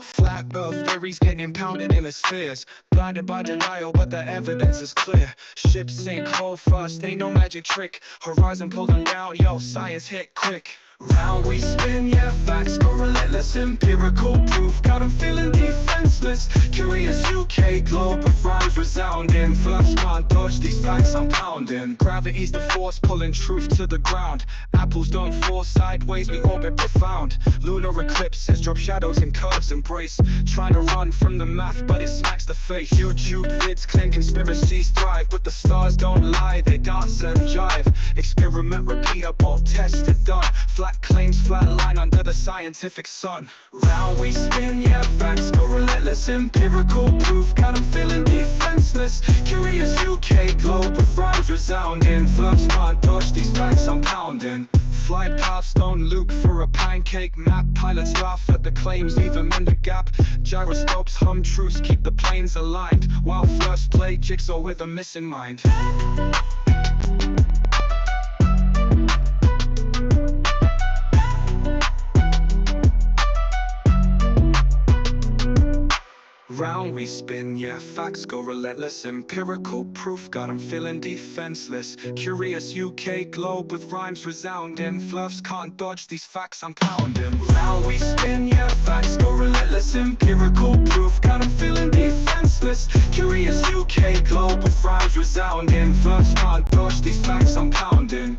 Flat earth theories getting pounded in hemispheres. Blinded by denial, but the evidence is clear. Ships sink hull first, ain't no magic trick. Horizon pulling down, yo, science hit quick. Round we spin, yeah, facts go relentless. Empirical proof, got 'em feeling defenseless. Curious UK globe with rhymes resounding. First can't dodge these facts I'm pounding. Gravity's the force pulling truth to the ground. Apples don't fall sideways, we orbit profound. Lunar eclipses drop shadows in curves embrace. Trying to run from the math, but it smacks the face. YouTube vids claim conspiracies thrive, but the stars don't lie, they dance and jive. Experiment repeatable, tested done. Flat claims flatline under the scientific sun. Round we spin, yeah, facts go relentless. Empirical proof, got 'em feeling defenseless. Curious UK globe with rhymes resounding. Verbs can't dodge these facts I'm pounding. Flight paths don't loop for a pancake map. Pilots laugh at the claims, leave them in the gap. Gyroscopes hum truths, keep the planes aligned. While first play jigsaw with a missing mind. Round we spin, yeah, facts go relentless. Empirical proof, got 'em feeling defenseless. Curious UK globe with rhymes resounding. Fluffs can't dodge these facts I'm pounding. Round we spin, yeah, facts go relentless. Empirical proof, got 'em feeling defenseless. Curious UK globe with rhymes resounding. Fluffs can't dodge these facts I'm pounding.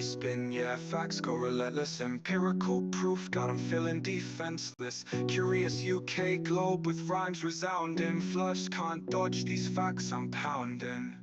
Spin, yeah, facts go relentless. Empirical proof, got 'em feeling defenseless. Curious UK globe with rhymes resounding. Flush can't dodge these facts I'm pounding.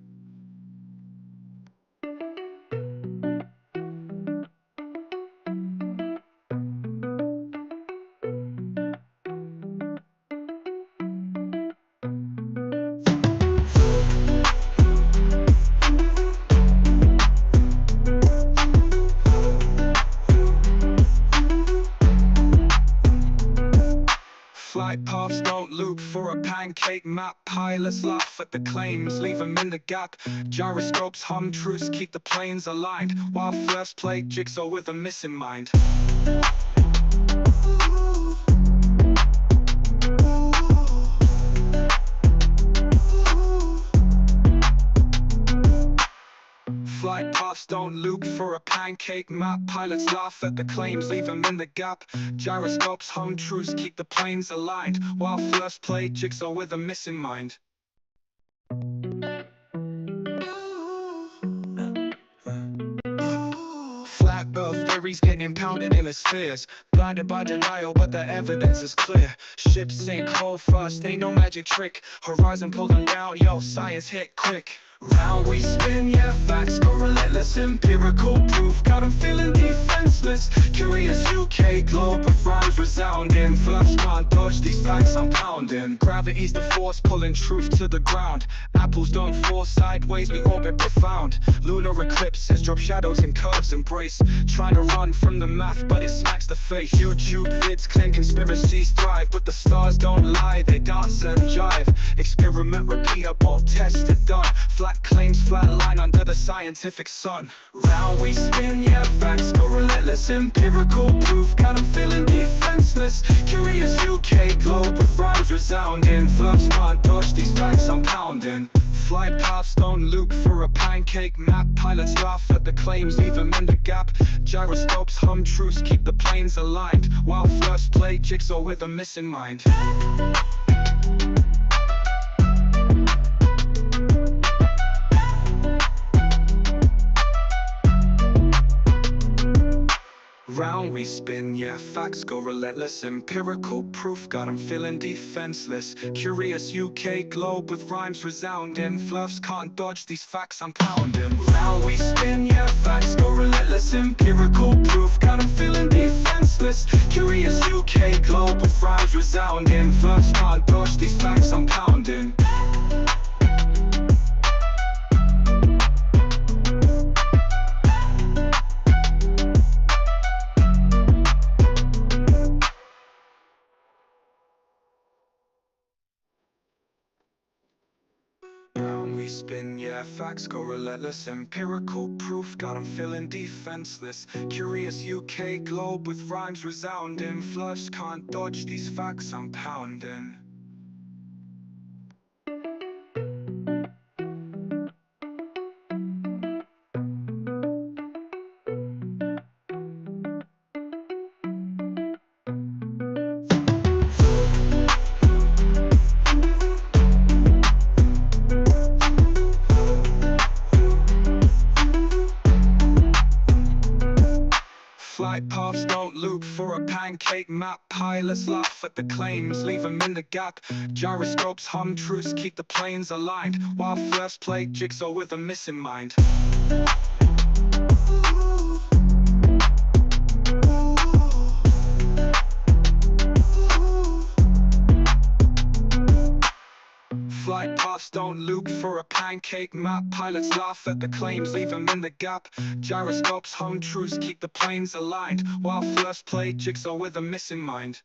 Flight paths don't loop for a pancake map. Pilots laugh at the claims, leave them in the gap. Gyroscopes hum truths, keep the planes aligned. While first play jigsaw with a missing mind. Flight paths don't loop for a pancake map. Pilots laugh at the claims, leave them in the gap. Gyroscopes hum truths, keep the planes aligned. While first play jigsaw with a missing mind. Flat earth theories getting pounded in hemispheres. Blinded by denial, but the evidence is clear. Ships sink hull first, ain't no magic trick. Horizon pulling down, yo, science hit quick. Round we spin, yeah, facts go relentless. Empirical proof, got 'em feeling defenseless. Curious UK globe with rhymes resounding. Verbs can't dodge these facts I'm pounding. Gravity's the force pulling truth to the ground. Apples don't fall sideways, we orbit profound. Lunar eclipses drop shadows in curves embrace. Trying to run from the math, but it smacks the face. YouTube vids claim conspiracies thrive, but the stars don't lie, they dance and jive. Experiment repeatable, tested done. Flat claims flatline under the scientific sun. Round we spin, yeah, facts go relentless. Empirical proof, got 'em feeling defenseless. Curious UK globe with rhymes resounding. Verbs can't dodge these facts I'm pounding. Flight paths don't loop for a pancake map. Pilots laugh at the claims, leave them in the gap. Gyroscopes hum truths, keep the planes aligned. While first play jigsaw with a missing mind. Round we spin, yeah, facts go relentless. Empirical proof, got 'em feeling defenseless. Curious UK globe with rhymes resounding. Fluffs can't dodge these facts I'm pounding. Round we spin, yeah, facts go relentless. Empirical proof, got 'em feeling defenseless. Curious UK globe with rhymes resounding. Fluffs can't dodge these facts I'm pounding. facts go relentless. Empirical proof got 'em feeling defenseless. Curious UK globe with rhymes resounding. Flush can't dodge these facts I'm pounding. Flight paths don't loop for a pancake map. Pilots laugh at the claims, leave them in the gap. Gyroscopes hum truths, keep the planes aligned, while first play jigsaw with a missing mind. Flight paths don't loop for a pancake map. Pilots laugh at the claims, leave them in the gap. Gyroscopes hum truths, keep the planes aligned, while first play jigsaw with a missing mind.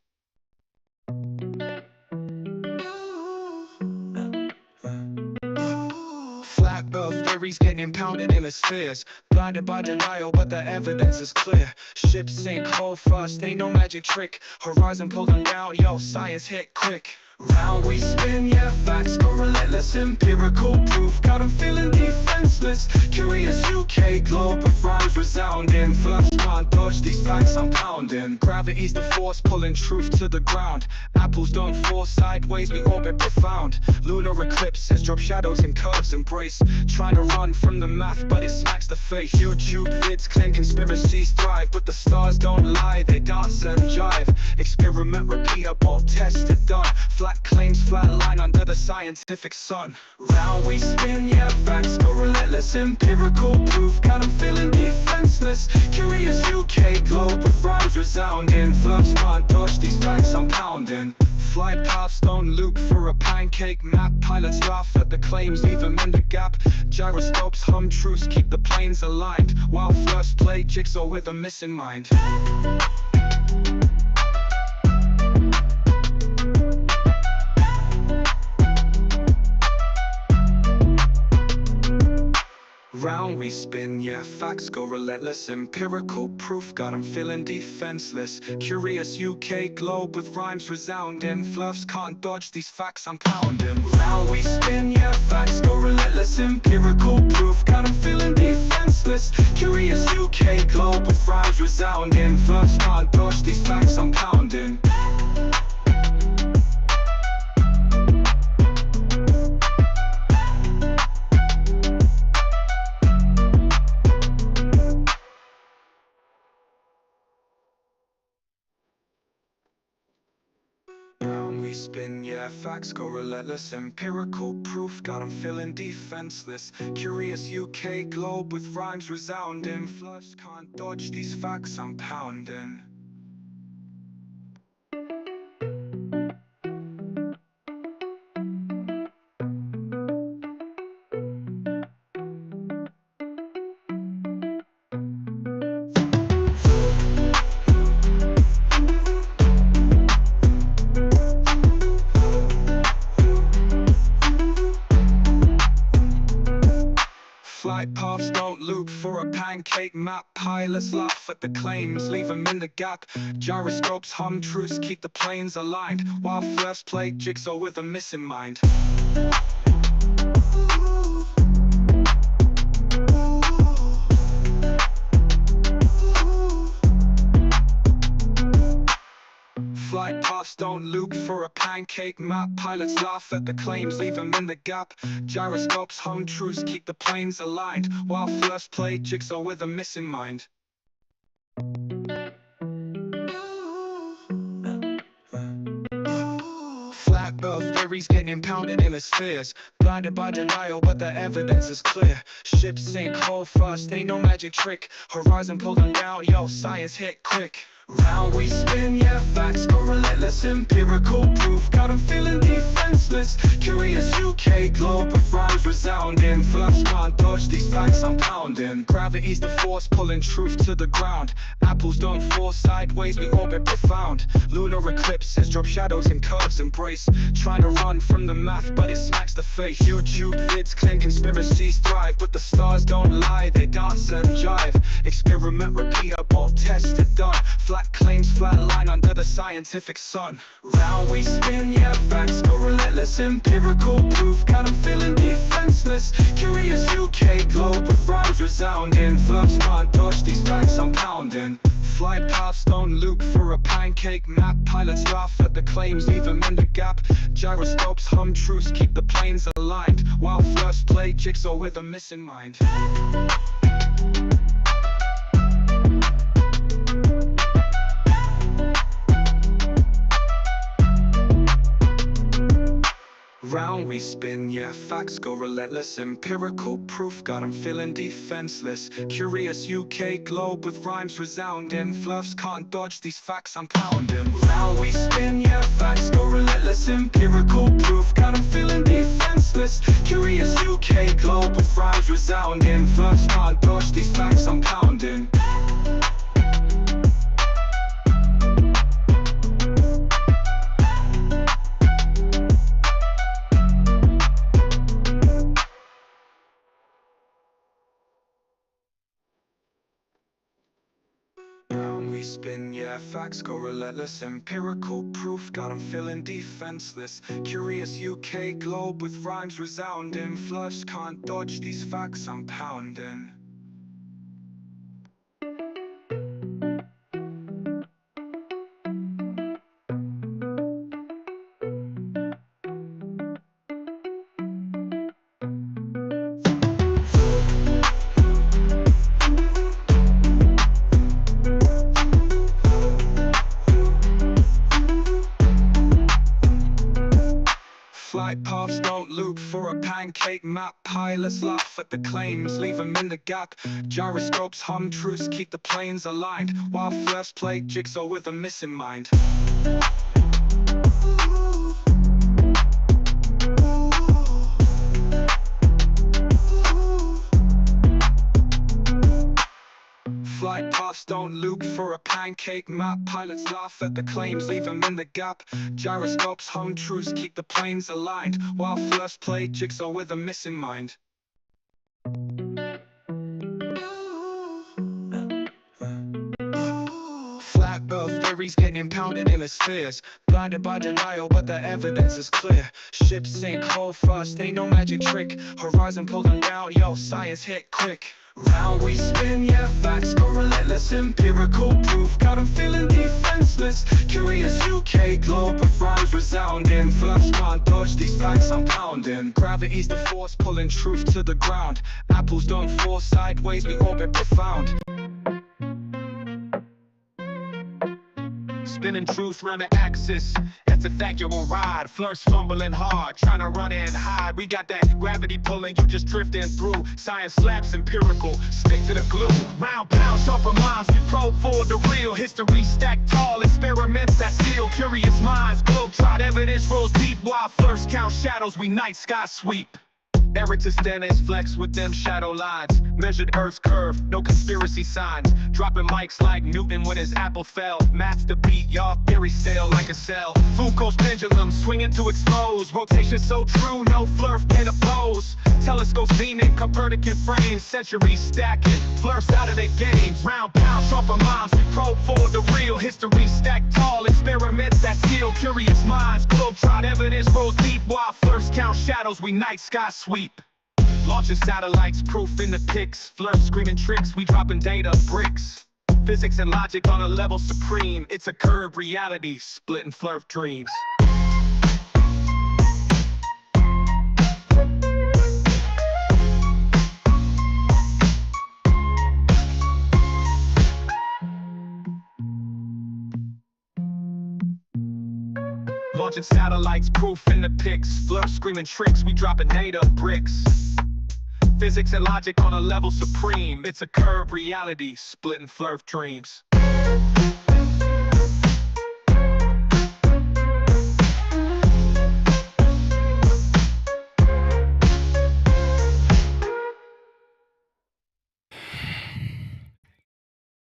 Flat earth theories getting pounded in the spheres. Blinded by denial, but the evidence is clear. Ships sink hull first, ain't no magic trick. Horizon pulling down, yo, science hit quick. Round we spin, yeah, facts go relentless. Empirical proof got 'em feeling defenseless. Curious UK globe with rhymes resounding. Flush can't dodge these facts I'm pounding. Gravity's the force pulling truth to the ground. Apples don't fall sideways, we orbit profound. Lunar eclipses drop shadows and curves embrace. Trying to run from the math, but it smacks the face. YouTube vids claim conspiracies thrive, but the stars don't lie, they dance and jive. Experiment repeatable, tested done. Flat claims flatline under the scientific sun. Round we spin, yeah, facts go relentless. Empirical proof got 'em feeling defenseless. Curious UK globe with rhymes resounding. Flush can't dodge these facts I'm pounding. Flight paths don't loop for a pancake map. Pilots laugh at the claims, leave them in the gap. Gyroscopes hum truths, keep the planes aligned, while first play jigsaw with a missing mind. Round we spin, yeah, facts go relentless. Empirical proof got 'em feeling defenseless. Curious UK globe with rhymes resounding. Fluffs can't dodge these facts I'm pounding. Round we spin, yeah, facts go relentless. Empirical proof got 'em feeling defenseless. Curious UK globe with rhymes resounding. Fluffs can't dodge these facts I'm pounding. We spin, yeah, facts go relentless. Empirical proof got 'em feeling defenseless. Curious UK globe with rhymes resounding. Flush can't dodge these facts I'm pounding. Flight paths don't loop for a pancake map. Pilots laugh at the claims, leave them in the gap. Gyroscopes hum truths, keep the planes aligned, while first play jigsaw with a missing mind. Flight paths don't loop for a pancake map. Pilots laugh at the claims, leave them in the gap. Gyroscopes hum truths, keep the planes aligned, while first play jigsaw with a missing mind. Flat earth theories getting pounded in the spheres. Blinded by denial, but the evidence is clear. Ships sink hull first, ain't no magic trick. Horizon pulling down, yo, science hit quick. Round we spin, yeah, facts go relentless. Empirical proof, got 'em feeling defenseless. Curious UK globe of rhymes resounding. Fluffs can't dodge these facts I'm pounding. Gravity's the force pulling truth to the ground. Apples don't fall sideways, we orbit profound. Lunar eclipses drop shadows in curves embrace. Trying to run from the math, but it smacks the face. YouTube vids claim conspiracies thrive, but the stars don't lie, they dance and jive. Experiment repeatable, tested, done. Flat claims flatline under the scientific sun. Round we spin, yeah, facts go relentless. Empirical proof, got 'em feeling defenseless. Curious UK globe with rhymes resounding. Fluffs can't dodge these facts I'm pounding. Flight paths don't loop for a pancake map. Pilots laugh at the claims, leave them in the gap. Gyroscopes hum truths, keep the planes aligned. While fluffs play jigsaw with a missing mind. Round we spin, yeah, facts go relentless. Empirical proof, got 'em feeling defenseless. Curious UK globe with rhymes resounding. Fluffs can't dodge these facts I'm pounding. Round we spin, yeah, facts go relentless. Empirical proof, got 'em feeling defenseless. Curious UK globe with rhymes resounding. Fluffs can't dodge these facts I'm pounding. We spin, yeah, facts go relentless. Empirical proof, got 'em feeling defenseless. Curious UK globe with rhymes resounding. Fluffs can't dodge these facts I'm pounding. Flight paths don't loop for a pancake map. Pilots laugh at the claims, leave them in the gap. Gyroscopes hum truths, keep the planes aligned. While fluffs play jigsaw with a missing mind. Flight paths don't loop for a pancake map. Pilots laugh at the claims, leave them in the gap. Gyroscopes hum truths, keep the planes aligned. While fluffs play jigsaw with a missing mind. Flat earth theories getting pounded in the spheres. Blinded by denial, but the evidence is clear. Ships sink hold fast, ain't no magic trick. Horizon pulling down, yo, science hit quick. Round we spin, yeah, facts go relentless. Empirical proof, got 'em feeling defenseless. Curious UK globe with rhymes resounding. Fluffs can't dodge these facts I'm pounding. Gravity's the force pulling truth to the ground. Apples don't fall sideways, we orbit profound. Spinning truth round the axis, that's a fact, you're on ride. Flirts fumbling hard, trying to run and hide. We got that gravity pulling, you just drifting through. Science slaps empirical, stick to the glue. Round pound, sharper minds, we probe for the real. History stacked tall, experiments that seal. Curious minds, globe-trot evidence rolls deep. While flirts count shadows, we night sky sweep. Eratosthenes flex with them shadow lines. Measured Earth's curve, no conspiracy signs. Dropping mics like Newton when his apple fell. Maths to beat, y'all theory stale like a cell. Foucault's pendulum swinging to expose. Rotation so true, no flirt can oppose. Telescopes beaming, Copernican frames. Centuries stacking, flirts out of their games. Round pound, sharper minds, we probe for the real. History stacked tall, experiments that seal. Curious minds, globe-trot evidence rolls deep. While flirts count shadows, we night sky sweep. Launching satellites, proof in the pics. Flirts screaming tricks, we dropping data bricks. Physics and logic on a level supreme. It's a curved reality, splitting flirt dreams. Launching satellites, proof in the pics. Flirts screaming tricks, we dropping data bricks. Physics and logic on a level supreme. It's a curved reality, splitting flirt dreams.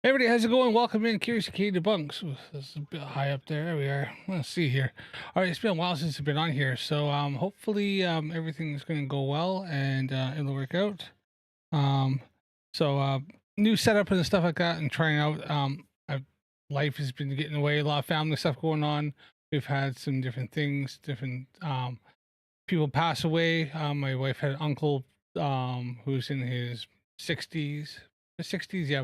Hey everybody, how's it going? Welcome in, Curious K Debunks. Ooh, this is a bit high up there. There we are. Let's see here. All right, it's been a while since I've been on here, so hopefully everything's going to go well and it'll work out. Um, so new setup and stuff like that, and trying out. Life has been getting away. A lot of family stuff going on. We've had some different things, different people pass away. My wife had an uncle who's in his 60s, yeah.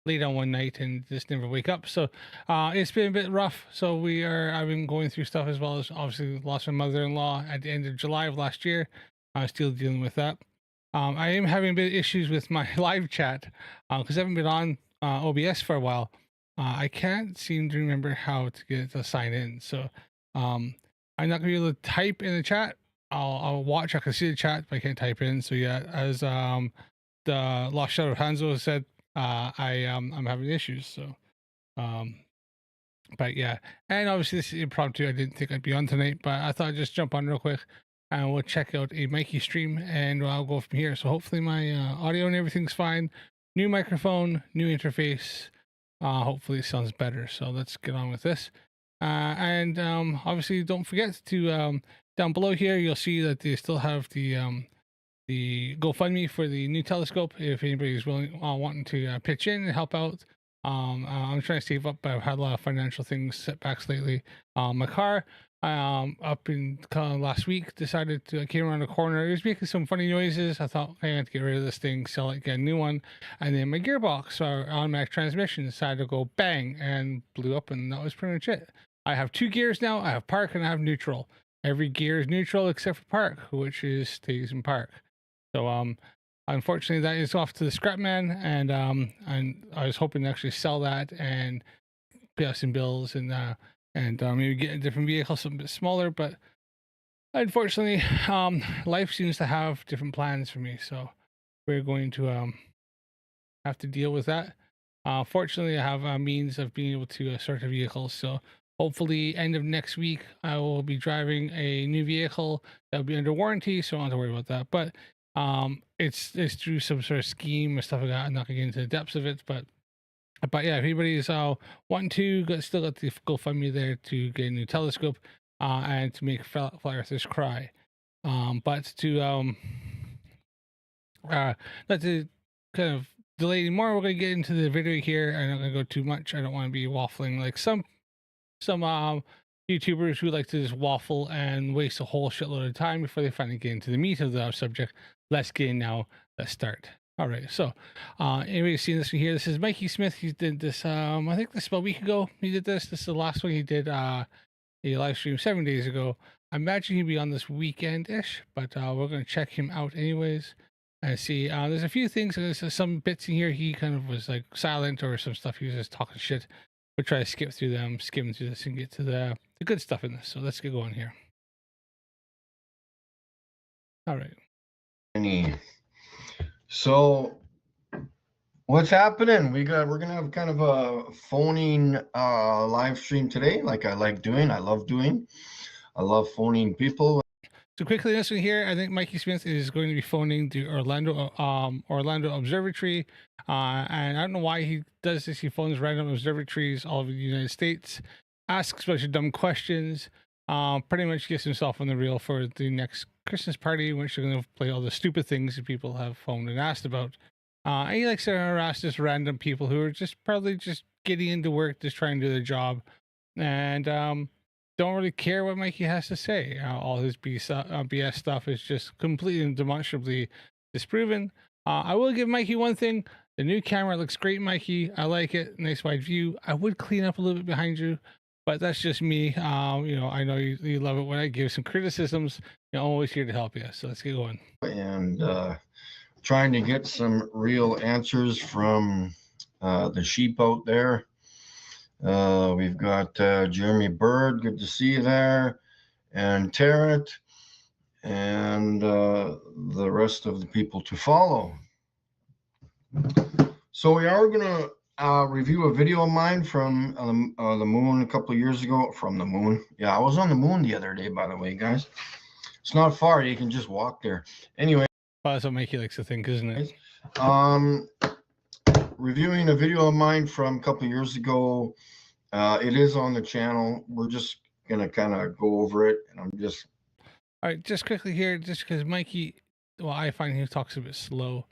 Late on one night and just never wake up. So it's been a bit rough. So I've been going through stuff, as well as obviously lost my mother-in-law at the end of July of last year. I'm still dealing with that. I am having a bit of issues with my live chat because I haven't been on OBS for a while. I can't seem to remember how to get to sign in. So I'm not gonna be able to type in the chat. I'll watch. I can see the chat, but I can't type in. So yeah, as the Lost Shadow of Hanzo said, I'm having issues. So but yeah, and obviously this is impromptu. I didn't think I'd be on tonight, but I thought I'd just jump on real quick and we'll check out a Mikey stream and I'll go from here. So hopefully my audio and everything's fine. New microphone, new interface. Hopefully it sounds better. So let's get on with this. And obviously don't forget to down below here you'll see that they still have the GoFundMe for the new telescope if anybody's willing wanting to pitch in and help out. I'm trying to save up, but I've had a lot of financial things, setbacks lately. My car up in last week decided to came around the corner. It was making some funny noises. I thought I had to get rid of this thing, sell it, get a new one. And then my gearbox or automatic transmission decided to go bang and blew up, and that was pretty much it. I have two gears now. I have park and I have neutral. Every gear is neutral except for park, which stays in park. So unfortunately that is off to the scrap man, and I was hoping to actually sell that and pay off some bills and maybe get a different vehicle, something a bit smaller. But unfortunately, life seems to have different plans for me, so we're going to have to deal with that. Fortunately, I have a means of being able to sort a vehicle, so hopefully end of next week I will be driving a new vehicle that will be under warranty, so I don't have to worry about that. But it's through some sort of scheme or stuff like that. I'm not gonna get into the depths of it, but yeah, if anybody's wanting to, still got the GoFundMe there to get a new telescope and to make flat earthers cry. But to not to kind of delay anymore, we're gonna get into the video here. I'm not gonna go too much. I don't want to be waffling like some YouTubers who like to just waffle and waste a whole shitload of time before they finally get into the meat of the subject. Let's get in now. Let's start. All right, so anybody's seen this one here? This is Mikey Smith. He did this, I think this about a week ago. He did this. This is the last one he did a live stream 7 days ago. I imagine he'd be on this weekend-ish, but we're going to check him out anyways and see. There's a few things. There's some bits in here. He kind of was like silent, or some stuff he was just talking shit. We'll try to skip through them, skim through this, and get to the good stuff in this. So let's get going here. All right. So what's happening? We're gonna have kind of a phoning live stream today, like I like doing. I love doing. I love phoning people. So quickly, this one here, I think Mikey Smith is going to be phoning the Orlando Observatory, and I don't know why he does this. He phones random observatories all over the United States, asks a bunch of dumb questions, pretty much gets himself on the reel for the next Christmas party, in which they're going to play all the stupid things that people have phoned and asked about. And he likes to harass just random people who are just probably just getting into work, just trying to do their job, and don't really care what Mikey has to say. All his BS stuff is just completely and demonstrably disproven. I will give Mikey one thing. The new camera looks great, Mikey. I like it. Nice wide view. I would clean up a little bit behind you, but that's just me. I know you love it when I give some criticisms. I'm always here to help you. So let's get going. And trying to get some real answers from the sheep out there. We've got Jeremy Bird, good to see you there, and Tarrant, and the rest of the people to follow. So we are going to review a video of mine from the moon a couple of years ago. From the moon. Yeah, I was on the moon the other day, by the way, guys. It's not far. You can just walk there. Anyway. Well, that's what Mikey likes to think, isn't it? reviewing a video of mine from a couple of years ago. It is on the channel. We're just gonna kind of go over it, and I'm just. All right, just quickly here, just because Mikey, well, I find he talks a bit slow.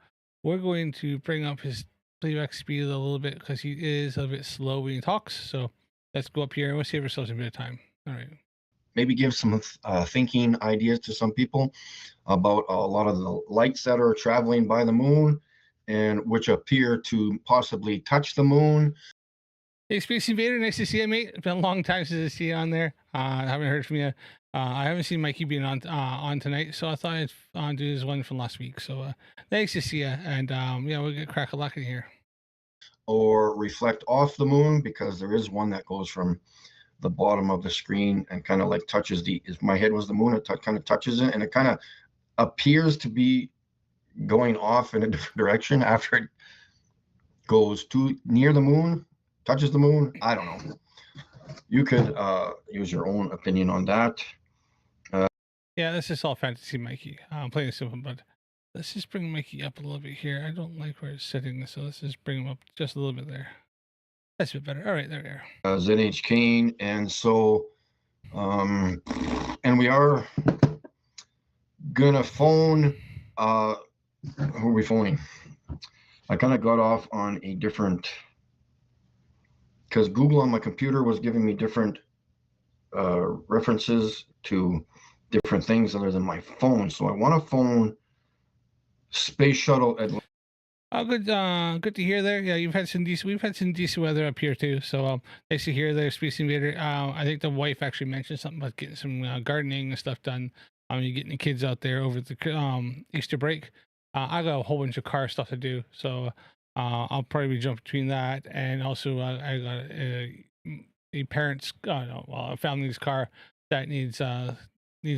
We're going to bring up his playback speed a little bit because he is a bit slow when he talks. So let's go up here and we'll save ourselves a bit of time. All right. Maybe give some thinking ideas to some people about a lot of the lights that are traveling by the moon and which appear to possibly touch the moon. Hey, Space Invader, nice to see you, mate. It's been a long time since I see you on there. I haven't heard from you. I haven't seen Mikey being on tonight, so I thought I'd do this one from last week. So nice to see you, and yeah, we'll get crack a luck in here. Or reflect off the moon, because there is one that goes from the bottom of the screen and kind of like touches if my head was the moon, it kind of touches it, and it kind of appears to be going off in a different direction after it goes too near the moon, touches the moon. I don't know. You could use your own opinion on that. Yeah, this is all fantasy, Mikey. I'm playing simple, but let's just bring Mikey up a little bit here. I don't like where it's sitting, so let's just bring him up just a little bit there. That's a bit better. All right, there we are. ZH Kane, and so, and we are gonna phone. Who are we phoning? I kind of got off on a different, because Google on my computer was giving me different references to different things other than my phone. So I want to phone Space Shuttle Atlanta. Oh, good. Good to hear there. Yeah, we've had some decent weather up here too. So nice to hear there, Space Invader. I think the wife actually mentioned something about getting some gardening and stuff done. You're getting the kids out there over the Easter break. I got a whole bunch of car stuff to do, so I'll probably jump between that, and also I got a parent's, a family's car that needs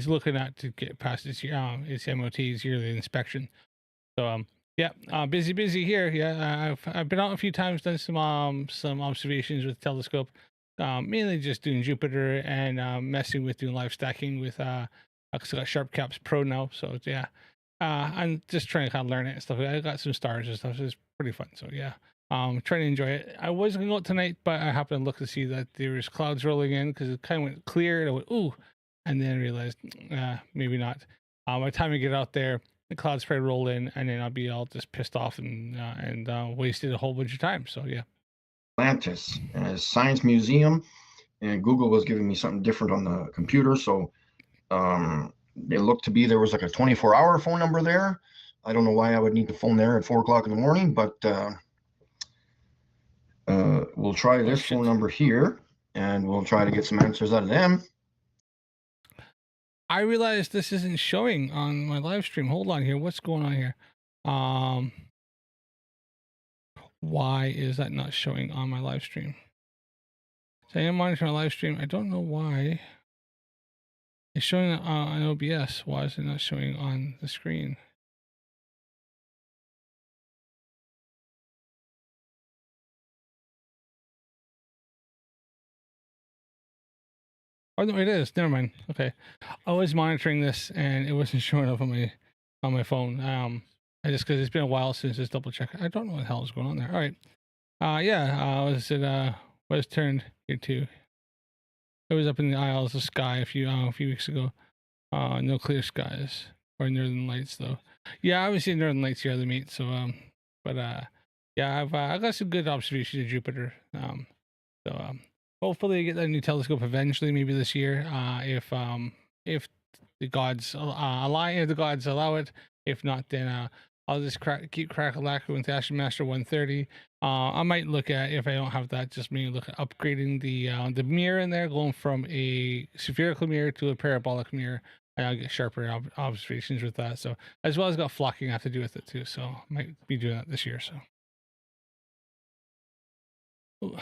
looking at to get past its MOT's yearly inspection. So yeah, busy here. Yeah, I've been out a few times, done some observations with the telescope, mainly just doing Jupiter and messing with doing live stacking with I got Sharp Caps Pro now, so yeah. I'm just trying to kind of learn it and stuff. I got some stars and stuff, so it's pretty fun. So yeah, trying to enjoy it. I was gonna go out tonight, but I happened to look to see that there was clouds rolling in because it kind of went clear, and I went ooh, and then realized maybe not. By the time I get out there, the clouds probably roll in, and then I'll be all just pissed off and wasted a whole bunch of time. So yeah. Atlantis Science Museum, and Google was giving me something different on the computer, so it looked to be there was like a 24-hour phone number there. I don't know why I would need to phone there at 4 o'clock in the morning, but we'll try this phone number here, and we'll try to get some answers out of them. I realized this isn't showing on my live stream. Hold on here. What's going on here? Why is that not showing on my live stream? So I am monitoring my live stream. I don't know why. It's showing on OBS. Why is it not showing on the screen? Oh no, it is. Never mind. Okay, I was monitoring this and it wasn't showing up on my phone. I just because it's been a while since it's double check. I don't know what the hell is going on there. All right. Yeah. Was turned here too. It was up in the Isles of Skye a few weeks ago. No clear skies or northern lights though. Yeah, I was seeing northern lights the other mate. So yeah, I got some good observations of Jupiter. Hopefully I get that new telescope eventually, maybe this year. If the gods if the gods allow it. If not, then I'll just keep crack-a-lacking with the Action Master 130. I might look at, if I don't have that, just maybe look at upgrading the mirror in there, going from a spherical mirror to a parabolic mirror. And I'll get sharper observations with that. So as well as got flocking I have to do with it too. So I might be doing that this year. So. Ooh.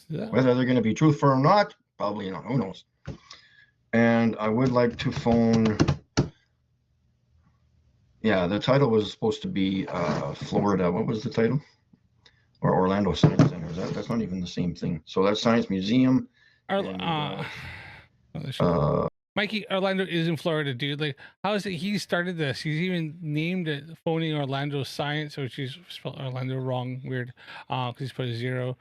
Whether they're going to be truthful or not, probably not. Who knows? And I would like to phone. Yeah, the title was supposed to be Florida. What was the title? Or Orlando Science Center. That's not even the same thing. So that's Science Museum. And, Mikey, Orlando is in Florida, dude. Like, how is it he started this? He's even named it phoning Orlando Science, which is spelled Orlando wrong, weird, because he's put a zero.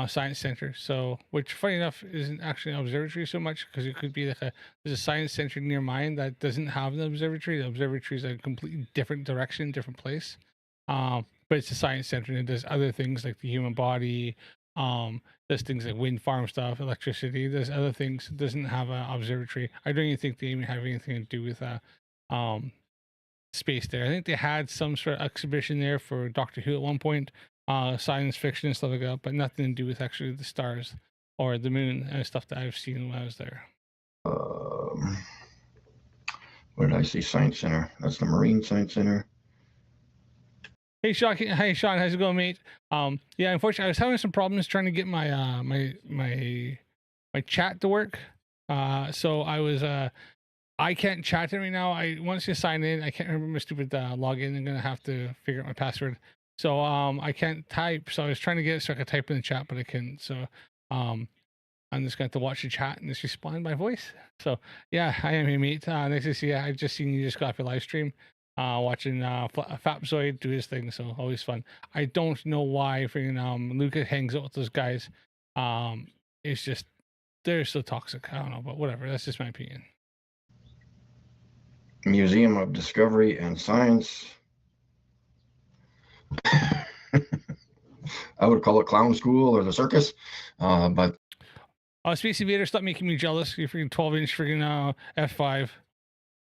Science Center. So, which funny enough isn't actually an observatory so much, because it could be like there's a science center near mine that doesn't have an observatory. The observatory is a completely different direction, different place. But it's a science center and it does other things like the human body. There's things like wind farm stuff, electricity. There's other things. It doesn't have an observatory. I don't even think they even have anything to do with um space there. I think they had some sort of exhibition there for Doctor Who at one point, science fiction and stuff like that, but nothing to do with actually the stars or the moon and stuff that I've seen when I was there. What did I say? Science Center. That's the Marine Science Center. Hey Sean, how's it going, mate? Yeah, unfortunately, I was having some problems trying to get my my chat to work. So I was I can't chat it right now. I once you sign in, I can't remember my stupid login. I'm gonna have to figure out my password. So I can't type. So I was trying to get it so I could type in the chat, but I couldn't. So I'm just going to have to watch the chat and just respond by voice. So yeah, I am here, mate. Nice to see you. I've just seen you just got off your live stream, watching Fapzoid do his thing. So always fun. I don't know why freaking Lucas hangs out with those guys. It's just they're so toxic. I don't know, but whatever. That's just my opinion. Museum of Discovery and Science. I would call it clown school or the circus, but Space Invader, stop making me jealous. You're freaking 12-inch freaking F5.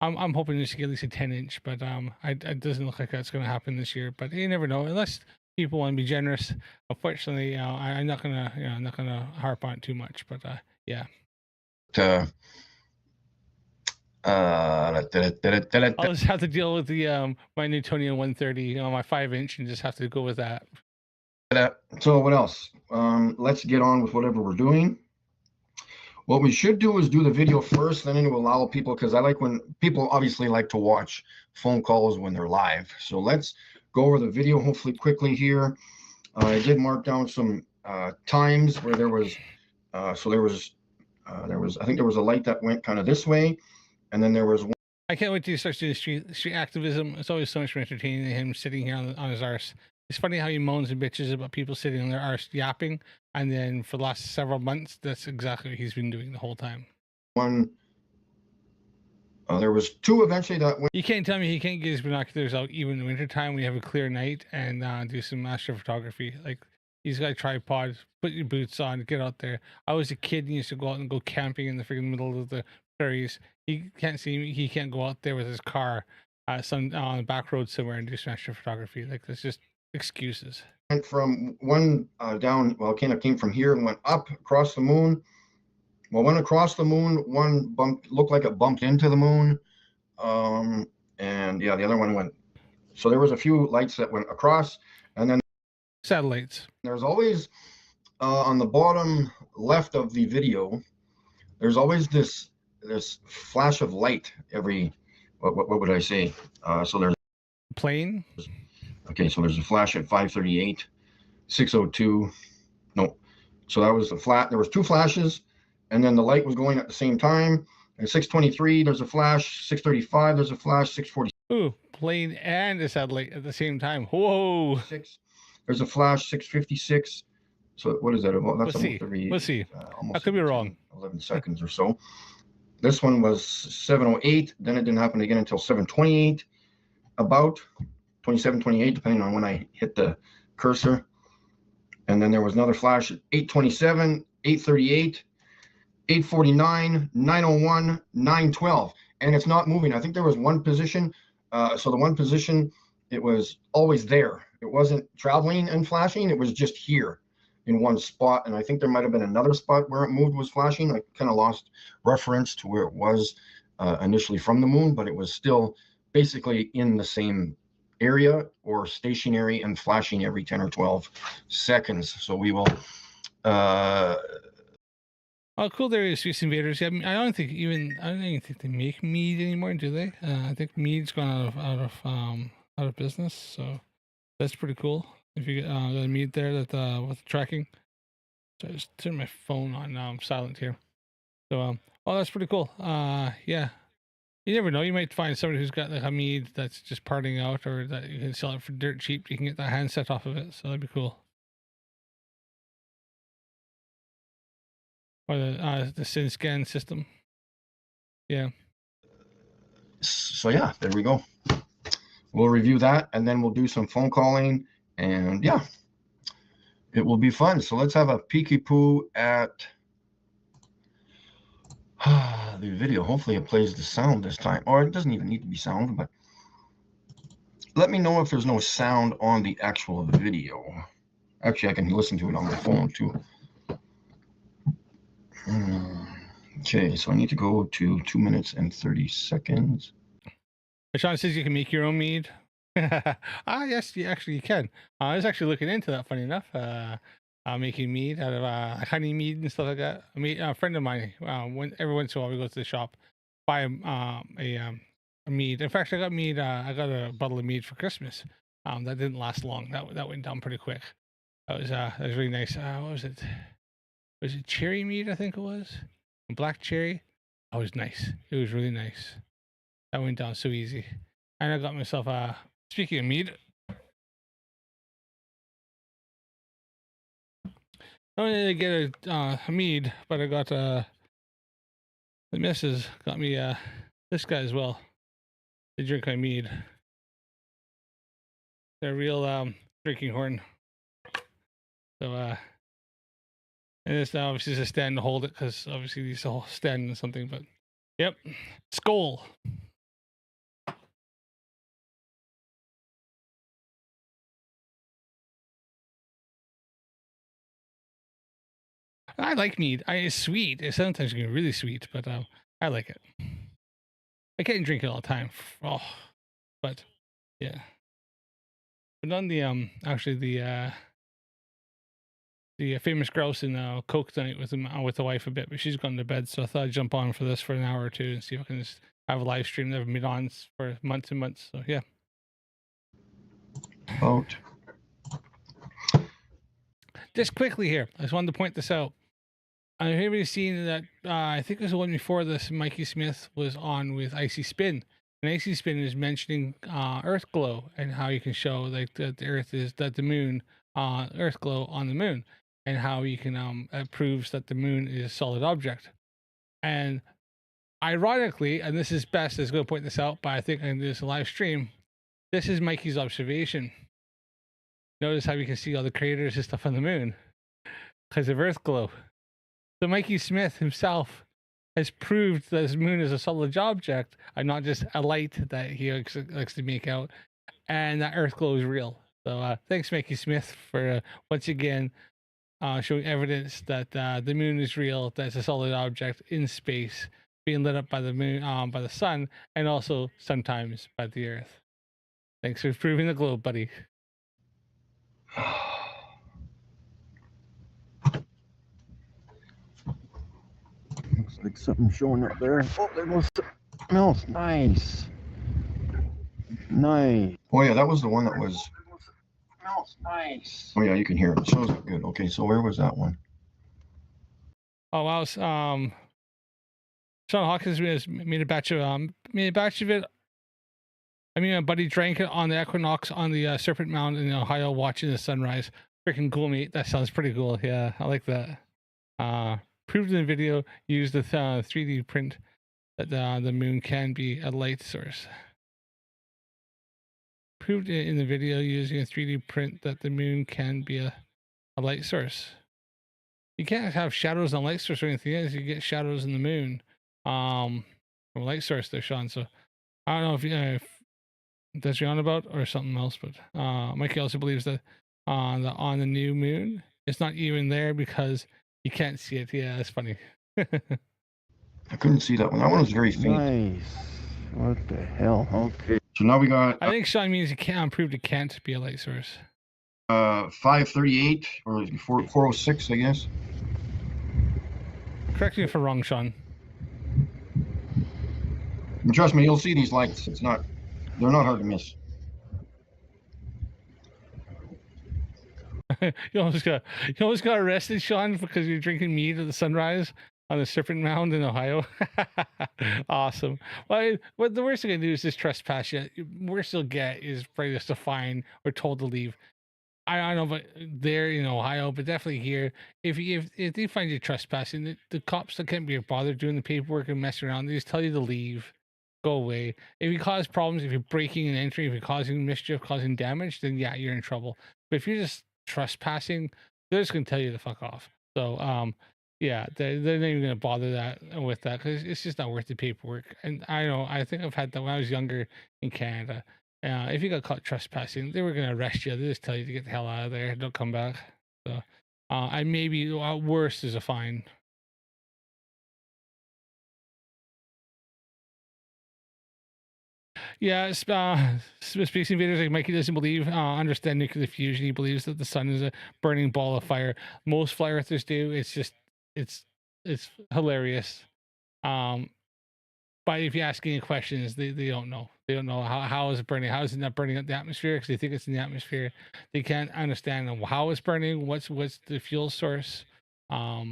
I'm hoping just to get at least a 10-inch, but it doesn't look like that's going to happen this year. But you never know, unless people want to be generous. Unfortunately, I'm not gonna harp on it too much. But yeah. I'll just have to deal with the my Newtonian 130, my 5-inch, and just have to go with that. So what else? Let's get on with whatever we're doing. What we should do is do the video first, then to allow people, because I like when people obviously like to watch phone calls when they're live. So let's go over the video hopefully quickly here. I did mark down some times where there was I think there was a light that went kind of this way, and then there was one. I can't wait to start doing street activism. It's always so much more entertaining than him sitting here on his arse. It's funny how he moans and bitches about people sitting on their arse yapping, and then for the last several months, that's exactly what he's been doing the whole time. There was two eventually that went. You can't tell me he can't get his binoculars out even in wintertime when you have a clear night and do some astrophotography. Like, he's got a tripod, put your boots on, get out there. I was a kid and used to go out and go camping in the freaking middle of the prairies. He can't see me. He can't go out there with his car on the back road somewhere and do some astrophotography. Like, that's just excuses. Went from one down, well, it came from here and went up across the moon. Well, went across the moon, one bump looked like it bumped into the moon. And yeah, the other one went. So there was a few lights that went across, and then satellites. There's always on the bottom left of the video, there's always this flash of light every what would I say? So there's plane. Okay, so there's a flash at 5:38, 6:02. No, so that was the flat. There was two flashes, and then the light was going at the same time. At 6:23, there's a flash. 6:35, there's a flash. 6:40. Ooh, plane and a satellite at the same time. Whoa. There's a flash. 6:56. So what is that about? That's almost 30. Let's see. I could be wrong. 11 seconds or so. This one was 7:08. Then it didn't happen again until 7:28. About 27, 28, depending on when I hit the cursor. And then there was another flash at 8:27, 8:38, 8:49, 9:01, 9:12. And it's not moving. I think there was one position. So the one position, it was always there. It wasn't traveling and flashing. It was just here in one spot. And I think there might have been another spot where it moved was flashing. I kind of lost reference to where it was initially from the moon, but it was still basically in the same area or stationary and flashing every 10 or 12 seconds. So we will oh, cool. There is Space Invaders. Yeah, I don't even think they make mead anymore, do they? I think mead's gone out of business. So that's pretty cool. If you get the mead there that with the tracking. So I just turn my phone on now. I'm silent here. So Oh, that's pretty cool. Yeah. You never know. You might find somebody who's got like a mead that's just parting out, or that you can sell it for dirt cheap. You can get that handset off of it, so that'd be cool. Or the Sin Scan system. Yeah. So yeah, there we go. We'll review that, and then we'll do some phone calling, and yeah, it will be fun. So let's have a peeky poo at the video. Hopefully it plays the sound this time, or it doesn't even need to be sound, but let me know if there's no sound on the actual video. Actually, I can listen to it on my phone too. Okay, so I need to go to 2 minutes and 30 seconds. Sean says you can make your own mead. Yes, you can. I was actually looking into that, funny enough. Making mead out of honey mead and stuff like that. A friend of mine, every once in a while we go to the shop, buy a mead. In fact, I got mead. I got a bottle of mead for Christmas. That didn't last long. That went down pretty quick. That was really nice. What was it? Was it cherry mead? I think it was black cherry. That was nice. It was really nice. That went down so easy. And I got myself speaking of mead. Not only did I get a mead, but I got the missus got me this guy as well. They drink my mead. They're a real drinking horn. So and this obviously is a stand to hold it, because obviously these all stand in something. But yep, Skol. I like mead. It's sweet. It sometimes can be really sweet, but I like it. I can't drink it all the time. Oh, but yeah. But on the actually the famous grouse in Coke tonight with the wife a bit, but she's gone to bed, so I thought I'd jump on for this for an hour or two and see if I can just have a live stream. Never been on for months and months, so yeah. Vote. Just quickly here, I just wanted to point this out. Everybody's seen that I think it was the one before this. Mikey Smith was on with Icy Spin, and Icy Spin is mentioning Earth glow and how you can show like that the Earth is that the moon, Earth glow on the moon, and how you can it proves that the moon is a solid object. And ironically, and this is best, I was going to point this out, but I think I can do this live stream. This is Mikey's observation. Notice how you can see all the craters and stuff on the moon because of Earth glow. So Mikey Smith himself has proved that his moon is a solid object and not just a light that he likes to make out, and that Earth glow is real. So thanks, Mikey Smith, for once again showing evidence that the moon is real, that it's a solid object in space, being lit up by the moon, by the sun, and also sometimes by the Earth. Thanks for proving the globe, buddy. Looks like something showing up there. Oh, there goes something else. Nice. Nice. Oh yeah, that was the one that was. Smells nice. Oh yeah, you can hear it. It shows up good. Okay, so where was that one? Oh, I was Sean Hawkins made a batch of it. I mean, my buddy drank it on the equinox on the Serpent Mountain in Ohio, watching the sunrise. Freaking cool, mate. That sounds pretty cool. Yeah, I like that. Proved in the video, used the 3D print that the moon can be a light source. Proved it in the video using a 3D print that the moon can be a light source. You can't have shadows on light source or anything else. You get shadows in the moon from a light source there, Sean. So I don't know if that's you're on about or something else, but Mikey also believes that on the new moon, it's not even there because you can't see it. Yeah, that's funny. I couldn't see that one. That one was very faint. Nice. What the hell? Okay. So now we got. I think Sean means proved it can't be a light source. 538 or 406, I guess. Correct me if I'm wrong, Sean. And trust me, you'll see these lights. They're not hard to miss. You almost got arrested, Sean, because you're drinking mead at the sunrise. on the Serpent Mound in Ohio. Awesome. Well, what the worst thing I do is just trespass you. Worst you'll get is probably just a fine or told to leave. I don't know, but there in Ohio, but definitely here, if they find you trespassing, the cops that can't be bothered doing the paperwork and messing around. They just tell you to leave, go away. If you cause problems, if you're breaking and entering, if you're causing mischief, causing damage, then yeah, you're in trouble. But if you're just trespassing, they're just gonna tell you to fuck off. So yeah, they're not even gonna bother that with that because it's just not worth the paperwork. And I know, I think I've had that when I was younger in Canada. If you got caught trespassing, they were gonna arrest you. They just tell you to get the hell out of there, don't come back. So, and maybe worse is a fine. Yeah, space invaders like Mikey doesn't believe, understand nuclear fusion. He believes that the sun is a burning ball of fire. Most flat earthers do. It's just, it's, it's hilarious. Um, but if you ask any questions, they don't know. They don't know how is it burning? How is it not burning up the atmosphere? Because they think it's in the atmosphere. They can't understand how it's burning. What's the fuel source? Yeah,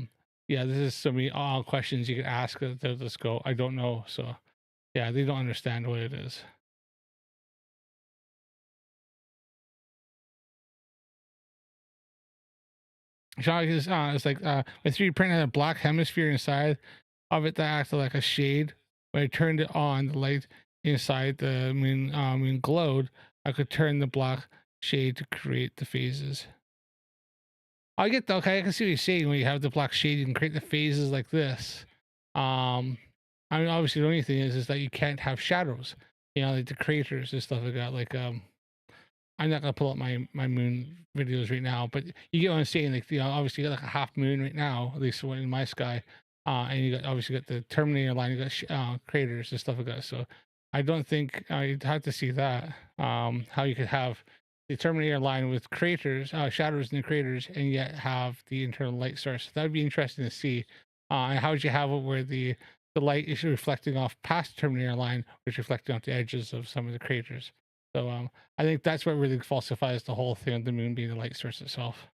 this is so many questions you could ask. They'll just go, I don't know. So yeah, they don't understand what it is. Sean is it's like my 3D print had a black hemisphere inside of it that acted like a shade. When I turned it on, the light inside the moon glowed. I could turn the black shade to create the phases. I get that. Okay, I can see what you're saying. When you have the black shade, you can create the phases like this. I mean, obviously, the only thing is that you can't have shadows. You know, like the craters and stuff like that. Like I'm not gonna pull up my moon videos right now, but you get what I'm saying. Like, you know, obviously you got like a half moon right now, at least in my sky, and you got obviously got the Terminator line, you got craters and stuff like that. So I don't think you'd have to see that. How you could have the Terminator line with craters, shadows in the craters, and yet have the internal light source. That would be interesting to see. And how would you have it where the light is reflecting off past the Terminator line, which is reflecting off the edges of some of the craters. So I think that's what really falsifies the whole thing of the moon being the light source itself.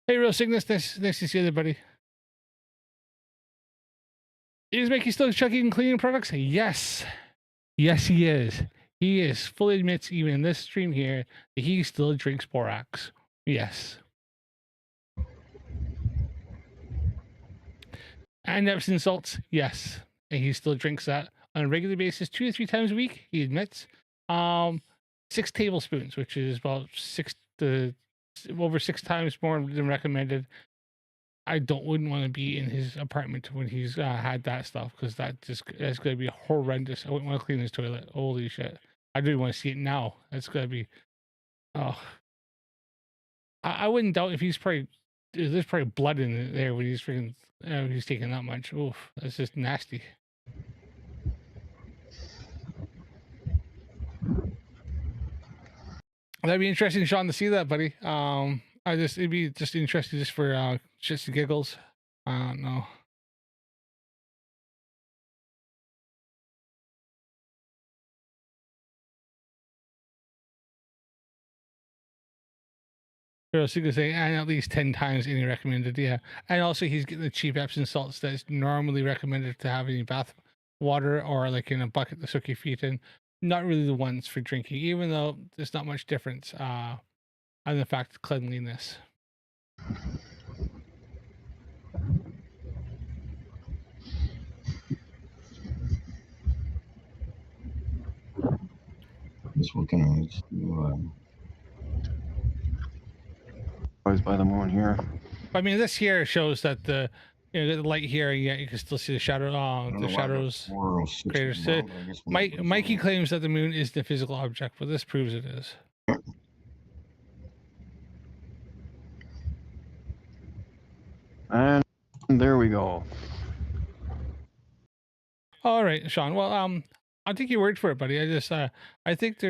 Hey, Real Cygnus, nice to see you, buddy. Is Mickey still chugging cleaning products? Yes. Yes, he is. He is fully admits, even in this stream here, that he still drinks borax. Yes. And Epsom salts? Yes. And he still drinks that on a regular basis, 2 to 3 times a week, he admits. 6 tablespoons, which is about over 6 times more than recommended. I wouldn't want to be in his apartment when he's had that stuff, because that's going to be horrendous. I wouldn't want to clean his toilet. Holy shit! I do want to see it now. That's going to be. Oh, I wouldn't doubt if there's probably blood in there when he's freaking he's taking that much. Oof, that's just nasty. That'd be interesting, Sean, to see that, buddy. It'd be just interesting just for shits and giggles. I don't know. So you could say, and at least 10 times any recommended, yeah. And also he's getting the cheap Epsom salts that's normally recommended to have in bath water or like in a bucket to soak your feet in. Not really the ones for drinking, even though there's not much difference on the fact of cleanliness. Just looking at by the moon here. I mean, this here shows that the light here, yeah, you can still see the shadow, the shadows. Craters. Mikey claims that the moon is the physical object, but this proves it is. And there we go. All right, Sean. Well, I'll take your word for it, buddy. I think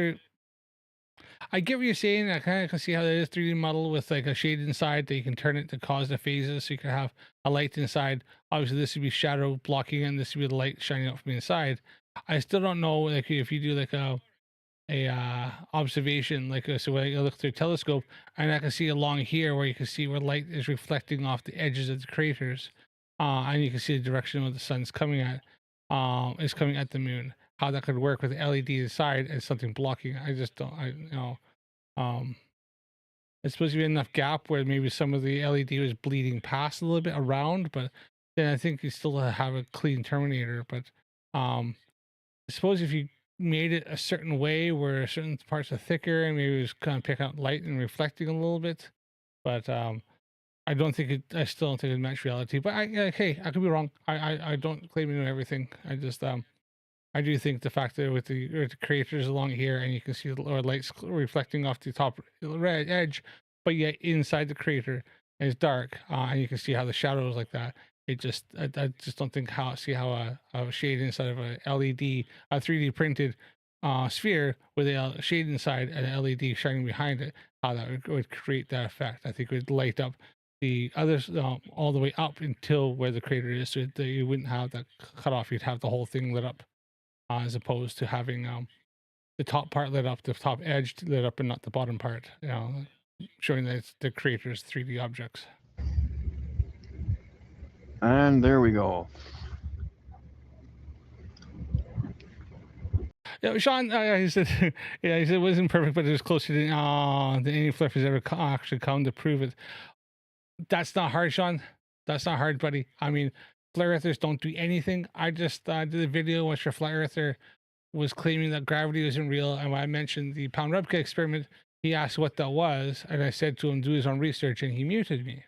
I get what you're saying. I kind of can see how there is 3D model with like a shade inside that you can turn it to cause the phases, so you can have a light inside. Obviously, this would be shadow blocking, and this would be the light shining out from the inside. I still don't know, like if you do like a observation, like so when I look through a telescope, and I can see along here where you can see where light is reflecting off the edges of the craters. and you can see the direction of the sun's coming at, is coming at the moon. How that could work with the LED inside and something blocking. I just don't. It's supposed to be enough gap where maybe some of the LED was bleeding past a little bit around, but then I think you still have a clean terminator. But I suppose if you made it a certain way where certain parts are thicker and maybe it was kind of picking up light and reflecting a little bit, but I don't think it. I still don't think it matched reality. But hey, I could be wrong. I don't claim to know everything. I just I do think the fact that with the creators along here and you can see the lower lights reflecting off the top red edge, but yet inside the crater is dark, and you can see how the shadows like that. It just I just don't think see how a shade inside of a LED, a 3D printed sphere with a shade inside and an LED shining behind it, how that would create that effect. I think it would light up the others all the way up until where the crater is, so that you wouldn't have that cut off. You'd have the whole thing lit up, as opposed to having the top part lit up, the top edge lit up, and not the bottom part. Showing that it's the creator's 3D objects. And there we go. Yeah, Sean, he said, yeah, he said it wasn't perfect, but it was closer than any flip has ever actually come to prove it. That's not hard, Sean. That's not hard, buddy. I mean, flat earthers don't do anything. I just did a video which a flat earther was claiming that gravity wasn't real, and when I mentioned the pound Rubka experiment, he asked what that was, and I said to him do his own research, and he muted me.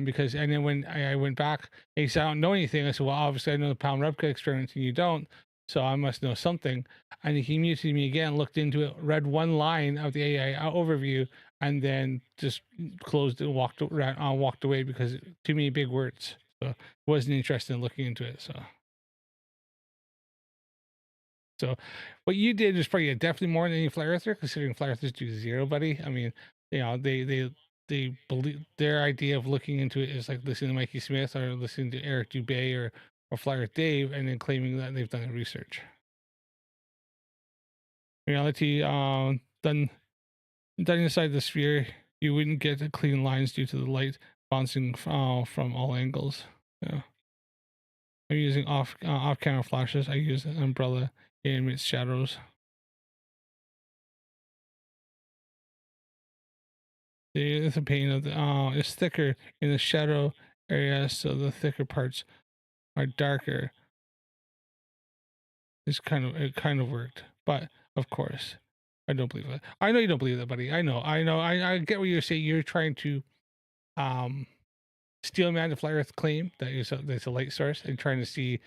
Because and then when I went back, he said I don't know anything. I said, well, obviously I know the pound Rubka experiment, and you don't, so I must know something. And he muted me again, looked into it, read one line of the AI overview, and then just closed it and walked away because too many big words. So wasn't interested in looking into it. So what you did was probably definitely more than any flat earther, considering flat earthers do zero, buddy. I mean, they believe their idea of looking into it is like listening to Mikey Smith or listening to Eric Dubay or Flat Earth Dave, and then claiming that they've done the research. In reality, done inside the sphere, you wouldn't get clean lines due to the light bouncing from all angles. Yeah. I'm using off-camera flashes. I use an umbrella. It emits shadows. The paint of the is thicker in the shadow area, so the thicker parts are darker. It kind of worked, but of course, I don't believe it. I know you don't believe that, buddy. I know. I get what you're saying. You're trying to steel man the flat earth claim that there's a light source and trying to see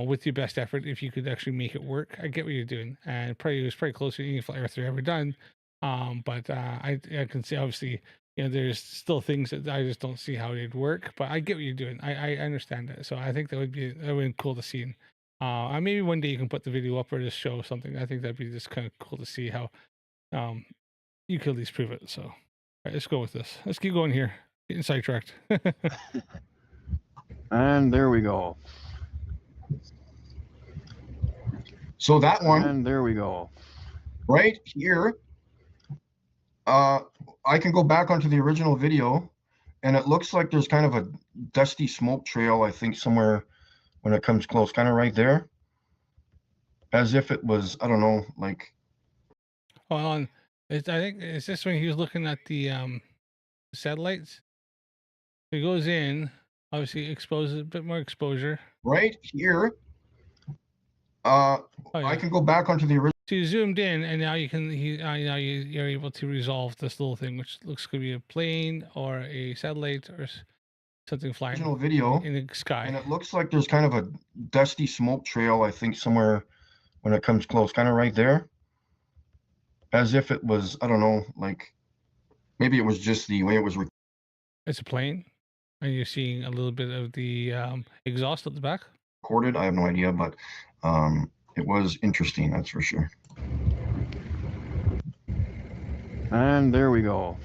with your best effort if you could actually make it work. I get what you're doing, and it was probably closer to any flat earther ever done. But I can see, obviously, there's still things that I just don't see how it'd work. But I get what you're doing. I understand that. So I think that would be cool to see. Maybe one day you can put the video up or just show something. I think that'd be just kind of cool to see how you could at least prove it. So all right, let's go with this. Let's keep going here. Getting sidetracked. And there we go. So that one. And there we go. Right here. I can go back onto the original video, and it looks like there's kind of a dusty smoke trail, I think, somewhere when it comes close, kind of right there. As if it was, I don't know, like. Hold on. I think, is this when he was looking at the satellites? He goes in, obviously exposes a bit more exposure. Right here. Yeah. I can go back onto the original. So you zoomed in, and now you can now you're able to resolve this little thing, which looks could be a plane or a satellite or something flying Original video in the sky. And it looks like there's kind of a dusty smoke trail, I think, somewhere when it comes close, kind of right there. As if it was, I don't know, like maybe it was just the way it was. It's a plane, and you're seeing a little bit of the exhaust at the back. Recorded, I have no idea, but it was interesting, that's for sure. And there we go.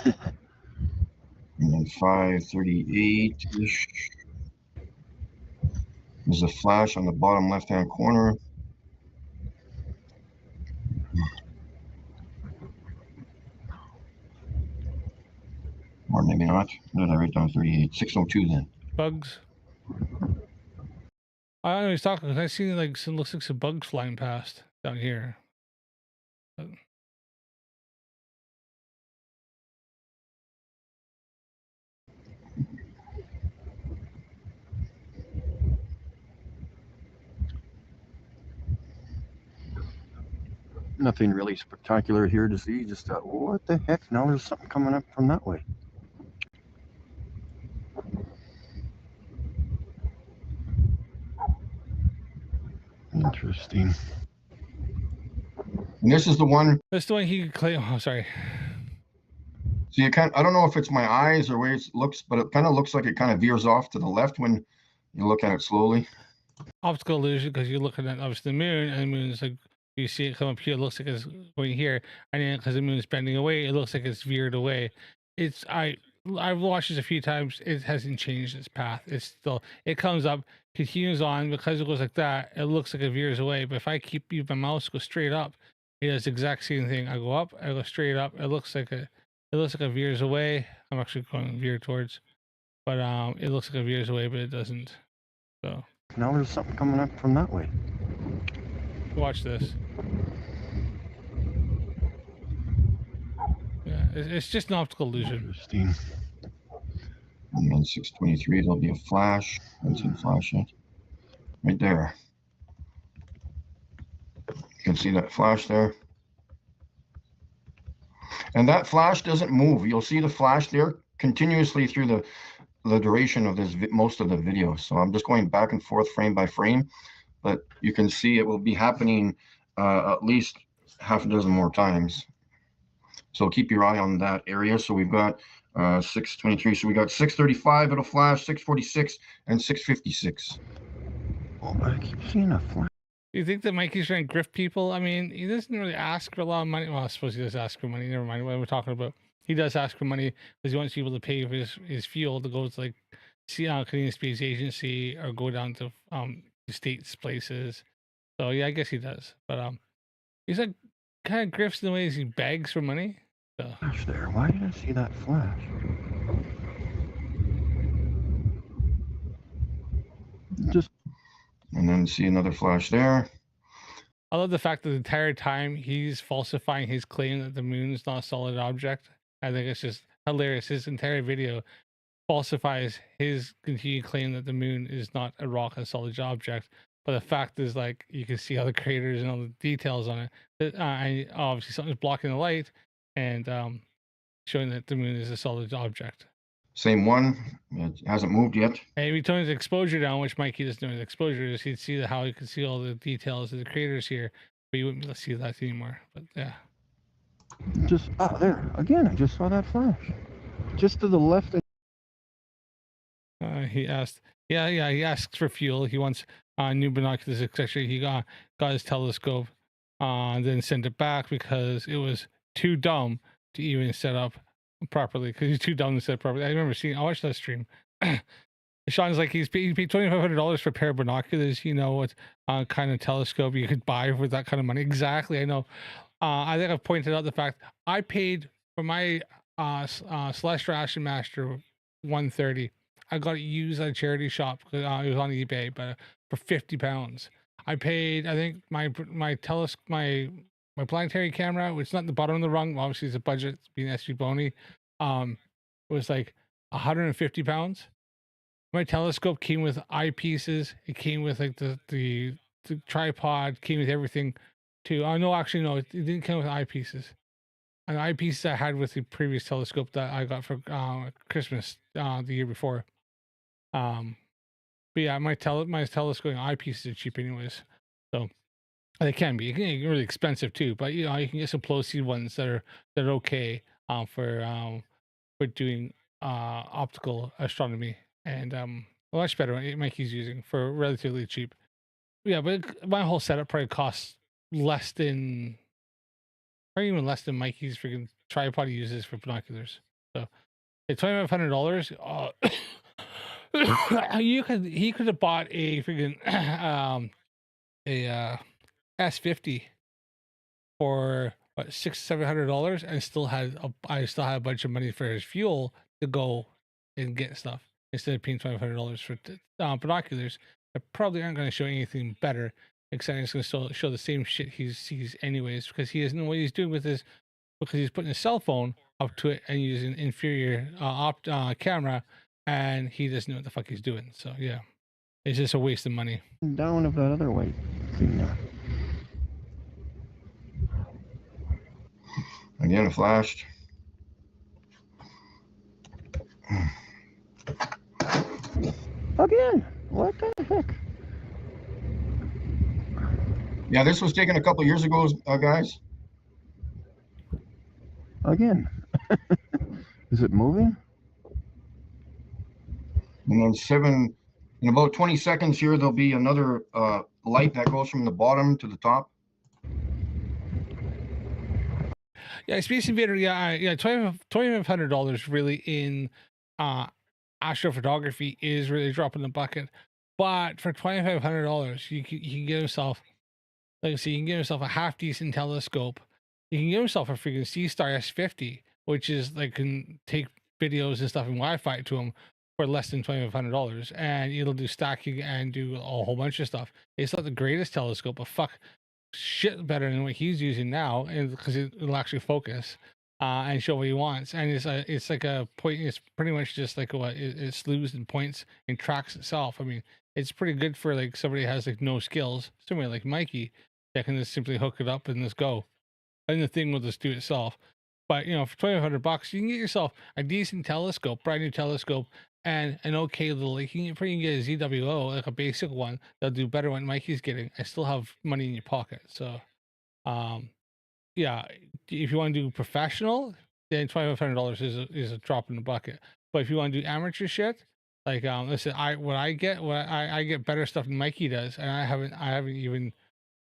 And then 538-ish. There's a flash on the bottom left-hand corner. Or maybe not. What did I write down? 38. 602 then. Bugs. I don't know what he's talking because I seen like some looks like some bugs flying past down here. But... Nothing really spectacular here to see. Just what the heck? Now there's something coming up from that way. Interesting. And this is the one. That's the one he could claim. Oh, sorry. So you can't, I don't know if it's my eyes or where it looks, but it kind of looks like it kind of veers off to the left when you look at it slowly. Optical illusion, because you're looking at obviously the moon, and the moon's like, you see it come up here, it looks like it's going here, and then because the moon's bending away, it looks like it's veered away. It's I've watched this a few times. It hasn't changed its path. It's still, it comes up, continues on, because it goes like that. It looks like it veers away. But if I keep my mouse go straight up, it does the exact same thing. I go up, I go straight up. It looks like it veers away. I'm actually going veer towards, but it looks like it veers away, but it doesn't. So now there's something coming up from that way. Watch this. Yeah, it's just an optical illusion. Interesting. And then 623, there'll be a flash. I haven't seen flash yet. Right there. You can see that flash there. And that flash doesn't move. You'll see the flash there continuously through the duration of this most of the video. So I'm just going back and forth frame by frame, but you can see it will be happening at least half a dozen more times. So keep your eye on that area. So we've got 623. So we got 635, it'll flash, 646, and 656. Oh, I keep seeing a flash. Do you think that Mikey's trying to grift people? I mean, he doesn't really ask for a lot of money. Well, I suppose he does ask for money. Never mind what we're talking about. He does ask for money because he wants people to pay for his fuel to go to like Canadian Space Agency or go down to states places. So yeah, I guess he does. But he's like kind of grifts in the ways he begs for money. So. Flash there. Why did I see that flash? Just. And then see another flash there. I love the fact that the entire time he's falsifying his claim that the moon is not a solid object. I think it's just hilarious. His entire video falsifies his continued claim that the moon is not a rock, a solid object. But the fact is, like, you can see all the craters and all the details on it. And obviously something's blocking the light and showing that the moon is a solid object. Same one. It hasn't moved yet. And if he turns the exposure down, which Mikey doesn't know his exposure is, he'd see how you can see all the details of the craters here, but you wouldn't be able to see that anymore. But yeah. Just there again. I just saw that flash, just to the left. He asked, yeah. He asks for fuel. He wants new binoculars, etc. He got his telescope, then sent it back because it was too dumb to even set up properly. Because he's too dumb to set up properly. I remember I watched that stream. Sean's like, he paid $2,500 for a pair of binoculars. You know what kind of telescope you could buy with that kind of money? Exactly. I know. I think I've pointed out the fact I paid for my Celestial Action Master 130. I got it used at a charity shop because it was on eBay, but for £50. I paid, I think my planetary camera, which is not at the bottom of the rung, obviously it's a budget, being SG Boney, was like £150. My telescope came with eyepieces. It came with like the tripod, came with everything too. Oh no, actually no, it didn't come with eyepieces. An eyepiece I had with the previous telescope that I got for Christmas the year before. But yeah, my telescope eyepieces are cheap anyways, so they can be really expensive too. But you know, you can get some Pelosi ones that are okay for doing optical astronomy, and much better what Mikey's using for relatively cheap. Yeah, but my whole setup probably costs less than, or even less than Mikey's freaking tripod he uses for binoculars. So it's $2,500. He could have bought a freaking S50 for what, $600-700 and I still had a bunch of money for his fuel to go and get stuff instead of paying $2,500 for binoculars that probably aren't going to show anything better, except it's going to show the same shit he sees anyways, because he doesn't know what he's doing with his, because he's putting his cell phone up to it and using inferior camera, and he doesn't know what the fuck he's doing. So yeah, it's just a waste of money. Down of that other white thing there. Again, it flashed. Again, what the heck? Yeah, this was taken a couple years ago, guys. Again. Is it moving? And then in about 20 seconds here, there'll be another light that goes from the bottom to the top. Yeah, Space Invader. Yeah, $2,500 really in astrophotography is really dropping the bucket. But for $2,500, you can get yourself, like I say, you can get yourself a half decent telescope. You can get yourself a freaking C-Star S50, which is like can take videos and stuff and Wi-Fi to them for less than $2,500, and it'll do stacking and do a whole bunch of stuff. It's not the greatest telescope, but fuck, shit better than what he's using now, and because it'll actually focus and show what he wants. And it's like a point. It's pretty much just like what it slews and points and tracks itself. I mean, it's pretty good for like somebody who has like no skills, somebody like Mikey that can just simply hook it up and just go, and the thing will just do itself. But you know, for $2,500, you can get yourself a decent telescope, brand new telescope, and an okay little, like you can get a ZWO, like a basic one that'll do better than Mikey's getting. I still have money in your pocket. So yeah, if you want to do professional, then $2,500 is a drop in the bucket. But if you want to do amateur shit, like listen, I get better stuff than Mikey does, and I haven't even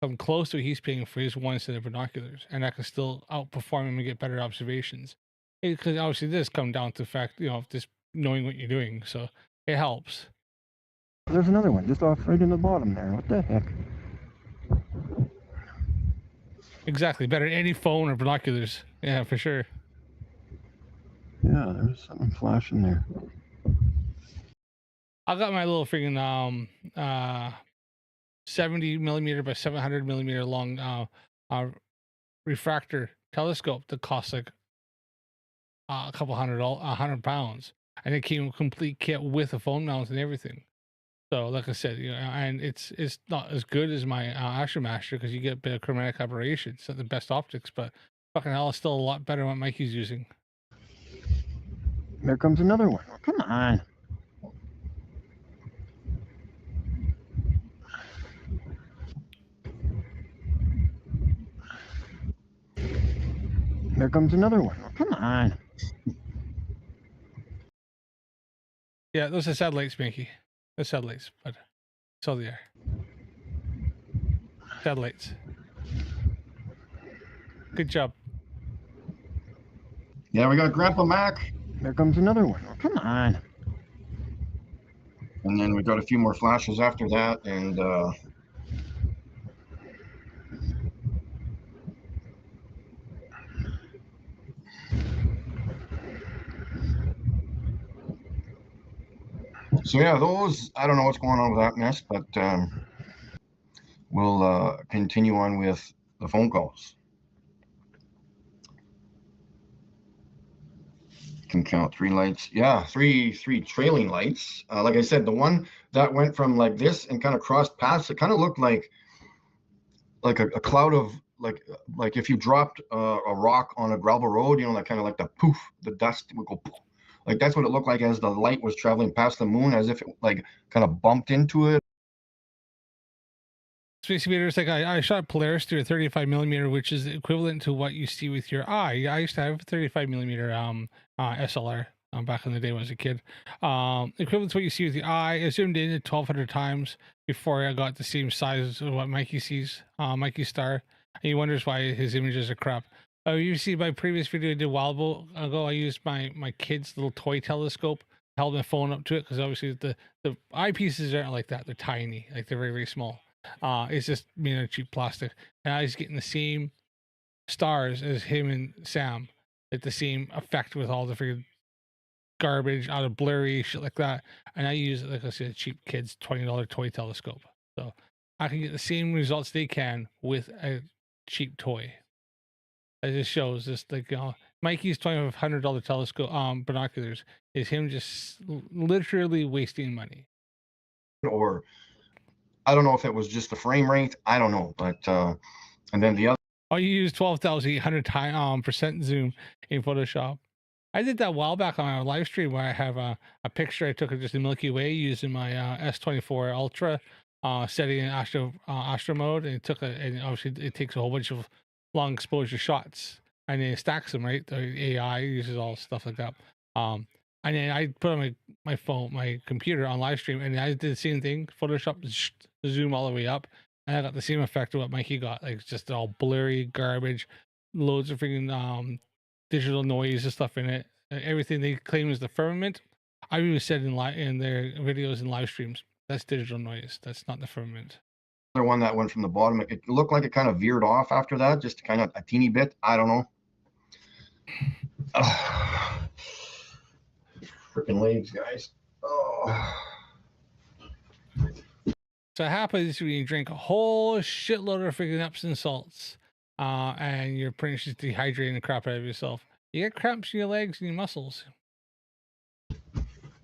come close to what he's paying for his one set of binoculars, and I can still outperform him and get better observations. Because obviously this come down to the fact, you know, just knowing what you're doing, so it helps. There's another one just off right in the bottom there. What the heck? Exactly, better than any phone or binoculars. Yeah, for sure. Yeah, there's something flashing there. I got my little freaking 70 millimeter by 700 millimeter long refractor telescope that costs like a couple £100, and it came complete kit with a phone mount and everything. So like I said, you know, and it's not as good as my Astromaster because you get a bit of chromatic aberration. It's not the best optics, but fucking hell, it's still a lot better than what Mikey's using. There comes another one. Oh, come on. There comes another one. Oh, come on. Yeah, those are satellites, Mickey. They're satellites, but so they are. Satellites. Good job. Yeah, we got Grandpa Mac. There comes another one. Oh, come on. And then we got a few more flashes after that, and so yeah, those, I don't know what's going on with that mess, but we'll continue on with the phone calls. Can count 3 lights. Yeah, three trailing lights. Like I said, the one that went from like this and kind of crossed past, it kind of looked like a cloud of like if you dropped a rock on a gravel road, you know, like kind of like the poof, the dust would go poof. Like that's what it looked like as the light was traveling past the moon, as if it like kind of bumped into it. Space Invaders, like I shot Polaris through a 35 millimeter, which is equivalent to what you see with your eye. I used to have a 35 millimeter SLR back in the day when I was a kid. Equivalent to what you see with the eye. I zoomed in at 1200 times before I got the same size of what Mikey sees, Mikey Star, and he wonders why his images are crap. You see my previous video I did a while ago, I used my kid's little toy telescope, held my phone up to it, because obviously the eyepieces aren't like that. They're tiny, like they're very, very small. It's just made of cheap plastic, and I was getting the same stars as him and Sam, at the same effect with all the freaking garbage, out of blurry shit like that. And I use, like I said, a cheap kid's $20 toy telescope. So I can get the same results they can with a cheap toy. It just shows this, like, Mikey's $2,500 telescope, binoculars is him just literally wasting money. Or I don't know if it was just the frame rate. I don't know, but and then the other. Oh, you use 12,800 percent zoom in Photoshop. I did that a while back on our live stream where I have a picture I took of just the Milky Way using my S24 Ultra, setting in astro mode, and and obviously it takes a whole bunch of long exposure shots, and then it stacks them, right. The AI uses all stuff like that. And then I put on my phone, my computer on live stream, and I did the same thing. Photoshop zoom all the way up, and I got the same effect of what Mikey got. Like, it's just all blurry garbage, loads of freaking digital noise and stuff in it. Everything they claim is the firmament. I've even said in their videos and live streams, that's digital noise. That's not the firmament. Other one that went from the bottom. It looked like it kind of veered off after that, just kind of a teeny bit. I don't know. Freaking legs, guys. Oh. So it happens when you drink a whole shitload of freaking Epsom salts, and you're pretty much just dehydrating the crap out of yourself. You get cramps in your legs and your muscles.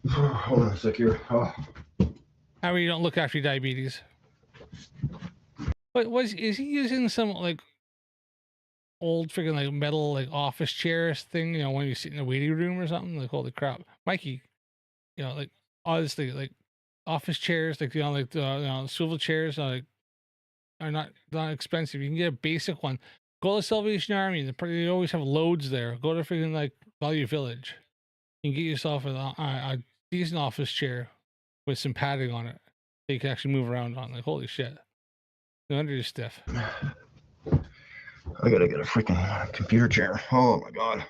Hold on a sec here. Oh. How you don't look after your diabetes? But is he using some like old freaking like metal like office chairs thing? You know, when you sit in a waiting room or something? Like, holy crap, Mikey! You know, like, honestly, like office chairs, like, you know, like the swivel chairs, like, are not expensive. You can get a basic one. Go to Salvation Army. They always have loads there. Go to freaking like Value Village. You can get yourself a decent office chair with some padding on it that you can actually move around on. Like, holy shit. No wonder you're stiff. I gotta get a freaking computer chair. Oh my god.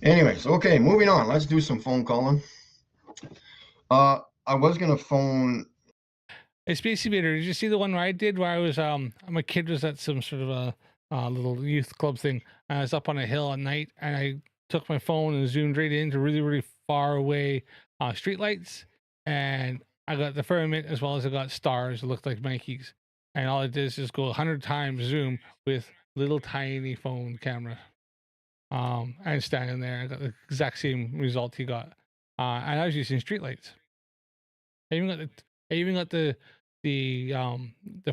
Anyways, okay, moving on. Let's do some phone calling. I was gonna phone. Hey, Space Invader, did you see the one where I did where I was my kid was at some sort of a little youth club thing. I was up on a hill at night and I took my phone and zoomed right into really, really far away street lights, and I got the firmament as well as I got stars that looked like Mikey's. And all it did is just go 100 times zoom with little tiny phone camera. And standing there, I got the exact same result he got. And I was using streetlights. I even got the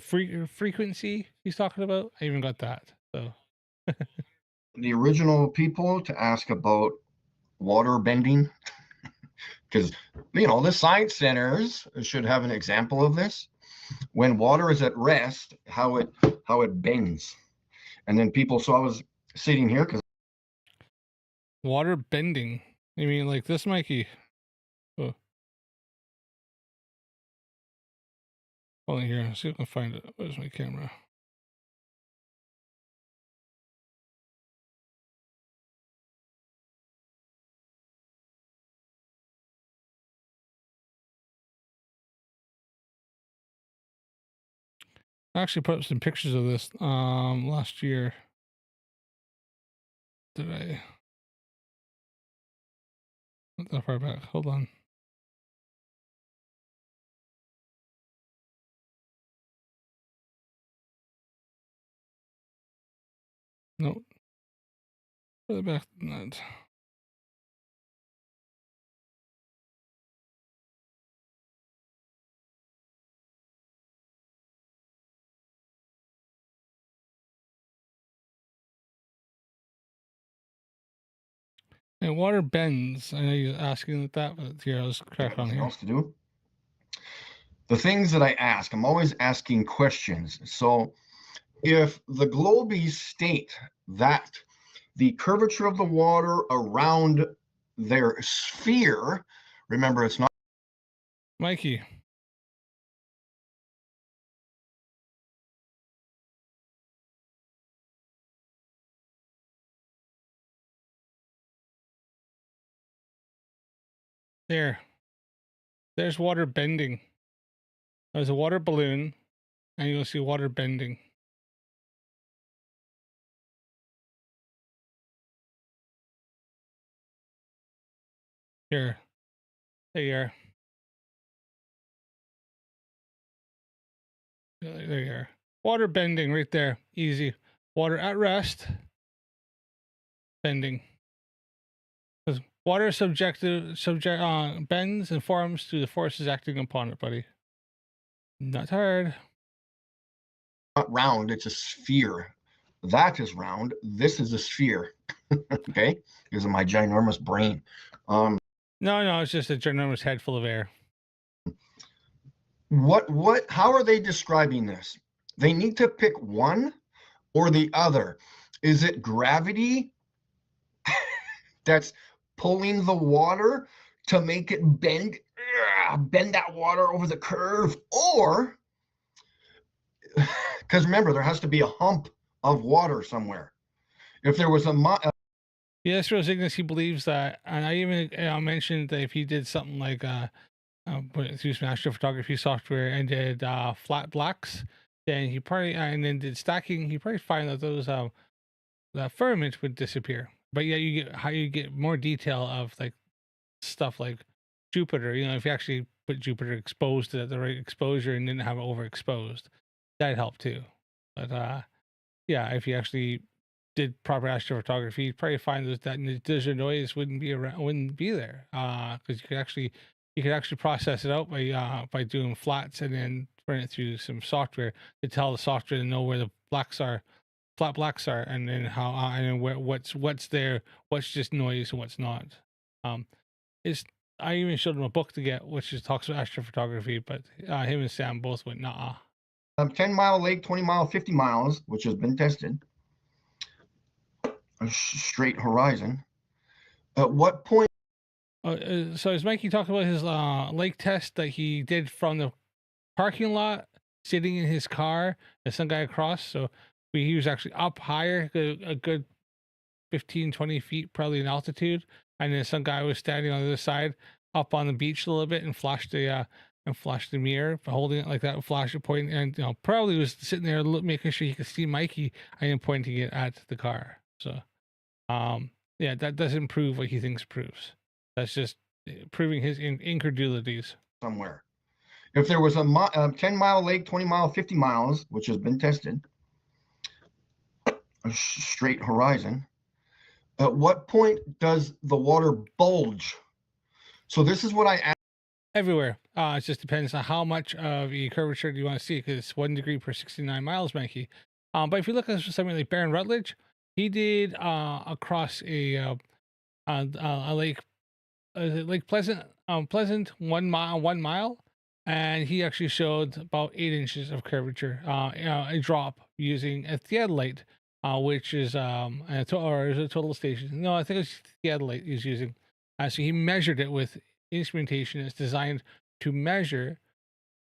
frequency he's talking about. I even got that. So The original people to ask about water bending, because you know the science centers should have an example of this. When water is at rest, how it bends, and then people. So I was sitting here because water bending. You mean like this, Mikey? Oh. Hold on here. See if I can find it. Where's my camera? I actually put up some pictures of this last year. Did I? Not that far back. Hold on. Nope. Further back than that. And water bends. I know you're asking that, but here, I'll just crack on here. else to do. The things that I ask, I'm always asking questions. So if the globies state that the curvature of the water around their sphere, remember it's not Mikey. There's water bending. There's a water balloon, and you'll see water bending. Here. There you are. There you are. Water bending right there. Easy. Water at rest. Bending. Because water bends and forms through the forces acting upon it, buddy. Not hard. Not round, it's a sphere. That is round. This is a sphere. Okay, because of my ginormous brain. No, it's just a ginormous head full of air. How are they describing this? They need to pick one or the other. Is it gravity that's pulling the water to make it bend that water over the curve? Or, because remember, there has to be a hump of water somewhere. If there was Yes, Rose Ignis, he believes that, and I even mentioned that if he did something like through some astrophotography software and did flat blacks, then he probably and then did stacking, he probably find that those that firmament would disappear. But yeah, you get more detail of like stuff like Jupiter. You know, if you actually put Jupiter exposed at the right exposure and didn't have it overexposed, that'd help too. But yeah, if you actually did proper astrophotography, you'd probably find that digital noise wouldn't be there. Because you could actually process it out by doing flats and then run it through some software to tell the software to know where the flat blacks are, and then how and then what's there, what's just noise and what's not. Is I even showed him a book to get which just talks about astrophotography, but him and Sam both went nah. 10-mile lake, 20-mile, 50 miles, which has been tested. A straight horizon. At what point? So as Mikey talked about his lake test that he did from the parking lot, sitting in his car, and some guy across. So he was actually up higher, a good 15, 20 feet probably in altitude, and then some guy was standing on the other side, up on the beach a little bit, and flashed the mirror, holding it like that, flash it, pointing, and probably was sitting there making sure he could see Mikey, and then pointing it at the car. So, yeah, that doesn't prove what he thinks proves. That's just proving his incredulities. Somewhere. If there was a 10-mile lake, 20-mile, 50 miles, which has been tested, a straight horizon, at what point does the water bulge? So this is what I asked. Everywhere. It just depends on how much of a curvature do you want to see, because it's 1 degree per 69 miles, Mikey. But if you look at something like Baron Rutledge, he did across a lake, Lake Pleasant, 1 mile, and he actually showed about 8 inches of curvature, a drop using a theodolite, which is a total station. No, I think it's theodolite he's using. So he measured it with instrumentation. It's designed to measure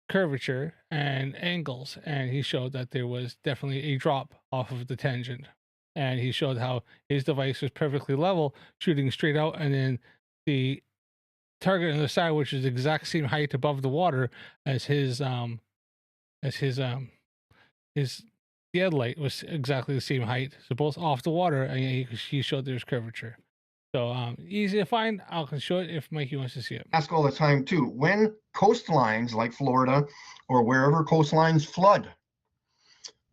curvature and angles, and he showed that there was definitely a drop off of the tangent. And he showed how his device was perfectly level, shooting straight out, and then the target on the side, which is the exact same height above the water as his theodolite, was exactly the same height. So both off the water, and he showed there's curvature. So easy to find. I can show it if Mikey wants to see it. Ask all the time too. When coastlines like Florida or wherever coastlines flood,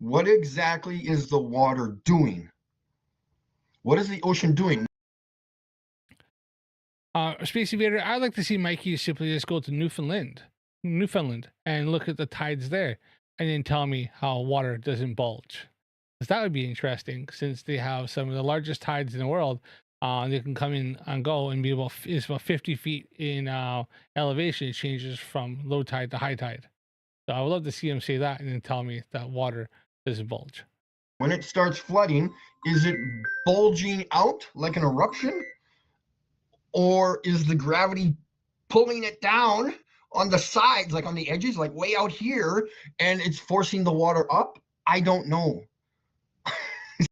what exactly is the water doing? What is the ocean doing? Space Invader, I'd like to see Mikey simply just go to Newfoundland, and look at the tides there, and then tell me how water doesn't bulge. Because that would be interesting, since they have some of the largest tides in the world. They can come in and go and be about 50 feet in elevation. It changes from low tide to high tide. So I would love to see him say that and then tell me that water doesn't bulge. When it starts flooding, is it bulging out like an eruption? Or is the gravity pulling it down on the sides, like on the edges, like way out here, and it's forcing the water up? I don't know. So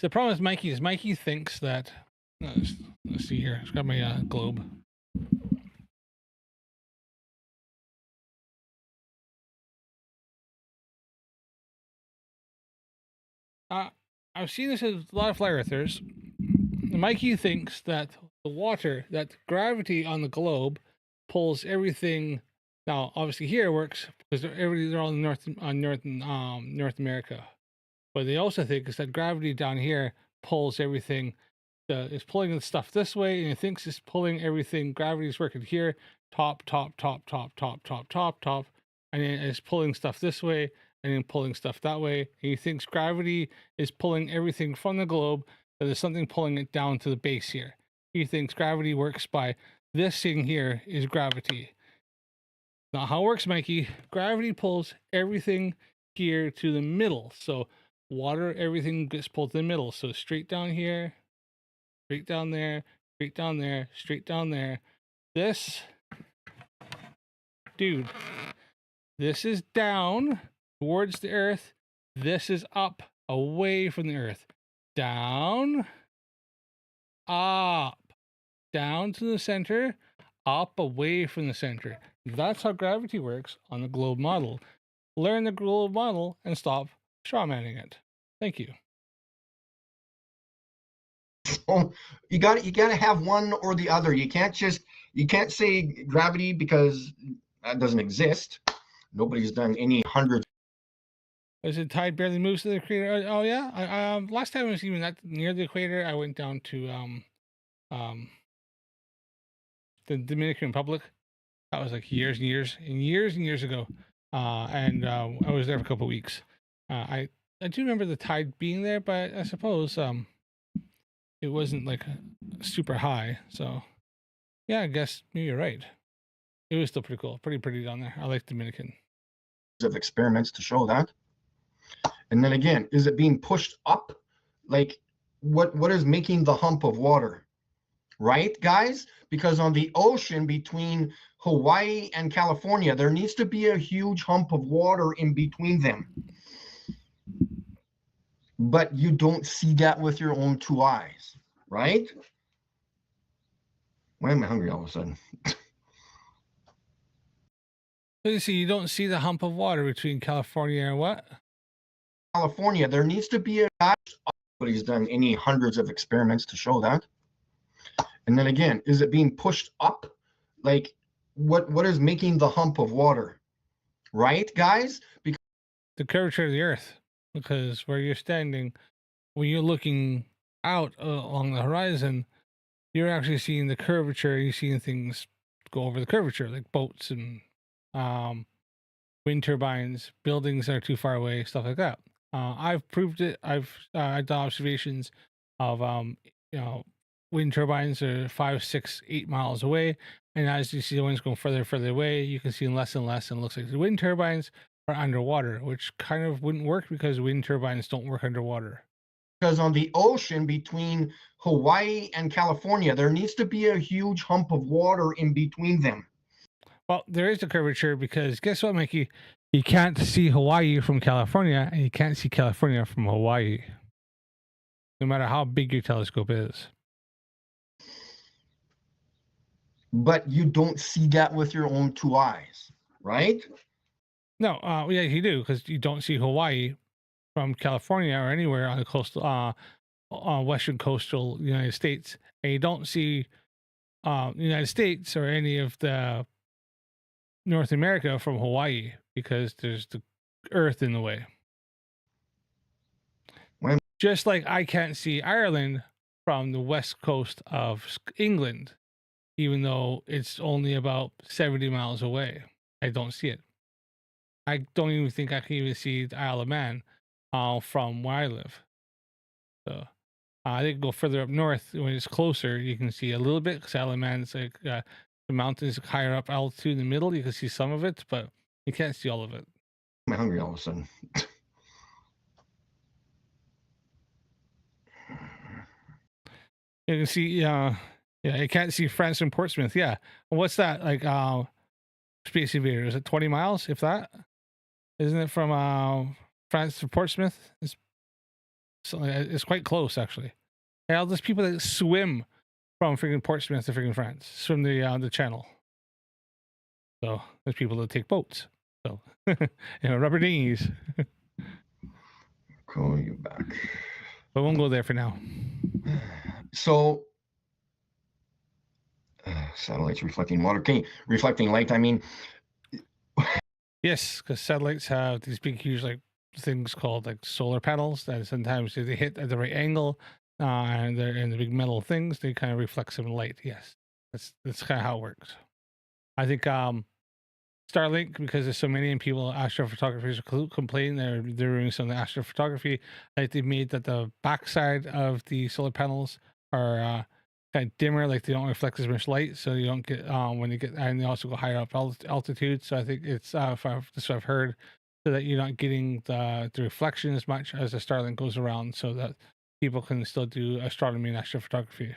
the problem with Mikey is Mikey thinks that, let's see here, I've got my globe. I've seen this with a lot of flat earthers. Mikey thinks that the water, that gravity on the globe pulls everything. Now, obviously, here it works because they're all in North America. But they also think is that gravity down here pulls everything. It's pulling the stuff this way, and it thinks it's pulling everything. Gravity's working here, top, and then it's pulling stuff this way, and then pulling stuff that way. And he thinks gravity is pulling everything from the globe, but there's something pulling it down to the base here. He thinks gravity works by this thing here is gravity. Now, how it works, Mikey? Gravity pulls everything here to the middle. So water, everything gets pulled to the middle. So straight down here, straight down there, straight down there, straight down there. This, dude, this is down towards the earth. This is up, away from the earth. Down, up, down to the center, up, away from the center. That's how gravity works on the globe model. Learn the globe model and stop strawmanning it. Thank you. So you got to have one or the other. You can't say gravity because that doesn't exist. Nobody's done any hundreds. Is it tide barely moves to the equator? Oh yeah. Last time I was even that near the equator, I went down to the Dominican Republic. That was like years and years ago. And I was there for a couple of weeks. I do remember the tide being there, but I suppose it wasn't like super high. So yeah, I guess maybe you're right. It was still pretty cool, pretty down there. I like Dominican. Of experiments to show that. And then again, is it being pushed up? Like what is making the hump of water? Right, guys? Because on the ocean between Hawaii and California, there needs to be a huge hump of water in between them. But you don't see that with your own two eyes, right? Why am I hungry all of a sudden? So you see, you don't see the hump of water between California and what? California, there needs to be a guy. Nobody's done any hundreds of experiments to show that. And then again, is it being pushed up? Like what is making the hump of water? Right, guys? Because the curvature of the earth. Because where you're standing, when you're looking out along the horizon, you're actually seeing the curvature. You're seeing things go over the curvature, like boats and wind turbines, buildings that are too far away, stuff like that. I've proved it. I've done observations of wind turbines are 5, 6, 8 miles away, and as you see the winds going further away, you can see less and less, and it looks like the wind turbines are underwater, which kind of wouldn't work because wind turbines don't work underwater. Because on the ocean between Hawaii and California, there needs to be a huge hump of water in between them. Well, there is a curvature because guess what, Mikey? You can't see Hawaii from California, and you can't see California from Hawaii, no matter how big your telescope is. But you don't see that with your own two eyes, right? No, yeah, you do, because you don't see Hawaii from California or anywhere on the coastal, western coastal United States, and you don't see the United States or any of the North America from Hawaii because there's the earth in the way. Just like I can't see Ireland from the west coast of England, even though it's only about 70 miles away. I don't see it. I don't even think I can even see the Isle of Man from where I live. So I think go further up north when it's closer, you can see a little bit because Isle of Man is like the mountains higher up altitude in the middle. You can see some of it, but you can't see all of it. I'm hungry all of a sudden. You can see, yeah, you can't see France and Portsmouth. Yeah, what's that like? Space Invader, is it 20 miles, if that? Isn't it from France to Portsmouth? It's quite close, actually. Yeah, all those people that swim from freaking Portsmouth to freaking France, swim the channel. So there's people that take boats. So rubber dinghies. Call you back. But we won't go there for now. So Satellites reflecting water. Okay, reflecting light. I mean, Yes, because satellites have these big, huge, like things called like solar panels that sometimes if they hit at the right angle, and they're in the big metal things, they kind of reflect some light. Yes, that's kind of how it works. I think Starlink, because there's so many and people, astrophotographers are complaining they're doing some astrophotography. Like they made that the backside of the solar panels are kind of dimmer, like they don't reflect as much light, so you don't get when you get, and they also go higher up altitude. So I think it's that's what I've heard, so that you're not getting the reflection as much as the Starlink goes around, so that people can still do astronomy and astrophotography.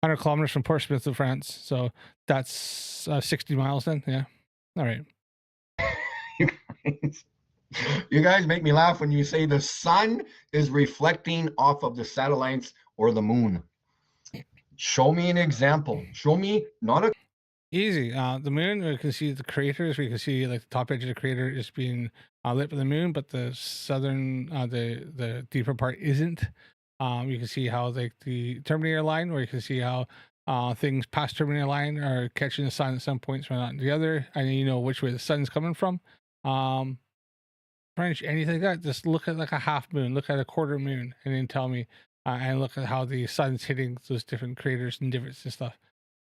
100 kilometers from Portsmouth to France. So that's 60 miles then. Yeah. All right. you guys make me laugh when you say the sun is reflecting off of the satellites or the moon. Show me an example. Show me not a Easy. The moon, we can see the craters. We can see like the top edge of the crater is being lit by the moon, but the southern, the deeper part isn't. You can see how like the terminator line, or you can see how things past terminator line are catching the sun at some points, but not the other. And you know which way the sun's coming from. French, anything like that. Just look at like a half moon, look at a quarter moon, and then tell me, and look at how the sun's hitting those different craters and different and stuff.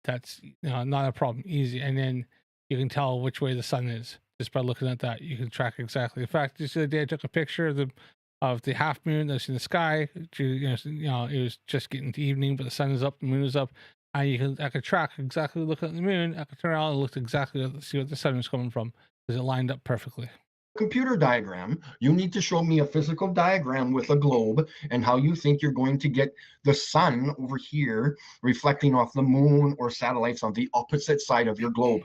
That's not a problem. Easy. And then you can tell which way the sun is just by looking at that. You can track exactly. In fact, just the other day I took a picture of the half moon that's in the sky. It was just getting to evening, but the sun is up, the moon is up, and I could track exactly looking at the moon. I could turn around and look exactly see what the sun was coming from because it lined up perfectly. computer diagram. You need to show me a physical diagram with a globe and how you think you're going to get the sun over here reflecting off the moon or satellites on the opposite side of your globe.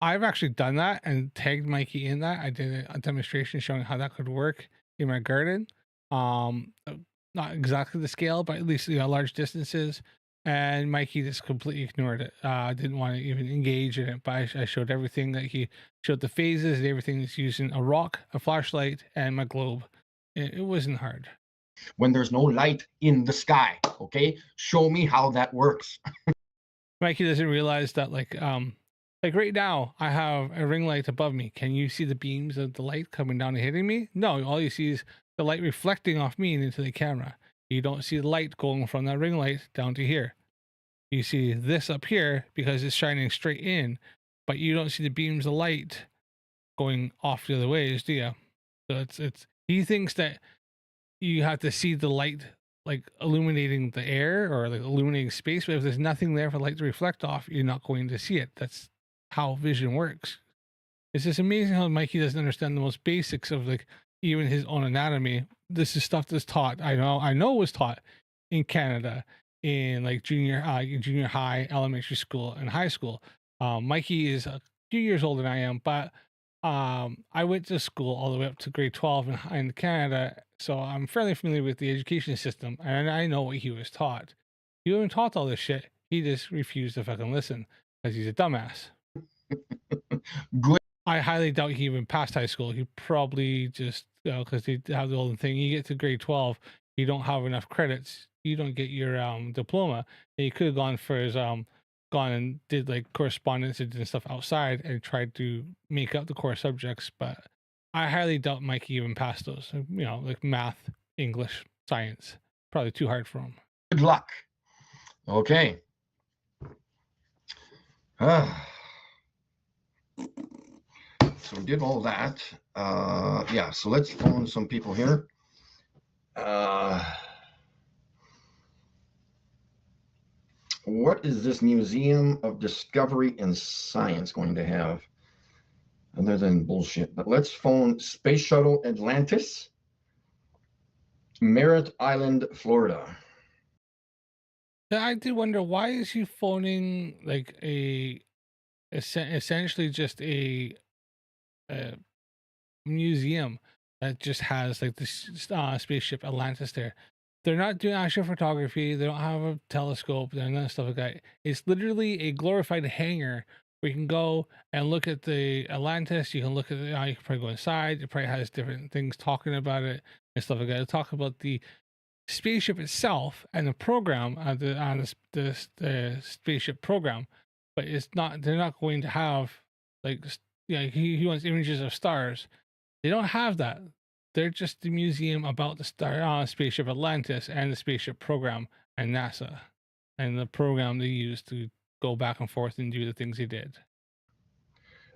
I've actually done that and tagged Mikey in that. I did a demonstration showing how that could work in my garden. Not exactly the scale, but at least large distances. And Mikey just completely ignored it. Didn't want to even engage in it. But I showed everything that he showed the phases and everything that's using a rock, a flashlight, and my globe. It wasn't hard. When there's no light in the sky, okay? Show me how that works. Mikey doesn't realize that like right now I have a ring light above me. Can you see the beams of the light coming down and hitting me? No, all you see is the light reflecting off me and into the camera. You don't see the light going from that ring light down to here. You see this up here because it's shining straight in, but you don't see the beams of light going off the other ways, do you? So it's he thinks that you have to see the light like illuminating the air or like illuminating space, but if there's nothing there for light to reflect off, you're not going to see it. That's how vision works. It's just amazing how Mikey doesn't understand the most basics of like even his own anatomy. This is stuff that's taught. I know was taught in Canada in like junior high, elementary school, and high school. Mikey is a few years older than I am, but I went to school all the way up to grade 12 in Canada, so I'm fairly familiar with the education system, and I know what he was taught. He wasn't taught all this shit. He just refused to fucking listen because he's a dumbass. Good. I highly doubt he even passed high school. He probably just, because they have the old thing, you get to grade 12, you don't have enough credits, you don't get your diploma. And he could have gone for his gone and did like correspondence and did stuff outside and tried to make up the core subjects, but I highly doubt Mikey even passed those. Like math, English, science, probably too hard for him. Good luck. Okay. So we did all that. Yeah, so let's phone some people here. What is this Museum of Discovery and Science going to have other than bullshit? But let's phone Space Shuttle Atlantis, Merritt Island, Florida. I do wonder, why is he phoning like essentially just a museum that just has like this spaceship Atlantis there. They're not doing astrophotography. They don't have a telescope. They're none of stuff like that. It's literally a glorified hangar where you can go and look at the Atlantis. You can look at you can probably go inside. It probably has different things talking about it and stuff like that. It'll talk about the spaceship itself and the program on the spaceship program, but it's not. They're not going to have like he wants images of stars. They don't have that. They're just the museum about the spaceship Atlantis and the spaceship program and NASA and the program they used to go back and forth and do the things they did.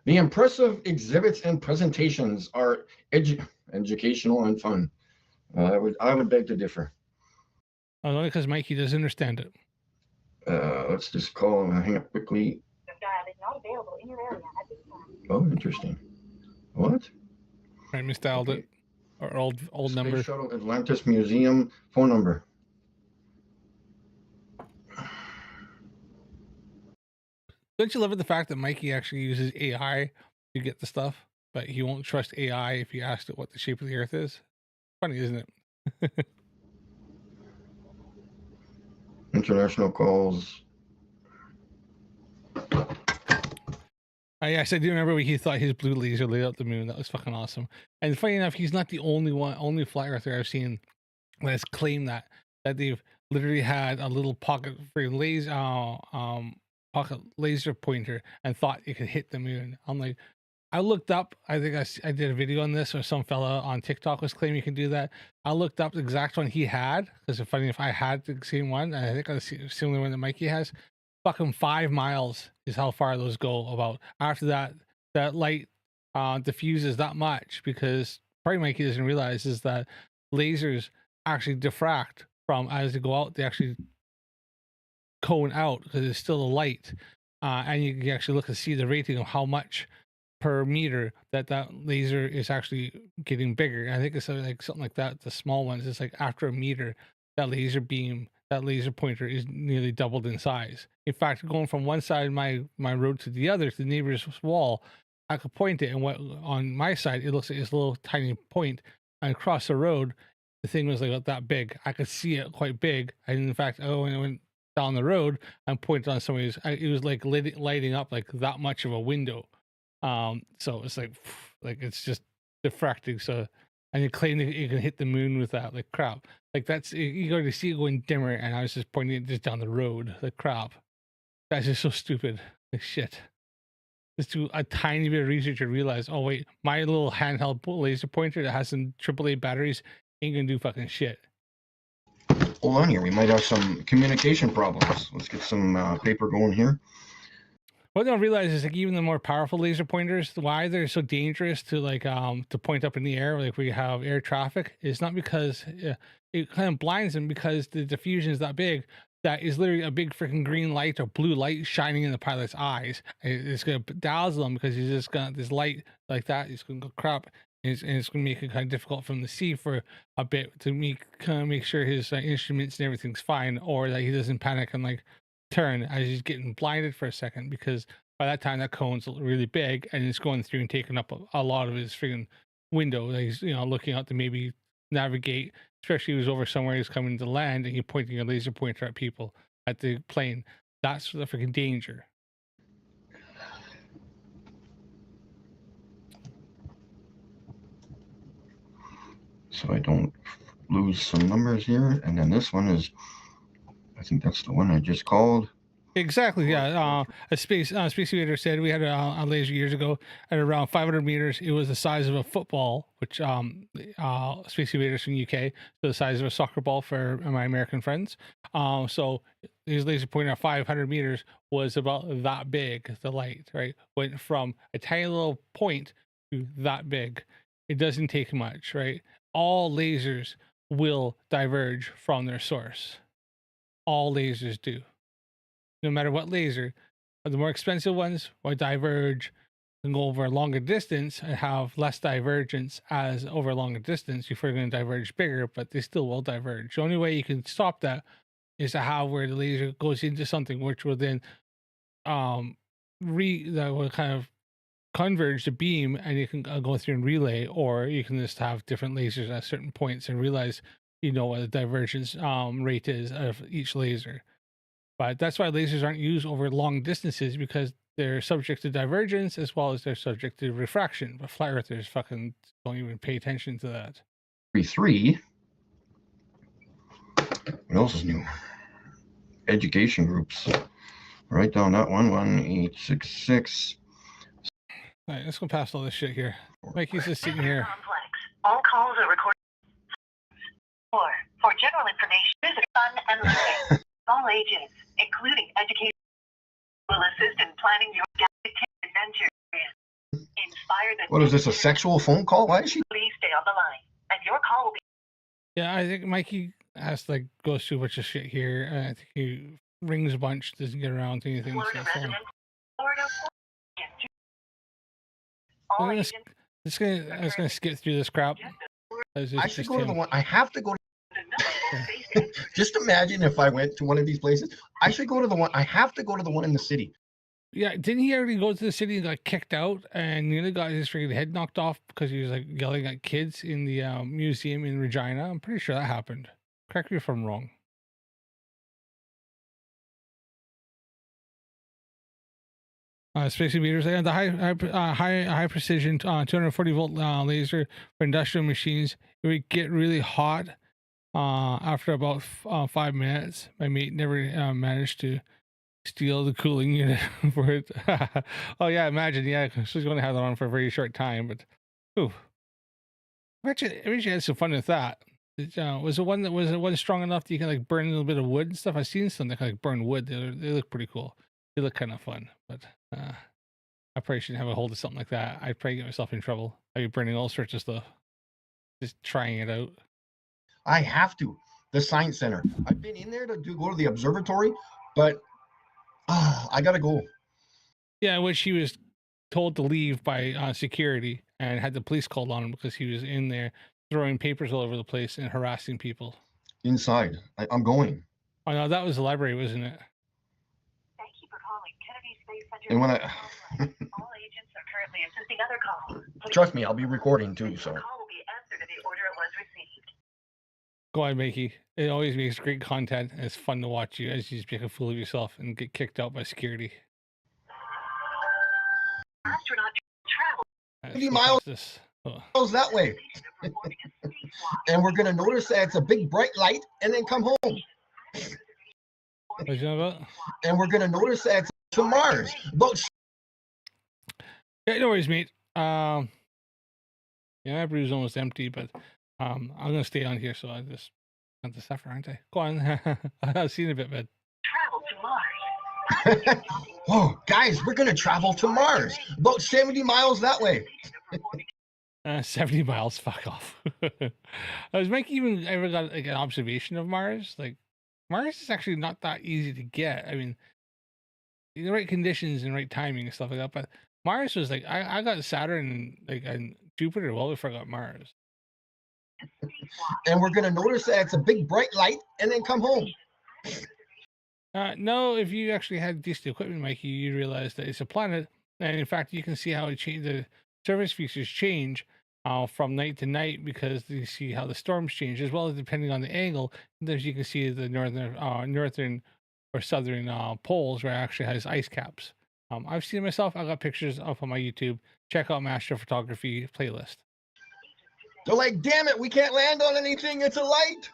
The impressive exhibits and presentations are educational and fun. I would beg to differ. Only because Mikey doesn't understand it. Let's just call him and hang up quickly. The dial is not available in your area at this time. Oh, interesting. What? I misdialed it. Or old Space number. Shuttle Atlantis Museum phone number. Don't you love the fact that Mikey actually uses AI to get the stuff, but he won't trust AI if you asked it what the shape of the Earth is? Funny, isn't it? International calls. Yes, I do remember when he thought his blue laser lit up the moon. That was fucking awesome. And funny enough, he's not the only flat earther I've seen that has claimed that they've literally had a little pocket laser pointer and thought it could hit the moon. I'm like, I looked up. I think I did a video on this, or some fella on TikTok was claiming you can do that. I looked up the exact one he had, because it's funny if I had the same one, and I think I see the similar one that Mikey has. Fucking 5 miles is how far those go. About after that light diffuses that much, because probably Mikey doesn't realize is that lasers actually diffract from as they go out. They actually cone out because it's still a light, and you can actually look and see the rating of how much per meter that laser is actually getting bigger. I think it's like something like that. The small ones, it's like after a meter, that laser beam, that laser pointer is nearly doubled in size. In fact, going from one side of my road to the other, to the neighbor's wall, I could point it, and what on my side it looks like this little tiny point, and across the road, the thing was like that big. I could see it quite big, and in fact, when I went down the road and pointed on somebody's, it was like lighting up like that much of a window. So it's like it's just diffracting. So, and you claim that you can hit the moon with that, like crap. Like that's, you go to see it going dimmer, and I was just pointing it just down the road, like crap. That's just so stupid. Like shit. Just do a tiny bit of research and realize, oh wait, my little handheld laser pointer that has some AAA batteries ain't gonna do fucking shit. Hold on here. We might have some communication problems. Let's get some paper going here. What I don't realize is like even the more powerful laser pointers, why they're so dangerous to like to point up in the air, like we have air traffic, is not because it kind of blinds them, because the diffusion is that big that is literally a big freaking green light or blue light shining in the pilot's eyes. It's gonna dazzle them because he's just got this light like that. It's gonna go crap, and it's gonna make it kind of difficult for him to see for a bit, to make sure his instruments and everything's fine, or that he doesn't panic and like turn as he's getting blinded for a second, because by that time that cone's really big and it's going through and taking up a lot of his freaking window that he's looking out to maybe navigate, especially if he was over somewhere he's coming to land and you're pointing a laser pointer at people, at the plane. That's the freaking danger. So I don't lose some numbers here. And then this one is, I think that's the one I just called. Exactly, yeah. A space invader said we had a laser years ago at around 500 meters. It was the size of a football, which space invaders from UK, so the size of a soccer ball for my American friends. So his laser pointer at 500 meters was about that big. The light, right, went from a tiny little point to that big. It doesn't take much, right? All lasers will diverge from their source. All lasers do. No matter what laser, the more expensive ones will diverge and go over a longer distance and have less divergence as over a longer distance before they're going to diverge bigger, but they still will diverge. The only way you can stop that is to have where the laser goes into something which will then that will kind of converge the beam, and you can go through and relay, or you can just have different lasers at certain points and realize what the divergence rate is of each laser. But that's why lasers aren't used over long distances, because they're subject to divergence as well as they're subject to refraction. But flat earthers fucking don't even pay attention to that. 3. What else is new? Education groups. Write down that one. 1866. All right, let's go past all this shit here. Mikey's just sitting here. Complex. All calls are recorded. For general information, visit Fun and Learning. All ages, including education, will assist in planning your adventure. Inspire the. What is this? A sexual phone call? Why is she? Please stay on the line, and your call will be. Yeah, I think Mikey has to go through a bunch of shit here. I think he rings a bunch, doesn't get around to anything. Florida So resident. Florida. All I'm agents. just gonna skip through this crap. I should go to the one. I have to go to. Just imagine if I went to one of these places. I should go to the one. I have to go to the one in the city. Yeah, didn't he already go to the city and got kicked out and nearly got his freaking head knocked off because he was like yelling at kids in the museum in Regina? I'm pretty sure that happened. Correct me if I'm wrong. Spacing meters and the high precision 240 volt laser for industrial machines. It would get really hot after about 5 minutes. My mate never managed to steal the cooling unit for it. Oh yeah, imagine. Yeah, she's going to have that on for a very short time. But ooh, I bet you had some fun with that. Was the one strong enough that you can like burn a little bit of wood and stuff? I've seen some that can like burn wood. They look pretty cool. They look kind of fun, but I probably shouldn't have a hold of something like that. I'd probably get myself in trouble. I'd be burning all sorts of stuff, just trying it out. I have to. The science center. I've been in there to go to the observatory, but I gotta go. Yeah, which he was told to leave by security and had the police called on him because he was in there throwing papers all over the place and harassing people. Inside. I'm going. Oh no, that was the library, wasn't it? Thank you for calling Kennedy Space Center. And when All agents are currently assisting other calls. trust me, I'll be recording too. So. The call will be answered in the order it was received. Go on, Mikey. It always makes great content, and it's fun to watch you as you just make a fool of yourself and get kicked out by security. Astronaut travel. 50 miles that way. And we're gonna notice that it's a big bright light and then come home. What you know about? And we're gonna notice that it's to Mars. Yeah, no worries, mate. Yeah, my brew's almost empty, but I'm gonna stay on here, so I just got to suffer, aren't I? Go on. I'll see you in a bit, man. Travel to Mars. Whoa, guys, we're gonna travel to Mars. About 70 miles that way. 70 miles, fuck off. Has Mike even ever got like an observation of Mars? Like, Mars is actually not that easy to get. I mean, in the right conditions and right timing and stuff like that. But Mars was like, I got Saturn and Jupiter well before I got Mars. And we're gonna notice that it's a big bright light and then come home. No, if you actually had decent equipment, Mikey, you'd realize that it's a planet. And in fact, you can see how it changed. The surface features change from night to night because you see how the storms change, as well as depending on the angle. As you can see, the northern or southern poles where it actually has ice caps. I've seen it myself. I got pictures up on my YouTube. Check out my astrophotography playlist. They're like, damn it, we can't land on anything. It's a light.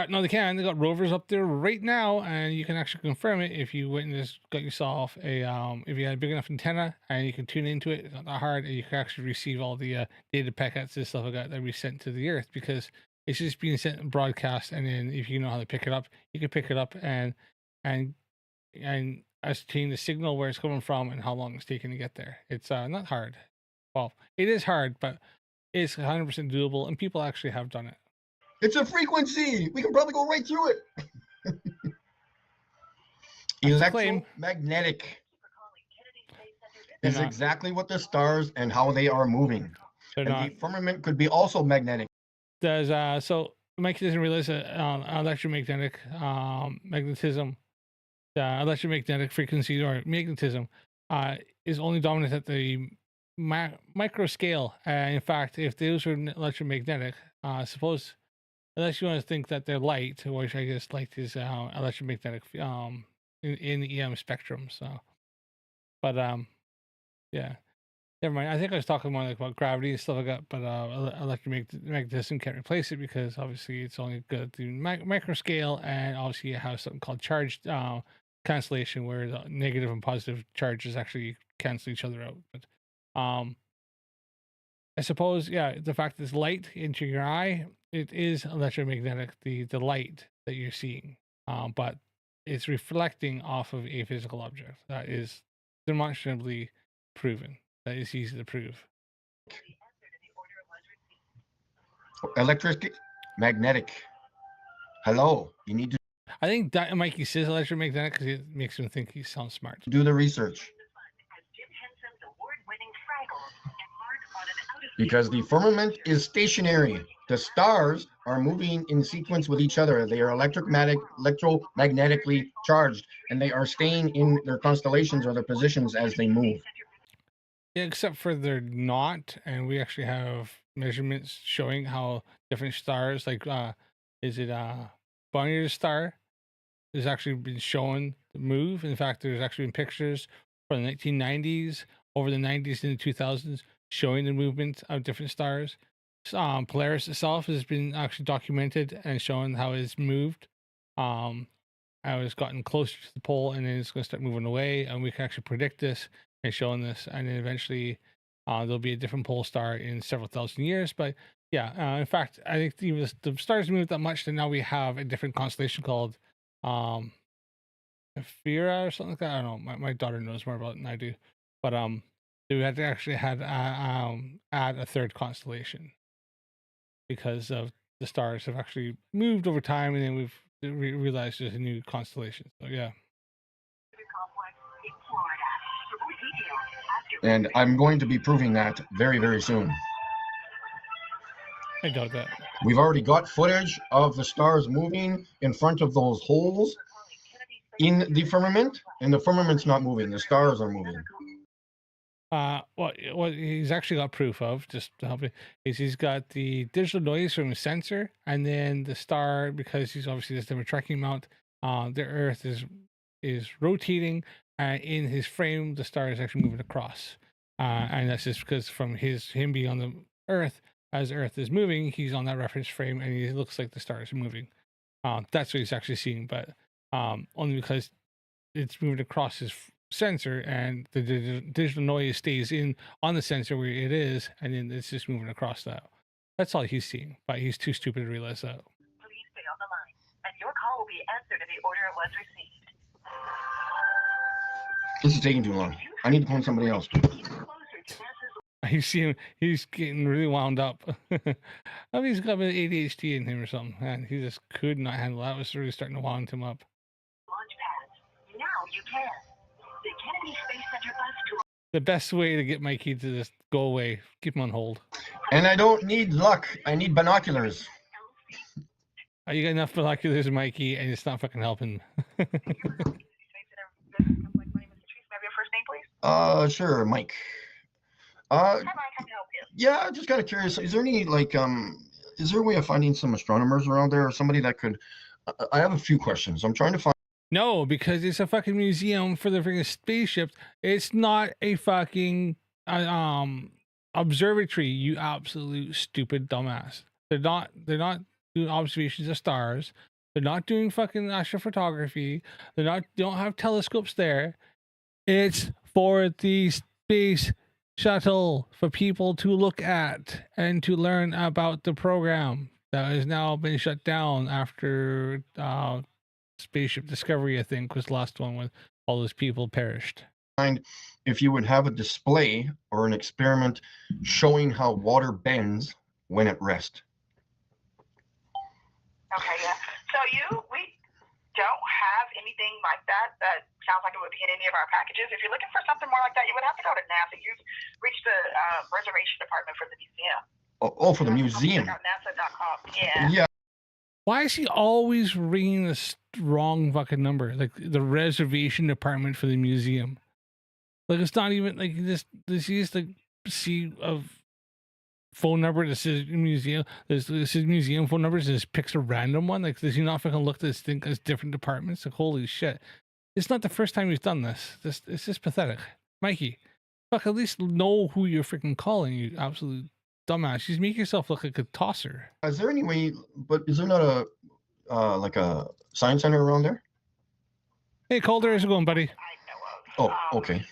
No, they can. They got rovers up there right now, and you can actually confirm it if you went and just got yourself a if you had a big enough antenna and you can tune into it. It's not that hard, and you can actually receive all the data packets and stuff like that we sent to the Earth because it's just being sent and broadcast. And then if you know how to pick it up, you can pick it up and ascertain the signal where it's coming from and how long it's taking to get there. It's not hard. Well, it is hard, but it's 100% doable, and people actually have done it. It's a frequency. We can probably go right through it. Electromagnetic is exactly what the stars and how they are moving. And the firmament could be also magnetic. So Mikey doesn't realize that electromagnetic magnetism, electromagnetic frequency or magnetism is only dominant at the micro scale. In fact, if those were electromagnetic, unless you want to think that they're light, which I guess light is electromagnetic in the EM spectrum. So, but yeah, Never mind. I think I was talking more like about gravity and stuff like that, but electromagnetism can't replace it because obviously it's only good at the micro scale, and obviously it has something called charge cancellation, where the negative and positive charges actually cancel each other out. But I suppose, yeah, the fact that it's light into your eye, it is electromagnetic, the light that you're seeing, but it's reflecting off of a physical object. That is demonstrably proven. That is easy to prove. Electric, magnetic. Hello, you need to I think that Mikey says electromagnetic because it makes him think he sounds smart. do the research. Because the firmament is stationary. The stars are moving in sequence with each other. They are electromagnetically charged, and they are staying in their constellations or their positions as they move. Yeah, except for they're not, and we actually have measurements showing how different stars, like is it Barnard's star, has actually been shown to move. In fact, there's actually been pictures from the 1990s, over the 90s and the 2000s, showing the movement of different stars. Polaris itself has been actually documented and shown how it's moved. How it's gotten closer to the pole, and then it's going to start moving away, and we can actually predict this and showing this, and then eventually there'll be a different pole star in several thousand years. But yeah, in fact, I think even the stars moved that much that now we have a different constellation called Ephira or something like that. I don't know. My daughter knows more about it than I do, but we had to actually add a third constellation because of the stars have actually moved over time, and then we've realized there's a new constellation. So yeah. And I'm going to be proving that very, very soon. I doubt that. We've already got footage of the stars moving in front of those holes in the firmament, and the firmament's not moving. The stars are moving. What he's actually got proof of, just to help you, is he's got the digital noise from a sensor, and then the star, because he's obviously this different tracking mount. The Earth is rotating, in his frame, the star is actually moving across, and that's just because from him being on the Earth, as the Earth is moving, he's on that reference frame, and he looks like the star is moving. That's what he's actually seeing, but only because it's moving across his sensor, and the digital noise stays in on the sensor where it is, and then it's just moving across that. That's all he's seeing, but he's too stupid to realize that. Please stay on the line, and your call will be answered in the order it was received. This is taking too long. I need to phone somebody else. You see him, he's getting really wound up. I mean, he's got a bit of ADHD in him or something, and he just could not handle that. It was really starting to wound him up. Launch pads. Now you can. The Kennedy Space Center bus tour. The best way to get Mikey to just go away, keep him on hold. And I don't need luck. I need binoculars. You got enough binoculars, Mikey, and it's not fucking helping. Sure, Mike. Hi, Mike. How can I help you? Yeah, just kind of curious. Is there any is there a way of finding some astronomers around there, or somebody that could? I have a few questions. I'm trying to find. No, because it's a fucking museum for the freaking spaceship. It's not a fucking observatory. You absolute stupid dumbass. They're not doing observations of stars. They're not doing fucking astrophotography. They don't have telescopes there. It's for the space shuttle, for people to look at and to learn about the program that has now been shut down after Spaceship Discovery, I think, was the last one when all those people perished. If you would have a display or an experiment showing how water bends when at rest. Okay, yeah. So we don't have anything like that. That sounds like it would be in any of our packages. If you're looking for something more like that, you would have to go to NASA. You've reached the reservation department for the museum. Oh, for the museum. Check out NASA.com. Yeah. Yeah. Why is he always ringing the wrong fucking number? Like the reservation department for the museum. Like it's not even like this is the see of phone number that says museum. This is museum phone numbers and just picks a random one. Like does he not fucking look at this thing as different departments? Like holy shit. It's not the first time he's done this. It's just pathetic. Mikey, Fuck, at least know who you're freaking calling, you absolute dumbass. You make yourself look like a tosser. Is there any way? But is there not a like a science center around there? Hey, Calder, how's it going, buddy? I know of. Oh, okay.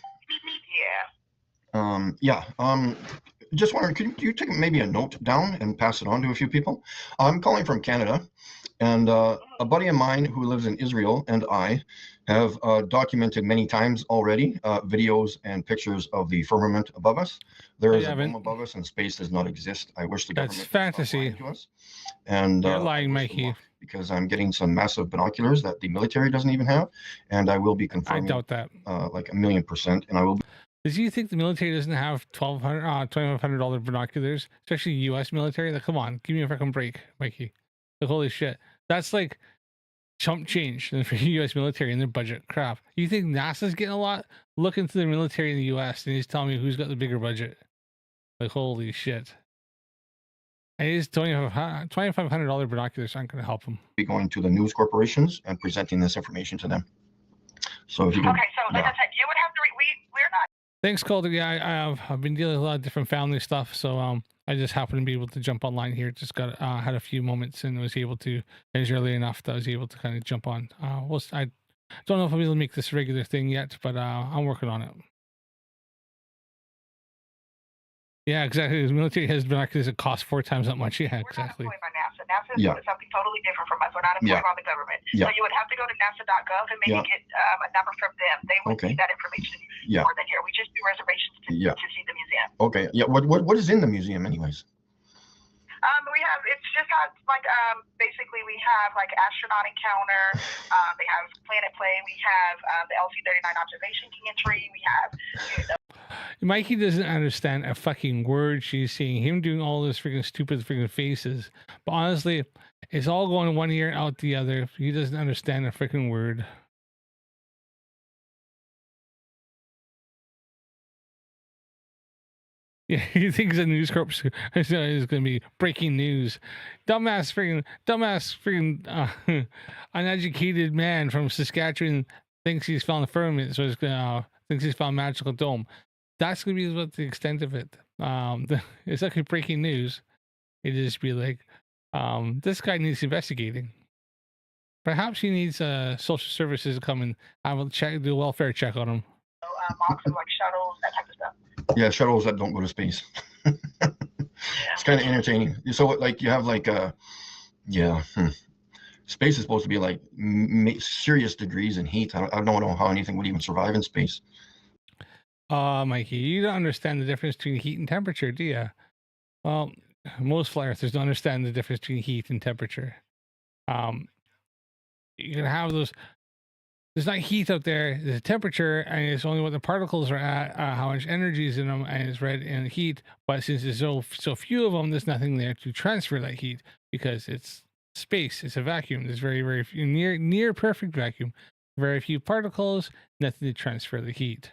Yeah. Just wondering, could you take maybe a note down and pass it on to a few people? I'm calling from Canada, and a buddy of mine who lives in Israel and I have documented many times already videos and pictures of the firmament above us. There is a dome above us, and space does not exist. I wish the government That's fantasy to us. And you're lying, Mikey. Because I'm getting some massive binoculars that the military doesn't even have, and I will be confirming. I doubt that. Like 1,000,000%, and I will. Does you think the military doesn't have $2,500 binoculars, especially U.S. military? Like, come on, give me a freaking break, Mikey. Like, holy shit, that's like chump change for U.S. military and their budget. Crap. You think NASA's getting a lot? Look into the military in the U.S. and he's telling me who's got the bigger budget. Like, holy shit. And it is $2,500 binoculars aren't going to help him. Be going to the news corporations and presenting this information to them. So if you can, Okay, so like I said, you would have to. We're not. Thanks, Calder. Yeah, I've been dealing with a lot of different family stuff, so I just happened to be able to jump online here. Just got had a few moments and was able to. It was early enough that I was able to kind of jump on. I don't know if I'll be able to make this a regular thing yet, but I'm working on it. Yeah, exactly. The military has binoculars that cost 4 times that much. Yeah, exactly. We're not employed by NASA. NASA is something totally different from us. We're not employed by the government. So you would have to go to NASA.gov and maybe get a number from them. They would need that information more than here. We just do reservations to see the museum. Okay. Yeah. What is in the museum, anyways? We have, it's just got like, basically we have like astronaut encounter, they have Planet Play, we have the LC-39 observation entry, we have, Mikey doesn't understand a fucking word she's seeing. Him doing all this freaking stupid freaking faces. But honestly, it's all going one ear out the other. He doesn't understand a freaking word. Yeah, he thinks the News Corp is going to be breaking news. Dumbass freaking uneducated man from Saskatchewan thinks he's found the firmament, so he's thinks he's found magical dome. That's going to be what the extent of it. It's like breaking news. It'd just be like, this guy needs investigating. Perhaps he needs social services to come and have a check, do a welfare check on him. mocks of like shuttles, that type of stuff. Yeah, shuttles that don't go to space. It's kind of entertaining. So like you have like space is supposed to be like serious degrees in heat. I don't know how anything would even survive in space. Mikey, you don't understand the difference between heat and temperature, do you? Well, most flat earthers don't understand the difference between heat and temperature. You can have those. There's not heat out there. There's a temperature, and it's only what the particles are at, how much energy is in them, and it's read in heat. But since there's so few of them, there's nothing there to transfer that heat because it's space. It's a vacuum. There's very few, near perfect vacuum. Very few particles, nothing to transfer the heat.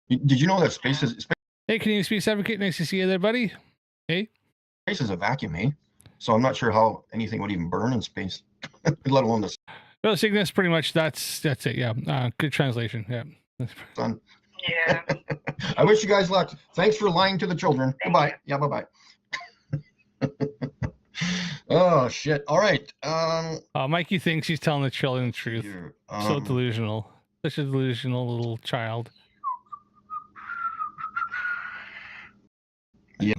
Did you know that space is? Hey, Canadian Space Advocate, nice to see you there, buddy. Hey. Space is a vacuum, eh? So I'm not sure how anything would even burn in space, let alone this. Well, Cygnus, pretty much that's it. Yeah, good translation. Yeah. Son. Yeah. I wish you guys luck. Thanks for lying to the children. Goodbye. Yeah, bye. Oh shit! All right. Mikey thinks he's telling the children the truth. So delusional. Such a delusional little child. Yeah.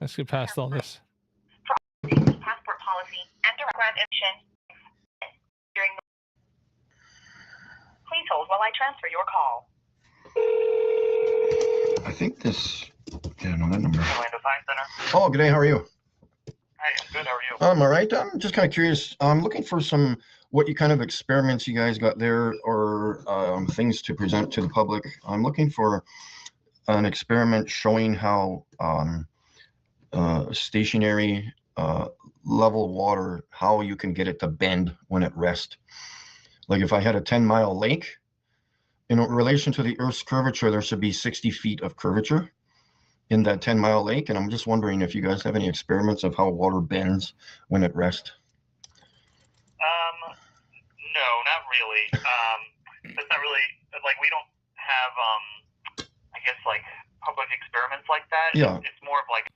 Let's get past all this. Passport policy and direct admission. Please hold while I transfer your call. I think this. Yeah, no, that number. Orlando Science Center. Oh, good day. How are you? Hi, I'm good. How are you? I'm all right. I'm just kind of curious. I'm looking for what you kind of experiments you guys got there, or things to present to the public. I'm looking for an experiment showing how stationary level water, how you can get it to bend when at rest. Like if I had a 10-mile lake, in relation to the Earth's curvature, there should be 60 feet of curvature in that 10-mile lake. And I'm just wondering if you guys have any experiments of how water bends when at rest. No, not really. That's not really, like, we don't have, I guess, like public experiments like that. Yeah. It's more of like.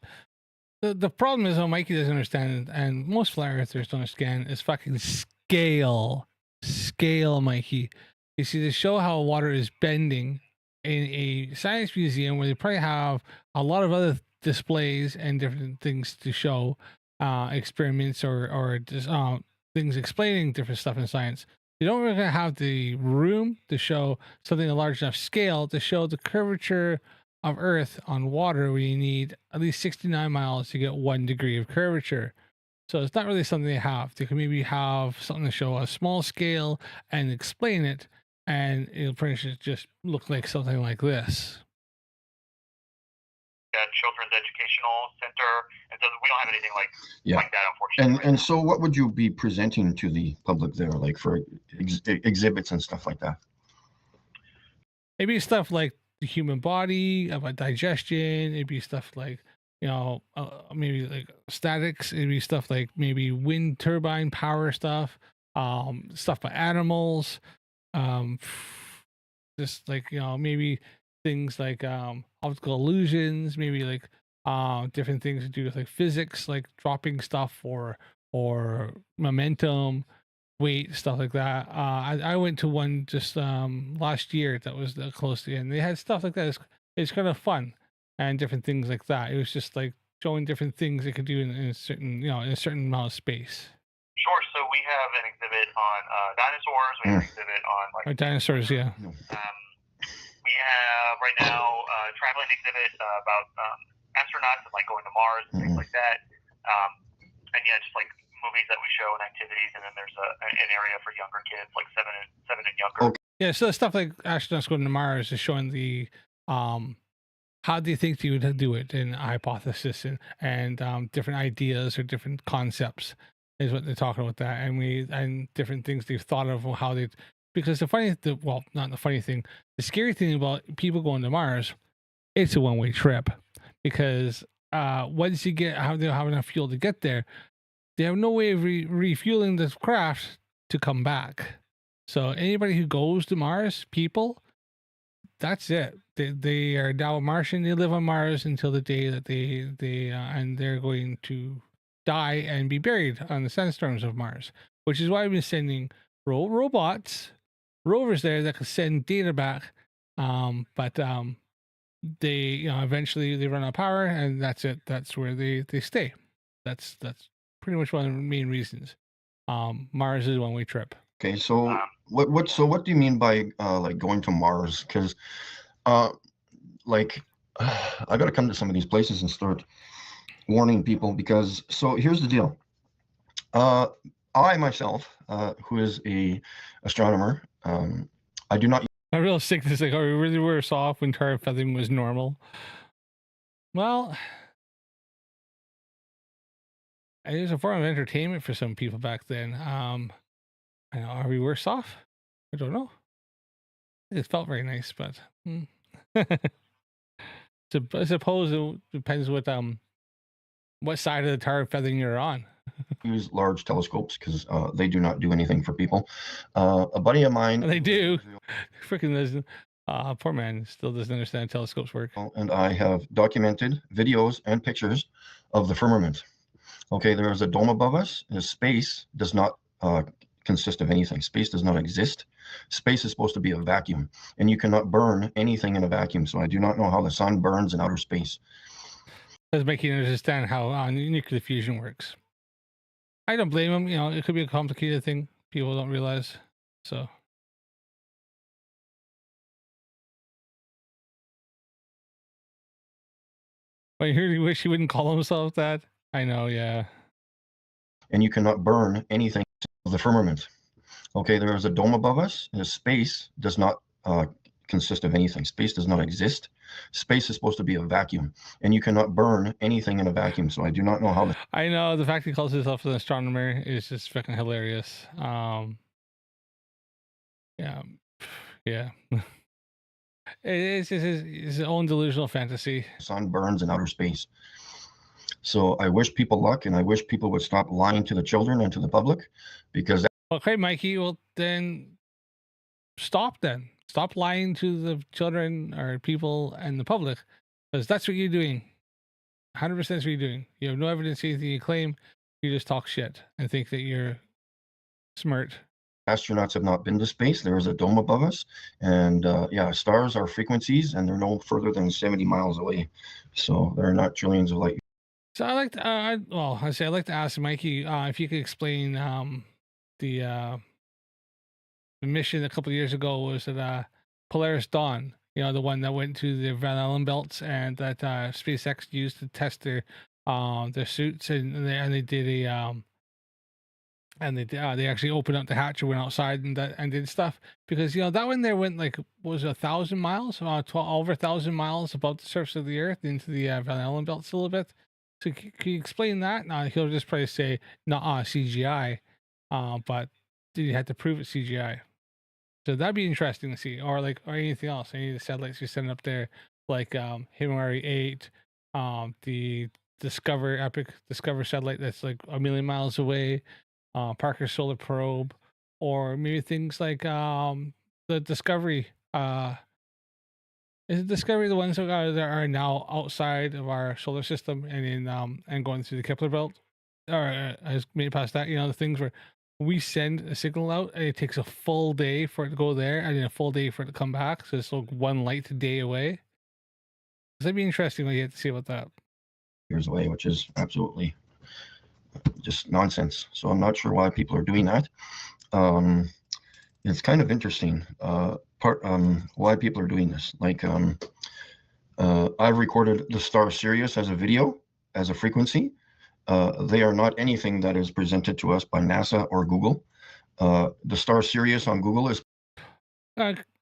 The problem is, Mikey doesn't understand, and most flat earthers don't understand, is fucking scale. Scale, Mikey. You see, to show how water is bending in a science museum where they probably have a lot of other displays and different things to show, experiments or just, things explaining different stuff in science. You don't really have the room to show something a large enough scale to show the curvature of Earth on water, where you need at least 69 miles to get 1 degree of curvature. So it's not really something they have. They can maybe have something to show a small scale and explain it, and it'll pretty much just look like something like this. Children's Educational Center, and so we don't have anything like that, unfortunately. And so what would you be presenting to the public there, like for exhibits and stuff like that? Maybe stuff like the human body, about digestion. It'd be stuff like, you know, maybe like statics. It'd be stuff like maybe wind turbine power stuff, stuff by animals, just like, you know, maybe things like optical illusions, maybe like different things to do with like physics, like dropping stuff or momentum, weight, stuff like that. I went to one just last year that was close to the end. They had stuff like that. It's kind of fun and different things like that. It was just like showing different things they could do in a certain, you know, in a certain amount of space. Sure. So we have an exhibit on dinosaurs. We have an exhibit on like dinosaurs. Yeah. We have right now a traveling exhibit about astronauts and like going to Mars and things like that. And yeah, just like movies that we show and activities, and then there's an area for younger kids, like seven and younger. Okay. Yeah, so stuff like astronauts going to Mars is showing the how do you think they would do it, and hypothesis and different ideas or different concepts is what they're talking about that, and different things they've thought of how they. Because not the funny thing, the scary thing about people going to Mars, it's a one-way trip, because once you get they have enough fuel to get there, they have no way of refueling the craft to come back. So anybody who goes to Mars, people, that's it. They are now a Martian. They live on Mars until the day that and they're going to die and be buried on the sandstorms of Mars. Which is why I've been sending rovers there that can send data back. But they eventually they run out of power, and that's it. That's where they stay. That's pretty much one of the main reasons. Mars is a one-way trip. Okay, so what do you mean by like going to Mars? Because like I got to come to some of these places and start warning people, because so here's the deal. I myself, who is a astronomer, I do not. My real sickness, like, are we really worse off when tar feathering was normal? Well, it was a form of entertainment for some people back then. I know, are we worse off? I don't know. It felt very nice, but I suppose it depends what side of the tar feathering you're on. Use large telescopes because they do not do anything for people. A buddy of mine. They do. Freaking doesn't. Poor man still doesn't understand how telescopes work. And I have documented videos and pictures of the firmament. Okay, there is a dome above us. And space does not consist of anything. Space does not exist. Space is supposed to be a vacuum, and you cannot burn anything in a vacuum. So I do not know how the sun burns in outer space. Doesn't make you understand how nuclear fusion works. I don't blame him. You know, it could be a complicated thing people don't realize. So. But I heard he wish he wouldn't call himself that. I know, yeah. And you cannot burn anything of the firmament. Okay, there is a dome above us, and space does not consist of anything. Space does not exist. Space is supposed to be a vacuum, and you cannot burn anything in a vacuum. So I do not know how. I know, the fact he calls himself an astronomer is just fucking hilarious. Yeah. It's his own delusional fantasy. Sun burns in outer space. So I wish people luck, and I wish people would stop lying to the children and to the public, because. Okay, Mikey. Well, then stop. Then stop lying to the children or people and the public, because that's what you're doing. 100% is what you're doing. You have no evidence of anything you claim. You just talk shit and think that you're smart. Astronauts have not been to space. There is a dome above us, and yeah, stars are frequencies, and they're no further than 70 miles away, so they're not trillions of light. So I like to, I'd like to ask Mikey if you could explain the mission a couple of years ago was that Polaris Dawn, you know, the one that went to the Van Allen belts and that SpaceX used to test their suits, and they did a they actually opened up the hatch and went outside and did stuff, because you know that one there went like was 1,000 miles, over 1,000 miles above the surface of the Earth into the Van Allen belts a little bit. So can you explain that? He'll just probably say not CGI, but you had to prove it CGI. So that'd be interesting to see, or anything else, any of the satellites you're sending up there, like Himari 8, the Discover satellite that's like 1,000,000 miles away, Parker Solar Probe, or maybe things like the Discovery. Is it Discovery the ones that are now outside of our solar system and in and going through the Kepler belt, or has made past that? You know, the things where we send a signal out and it takes a full day for it to go there and then a full day for it to come back. So it's like one light day away. That'd be interesting when you get to see about that. Years away, which is absolutely just nonsense. So I'm not sure why people are doing that. It's kind of interesting why people are doing this. Like I've recorded the star Sirius as a video, as a frequency. They are not anything that is presented to us by NASA or Google. The star Sirius on Google is.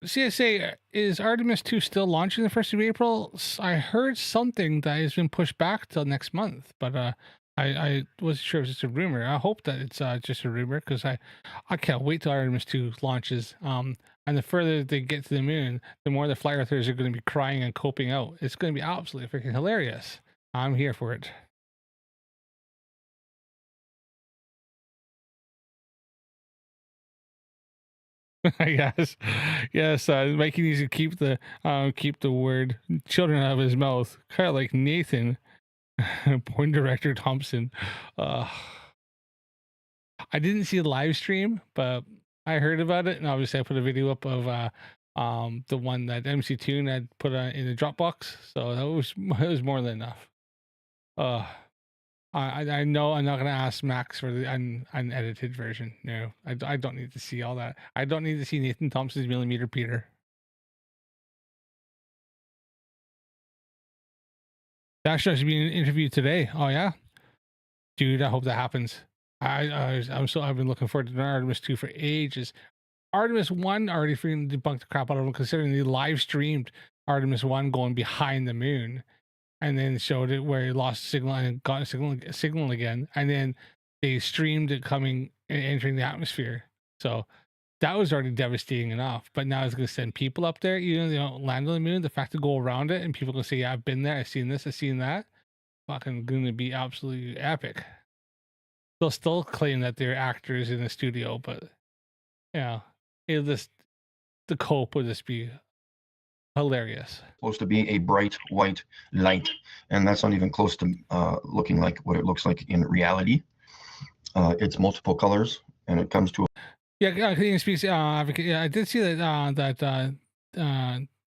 CSA, is Artemis 2 still launching the 1st of April? I heard something that has been pushed back till next month, but I wasn't sure if it's a rumor. I hope that it's just a rumor, because I can't wait till Artemis 2 launches. And the further they get to the moon, the more the flat earthers are going to be crying and coping out. It's going to be absolutely freaking hilarious. I'm here for it. yes. Mikey needs to keep the word children out of his mouth, kind of like Nathan, porn director Thompson. I didn't see a live stream, but I heard about it, and obviously I put a video up of the one that MC Toon had put in the Dropbox, so that was more than enough. I know I'm not going to ask Max for the unedited version. No, I don't need to see all that. I don't need to see Nathan Thompson's millimeter Peter. That should be an interview today. Oh yeah, dude. I hope that happens. I've been looking forward to Artemis 2 for ages. Artemis 1 already freaking debunked the crap out of them, considering they live streamed Artemis 1 going behind the moon, and then showed it where it lost signal and got a signal again, and then they streamed it coming and entering the atmosphere. So that was already devastating enough, but now it's going to send people up there, land on the moon. The fact to go around it and people can say, yeah, I've been there, I've seen this, I've seen that, fucking going to be absolutely epic. They'll still claim that they're actors in the studio, but yeah, the cope would just be hilarious. Supposed to be a bright white light, and that's not even close to looking like what it looks like in reality. It's multiple colors, and it comes to Canadian Species Advocate. Yeah, I did see that the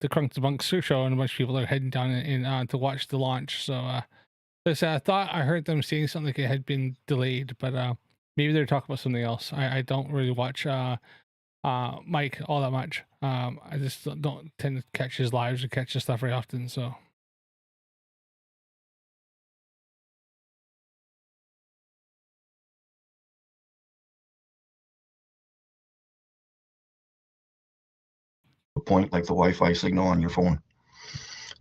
Crunk Debunk show, and a bunch of people are heading down in to watch the launch. So I thought I heard them saying something like it had been delayed, but maybe they're talking about something else. I don't really watch Mike all that much. I just don't tend to catch his lives or catch his stuff very often. So a point like the Wi-Fi signal on your phone.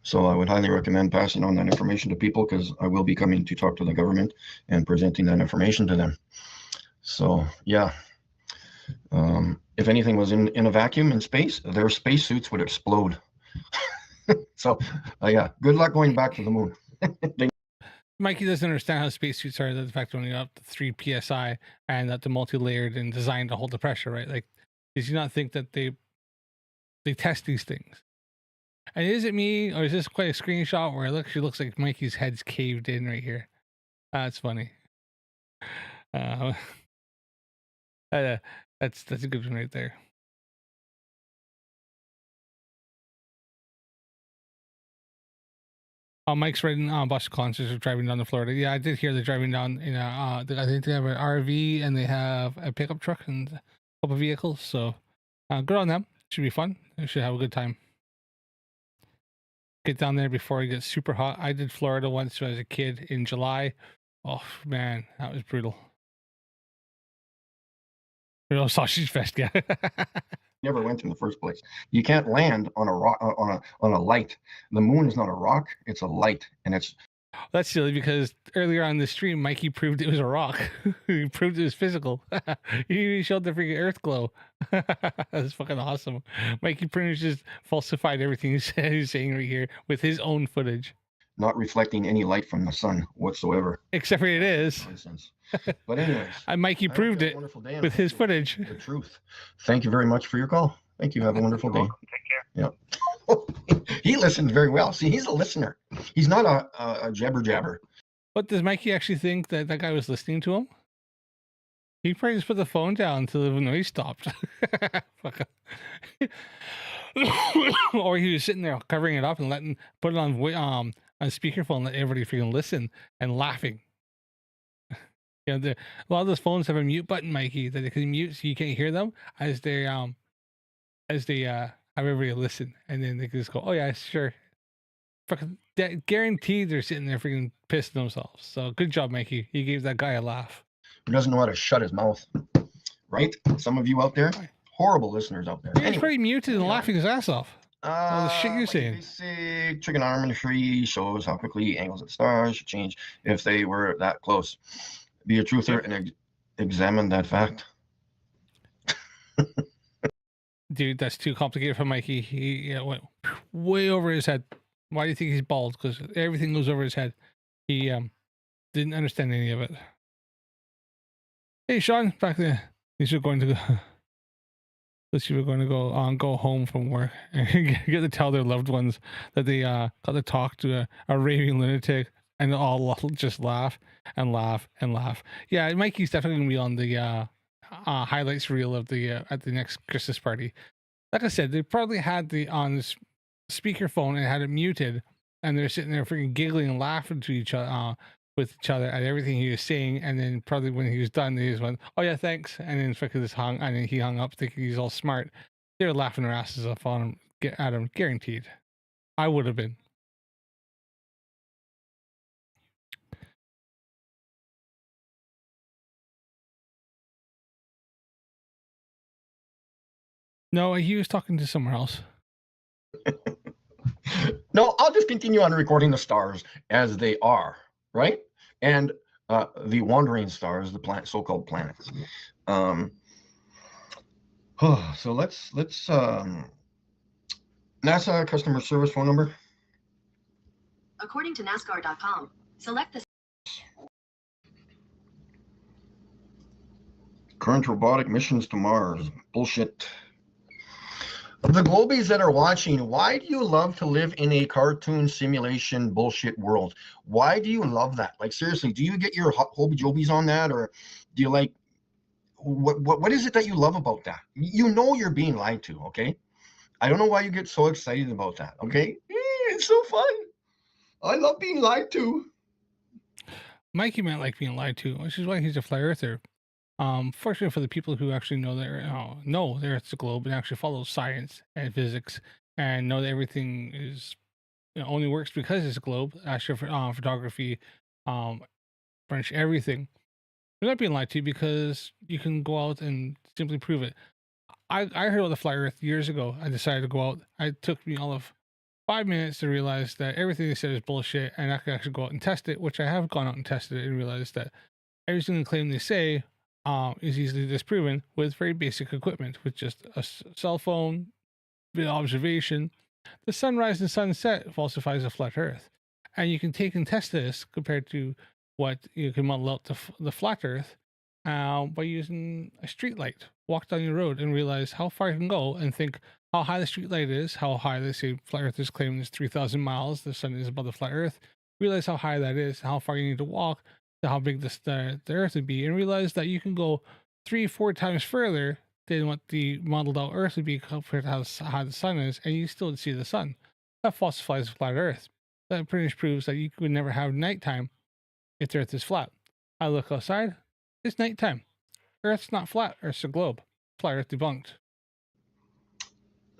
So I would highly recommend passing on that information to people, because I will be coming to talk to the government and presenting that information to them. So yeah, if anything was in a vacuum in space, their spacesuits would explode. So yeah, good luck going back to the moon. Mikey doesn't understand how spacesuits are. The fact only up to 3 psi, and that they're multi-layered and designed to hold the pressure, right? Like, does he not think that they they test these things. And is it me, or is this quite a screenshot where it actually looks like Mikey's head's caved in right here? That's funny. That's a good one right there. Mike's riding bus concerts are driving down to Florida. Yeah, I did hear they're driving down in I think they have an RV and they have a pickup truck and a couple of vehicles. So good on them. Should be fun. They should have a good time. Get down there before it gets super hot. I did Florida once when I was a kid in July. Oh man, that was brutal. Real sausage fest, yeah. Never went in the first place. You can't land on a rock on a light. The moon is not a rock; it's a light, and it's. That's silly because earlier on the stream, Mikey proved it was a rock. He proved it was physical. He showed the freaking Earth glow. That's fucking awesome. Mikey pretty much just falsified everything he's saying right here with his own footage. Not reflecting any light from the sun whatsoever. Except for it is. Nonsense. But anyways, Mikey proved it with his footage. The truth. Thank you very much for your call. Thank you. Have a wonderful day. Take care. Yeah. Oh, he listened very well. See, he's a listener. He's not a jabber. But does Mikey actually think that that guy was listening to him? He probably just put the phone down until the noise stopped. Or he was sitting there covering it up and put it on speakerphone and let everybody freaking listen and laughing. You know, a lot of those phones have a mute button, Mikey, that they can mute so you can't hear them as they have everybody listen, and then they can just go, "Oh yeah, sure." Fucking guaranteed they're sitting there freaking pissing themselves. So good job, Mikey. You gave that guy a laugh. He doesn't know how to shut his mouth, right? Some of you out there, horrible listeners out there. He's pretty muted and laughing his ass off. All the shit you're saying. Basic trigonometry shows how quickly angles of the stars should change if they were that close. Be a truther and examine that fact. Dude, that's too complicated for Mikey. He went way over his head. Why do you think he's bald? Because everything goes over his head. He didn't understand any of it. Hey, Sean, back there. These are going to go. Let's see, we're going to go home from work and get to tell their loved ones that they got to talk to a raving lunatic, and all just laugh and laugh and laugh. Yeah, Mikey's definitely gonna be on the highlights reel of the at the next Christmas party. Like I said, they probably had the on this speakerphone and had it muted, and they're sitting there freaking giggling and laughing to each other with each other at everything he was saying. And then probably when he was done, they just went, "Oh yeah, thanks," and then freaking just hung, and then he hung up thinking he's all smart. They were laughing their asses off on him, at him, guaranteed. I would have been. No, he was talking to someone else. No, I'll just continue on recording the stars as they are, right? And the wandering stars, the so-called planets. So let's NASA customer service phone number. According to NASCAR.com, select the Current robotic missions to Mars. Bullshit. The Globies that are watching, why do you love to live in a cartoon simulation bullshit world? Why do you love that? Like, seriously, do you get your hobby-jobies on that? Or do you like, what is it that you love about that? You know you're being lied to, okay? I don't know why you get so excited about that, okay? It's so fun. I love being lied to. Mikey might like being lied to, which is why he's a flat earther. Fortunately for the people who actually know the Earth's a globe and actually follow science and physics and know that everything is only works because it's a globe, photography, French, everything. They're not being lied to because you can go out and simply prove it. I heard about the flat Earth years ago. I decided to go out. It took me all of 5 minutes to realize that everything they said is bullshit, and I could actually go out and test it, which I have gone out and tested it and realized that every single claim they say is easily disproven with very basic equipment, with just a cell phone, bit of observation. The sunrise and sunset falsifies a flat Earth, and you can take and test this compared to what you can model out the flat Earth by using a street light. Walk down your road and realize how far you can go, and think, how high the street light is, how high they say flat earthers claim is 3,000 miles. The sun is above the flat earth. Realize how high that is, how far you need to walk, to how big the earth would be, and realize that you can go 3-4 times further than what the modeled out earth would be compared to how high the sun is, and you still would see the sun. That falsifies the flat earth. That pretty much proves that you would never have nighttime if the earth is flat. I look outside, it's nighttime. Earth's not flat, Earth's a globe. Flat earth debunked.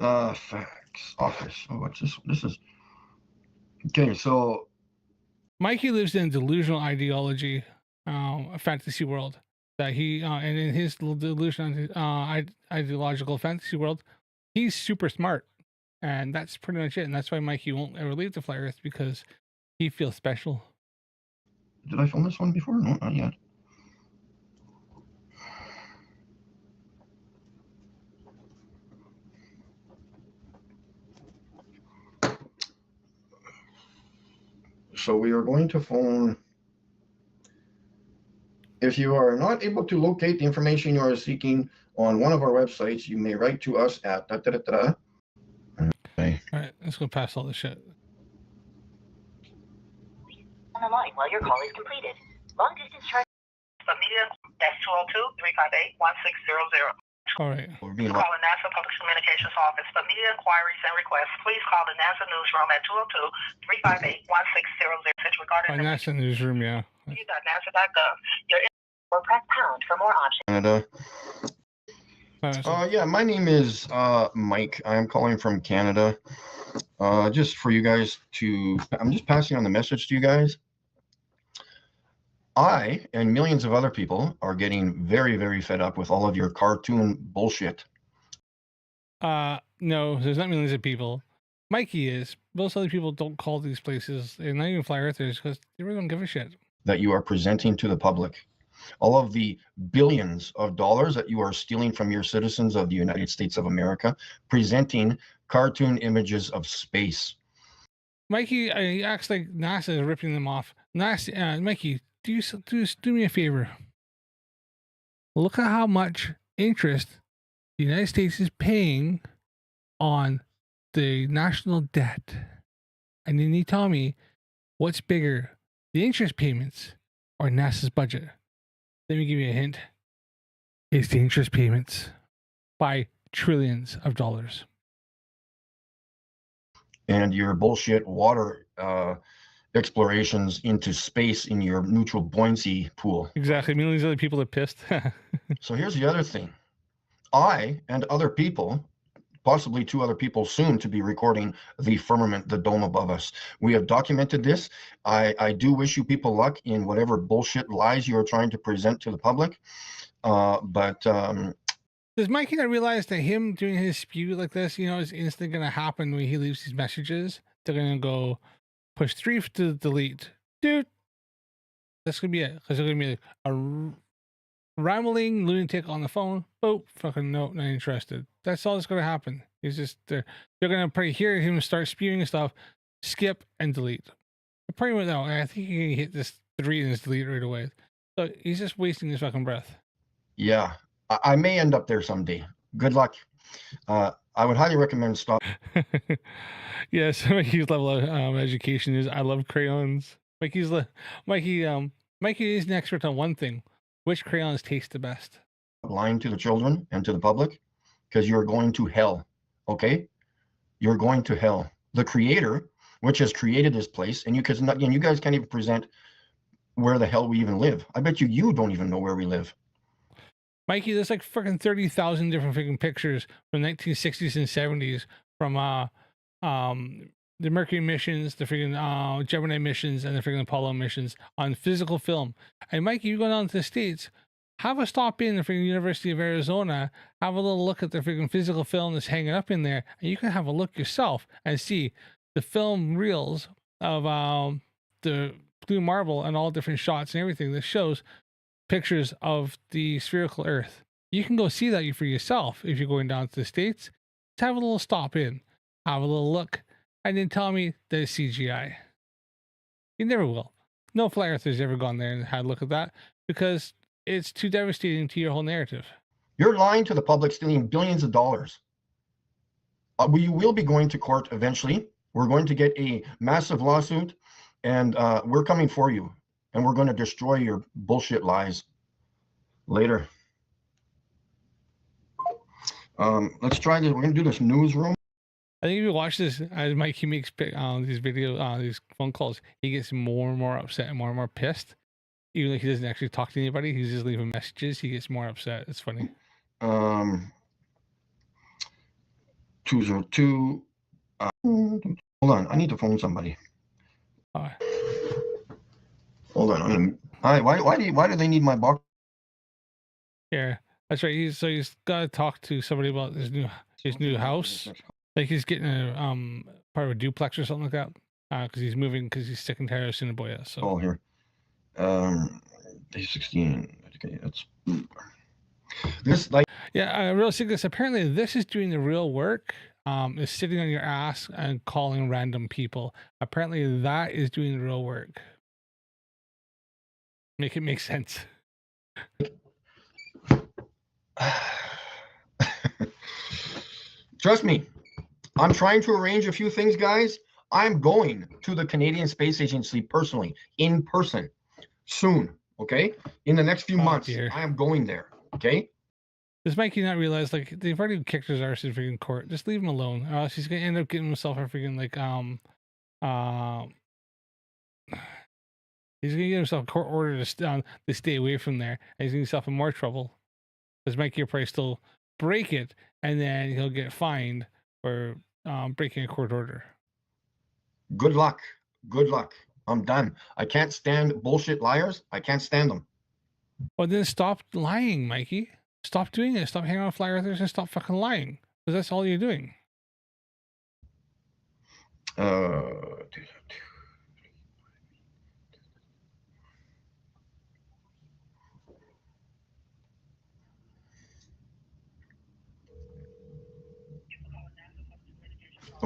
Facts. Office. Oh, what's this? This is okay. So Mikey lives in a delusional ideology, a fantasy world that he and in his delusion, ideological fantasy world, he's super smart, and that's pretty much it. And that's why Mikey won't ever leave the flat earth, because he feels special. did I film this one before? No, not yet. So we are going to phone. If you are not able to locate the information you are seeking on one of our websites, you may write to us at Okay. All right, let's go past all this shit. On the line while your call is completed. Long distance charge. Media, that's 202-358-1600. All right. We're being Call the NASA Public Communications Office for media inquiries and requests. Please call the NASA newsroom at 202-358-1600. Regarding the NASA newsroom, yeah. nasa.gov. Or press pound for more options. Canada. So, Yeah, my name is Mike. I'm calling from Canada. Just for you guys to, I'm just passing on the message to you guys. I and millions of other people are getting very, very fed up with all of your cartoon bullshit. no, there's not millions of people. Mikey is. Most other people don't call these places, and not even flat earthers, because they really don't give a shit. That you are presenting to the public. All of the billions of dollars that you are stealing from your citizens of the United States of America, presenting cartoon images of space. Mikey, he acts like NASA is ripping them off. NASA, Mikey, do me a favor. Look at how much interest the United States is paying on the national debt. And then you tell me what's bigger, the interest payments or NASA's budget. Let me give you a hint. It's the interest payments by trillions of dollars. And your bullshit water explorations into space in your neutral buoyancy pool. Exactly. Millions of other people are pissed. So here's the other thing. I and other people, possibly 2 other people soon to be recording the firmament, the dome above us. We have documented this. I do wish you people luck in whatever bullshit lies you are trying to present to the public. Does Mikey not realize that him doing his spew like this, is instantly going to happen when he leaves these messages? They're going to go push 3 to delete. Dude, that's going to be it. Because they're going to be like a rambling lunatic on the phone. Oh, fucking no, not interested. That's all that's going to happen. He's just, they're going to probably hear him start spewing stuff, skip, and delete. Probably went out. I think he hit this 3 and just delete right away. So he's just wasting his fucking breath. Yeah, I may end up there someday. Good luck. I would highly recommend stop. Yes, Mikey's level of education is I love crayons. Mikey is an expert on one thing: which crayons taste the best. Lying to the children and to the public, because you're going to hell. Okay, you're going to hell. The Creator, which has created this place, and you guys can't even present where the hell we even live. I bet you don't even know where we live. Mikey, there's like freaking 30,000 different freaking pictures from 1960s and 70s from the Mercury missions, the freaking Gemini missions, and the freaking Apollo missions on physical film. And Mikey, you go down to the States, have a stop in the freaking University of Arizona, have a little look at the freaking physical film that's hanging up in there, and you can have a look yourself and see the film reels of the blue marble and all different shots and everything that shows pictures of the spherical Earth. You can go see that for yourself if you're going down to the States. Just have a little stop in, have a little look, and then tell me that it's CGI. You never will. No flat earther's ever gone there and had a look at that because it's too devastating to your whole narrative. You're lying to the public, stealing billions of dollars. we will be going to court eventually. We're going to get a massive lawsuit, and we're coming for you, and we're going to destroy your bullshit lies. Later. Let's try this. We're going to do this newsroom. I think if you watch this, as Mikey makes these video, these phone calls, he gets more and more upset and more pissed. Even though he doesn't actually talk to anybody, he's just leaving messages. He gets more upset. It's funny. 202. Hold on, I need to phone somebody. Hold on. Hi. Why do they need my box? Yeah, that's right. He's got to talk to somebody about his new house. Like he's getting a part of a duplex or something like that. Because he's moving because he's sick and tired of Cinnaboya. So. Oh, here. Day 16. Okay, that's this like. Yeah, realistically, apparently this is doing the real work. Is sitting on your ass and calling random people. Apparently that is doing the real work. Make it make sense. Trust me, I'm trying to arrange a few things, guys. I'm going to the Canadian Space Agency personally, in person, soon. Okay, in the next few months, dear. I am going there. Okay. Does Mikey not realize like they've already kicked his arse in freaking court? Just leave him alone, or else he's gonna end up getting himself a freaking like he's gonna get himself a court order to stay away from there, and he's gonna get himself in more trouble. Because Mikey will probably still break it, and then he'll get fined for breaking a court order. Good luck. Good luck. I'm done. I can't stand bullshit liars. I can't stand them. Well, then stop lying, Mikey. Stop doing it. Stop hanging out with fly earthers and stop fucking lying. Because that's all you're doing. Oh,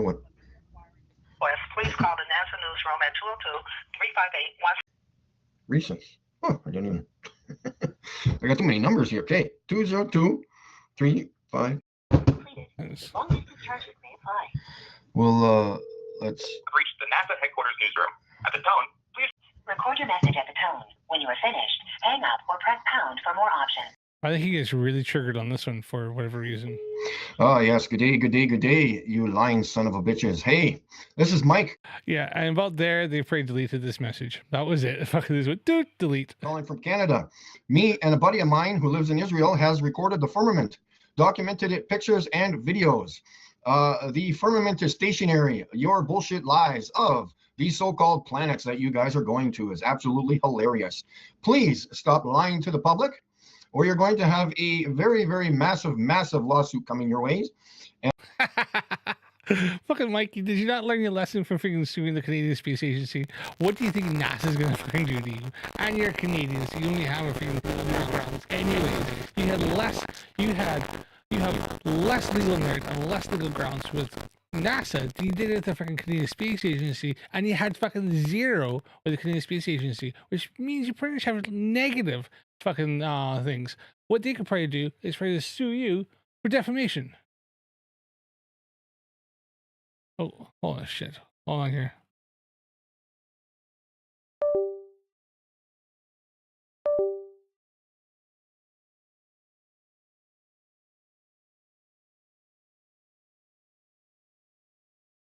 what? Please call the NASA newsroom at 202-358-1. Recent. Oh, I didn't even. I got too many numbers here. Okay, 202-35. Completed. Long distance charges may apply. Well, let's. Reach the NASA headquarters newsroom. At the tone, please Record your message at the tone. When you are finished, hang up or press pound for more options. I think he gets really triggered on this one for whatever reason. Oh, yes. Good day, good day, good day, you lying son of a bitches. Hey, this is Mike. Yeah, and about there, they probably deleted this message. That was it. Fucking this went, delete. Calling from Canada. Me and a buddy of mine who lives in Israel has recorded the firmament, documented it, pictures and videos. The firmament is stationary. Your bullshit lies of these so-called planets that you guys are going to is absolutely hilarious. Please stop lying to the public, or you're going to have a very, very massive lawsuit coming your ways. And fucking Mikey, did you not learn your lesson from freaking suing the Canadian Space Agency? What do you think NASA's gonna fucking do to you? And you're Canadian, so you only have a freaking grounds. Anyways, you have less legal merit and less legal grounds with NASA. You did it at the fucking Canadian Space Agency, and you had fucking zero with the Canadian Space Agency, which means you pretty much have negative fucking things. What they could probably do is probably sue you for defamation. Oh, holy shit. Hold on here.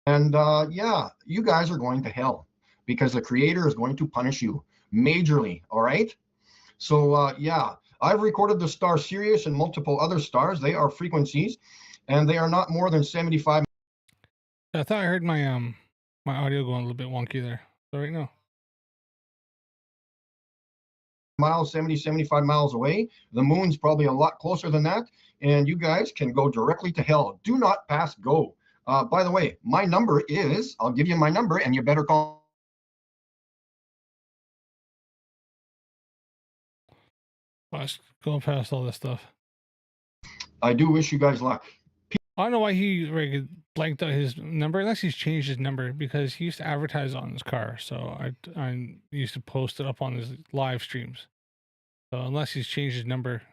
And yeah, you guys are going to hell because the creator is going to punish you majorly. All right. So yeah, I've recorded the star Sirius and multiple other stars. They are frequencies and they are not more than 75. I thought I heard my my audio going a little bit wonky there. So right now. Miles, 75 miles away. The moon's probably a lot closer than that. And you guys can go directly to hell. Do not pass go. By the way, my number is, I'll give you my number and you better call. Let's go past all this stuff. I do wish you guys luck. I don't know why he blanked out his number, unless he's changed his number, because he used to advertise on his car. So I used to post it up on his live streams. So unless he's changed his number,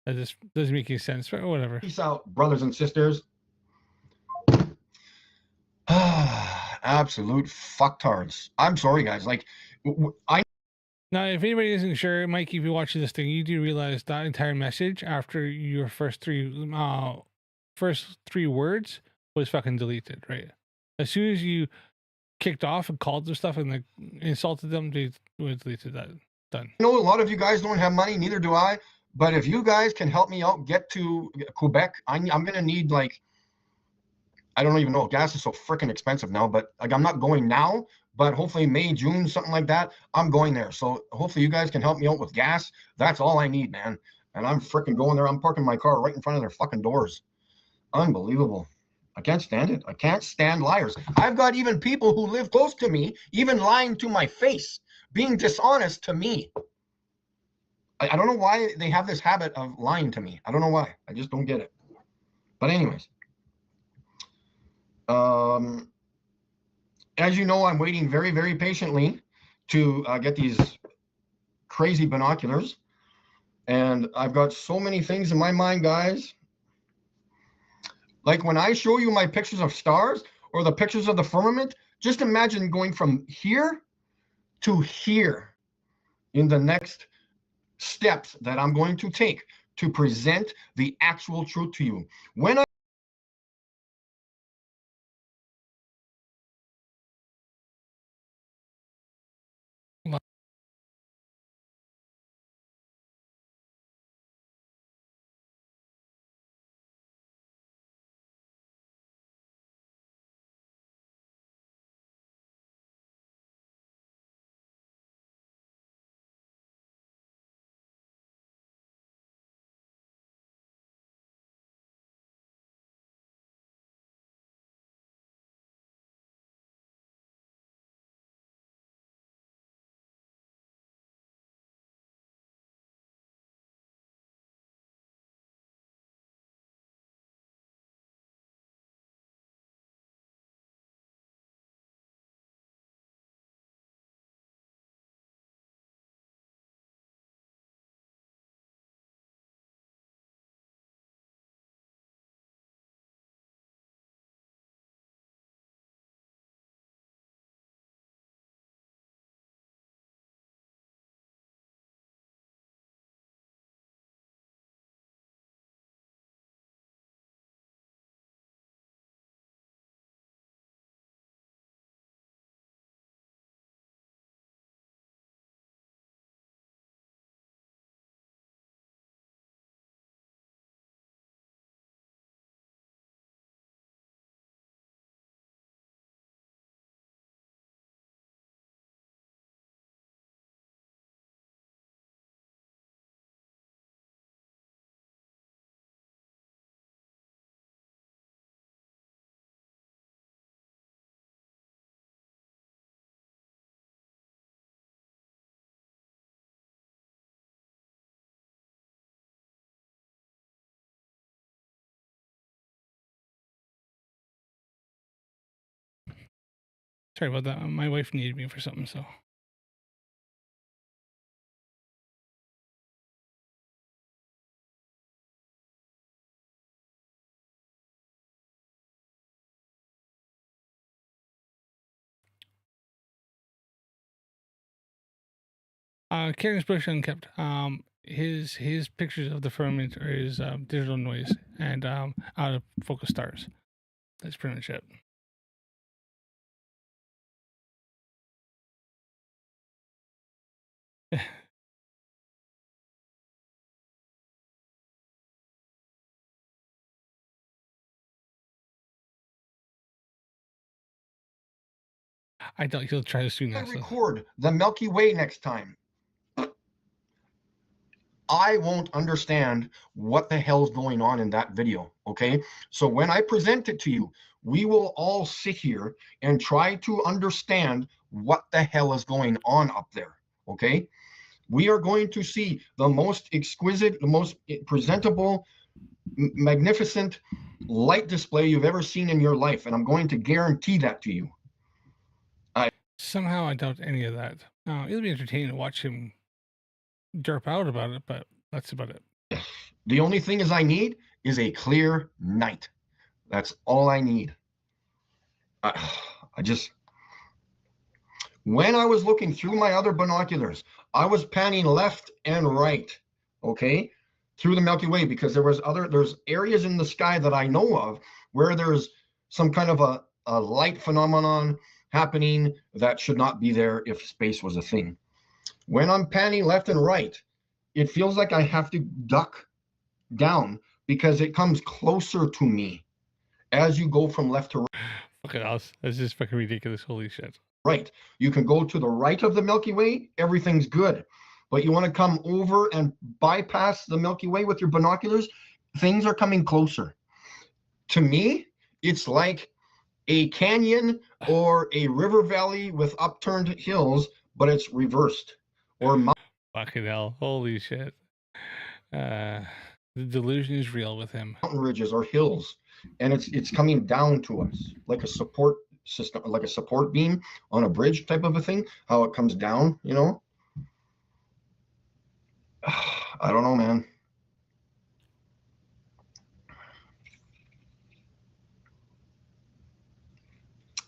that just doesn't make any sense, but whatever. Peace out, brothers and sisters. Absolute fucktards. I'm sorry, guys. Like, I Now, if anybody isn't sure, Mikey, if you watch this thing, you do realize that entire message after your first three words was fucking deleted, right? As soon as you kicked off and called them stuff and like insulted them, they deleted that. Done. know a lot of you guys don't have money, neither do I. But if you guys can help me out, get to Quebec, I'm gonna need, like, I don't even know. Gas is so freaking expensive now, but like, I'm not going now. But hopefully May, June, something like that, I'm going there. So hopefully you guys can help me out with gas. That's all I need, man. And I'm freaking going there. I'm parking my car right in front of their fucking doors. Unbelievable. I can't stand it. I can't stand liars. I've got even people who live close to me, even lying to my face, being dishonest to me. I don't know why they have this habit of lying to me. I don't know why. I just don't get it. But anyways, as you know, I'm waiting very, very patiently to get these crazy binoculars. And I've got so many things in my mind, guys. Like when I show you my pictures of stars or the pictures of the firmament, just imagine going from here to here in the next steps that I'm going to take to present the actual truth to you. When Sorry about that. My wife needed me for something, so. Karen's Bush Unkept. His pictures of the firmament are his digital noise and out of focus stars. That's pretty much it. I doubt he'll try to sue I NASA. record the Milky Way next time, I won't understand what the hell's going on in that video, okay? So when I present it to you, we will all sit here and try to understand what the hell is going on up there, okay? We are going to see the most exquisite, the most presentable, magnificent light display you've ever seen in your life, and I'm going to guarantee that to you. Somehow I doubt any of that. It'll be entertaining to watch him derp out about it, but that's about it. The only thing is I need is a clear night. That's all I need. I just, when I was looking through my other binoculars, I was panning left and right, okay, through the Milky Way, because there's areas in the sky that I know of where there's some kind of a light phenomenon happening that should not be there if space was a thing. When I'm panning left and right, it feels like I have to duck down because it comes closer to me as you go from left to right. Fucking else. That's just fucking ridiculous. Holy shit. Right. You can go to the right of the Milky Way, everything's good. But you want to come over and bypass the Milky Way with your binoculars, things are coming closer. To me, it's like a canyon or a river valley with upturned hills, but it's reversed. Or fucking hell. Holy shit. The delusion is real with him. Mountain ridges or hills, and it's coming down to us like a support system, like a support beam on a bridge type of a thing, how it comes down, you know. I don't know, man.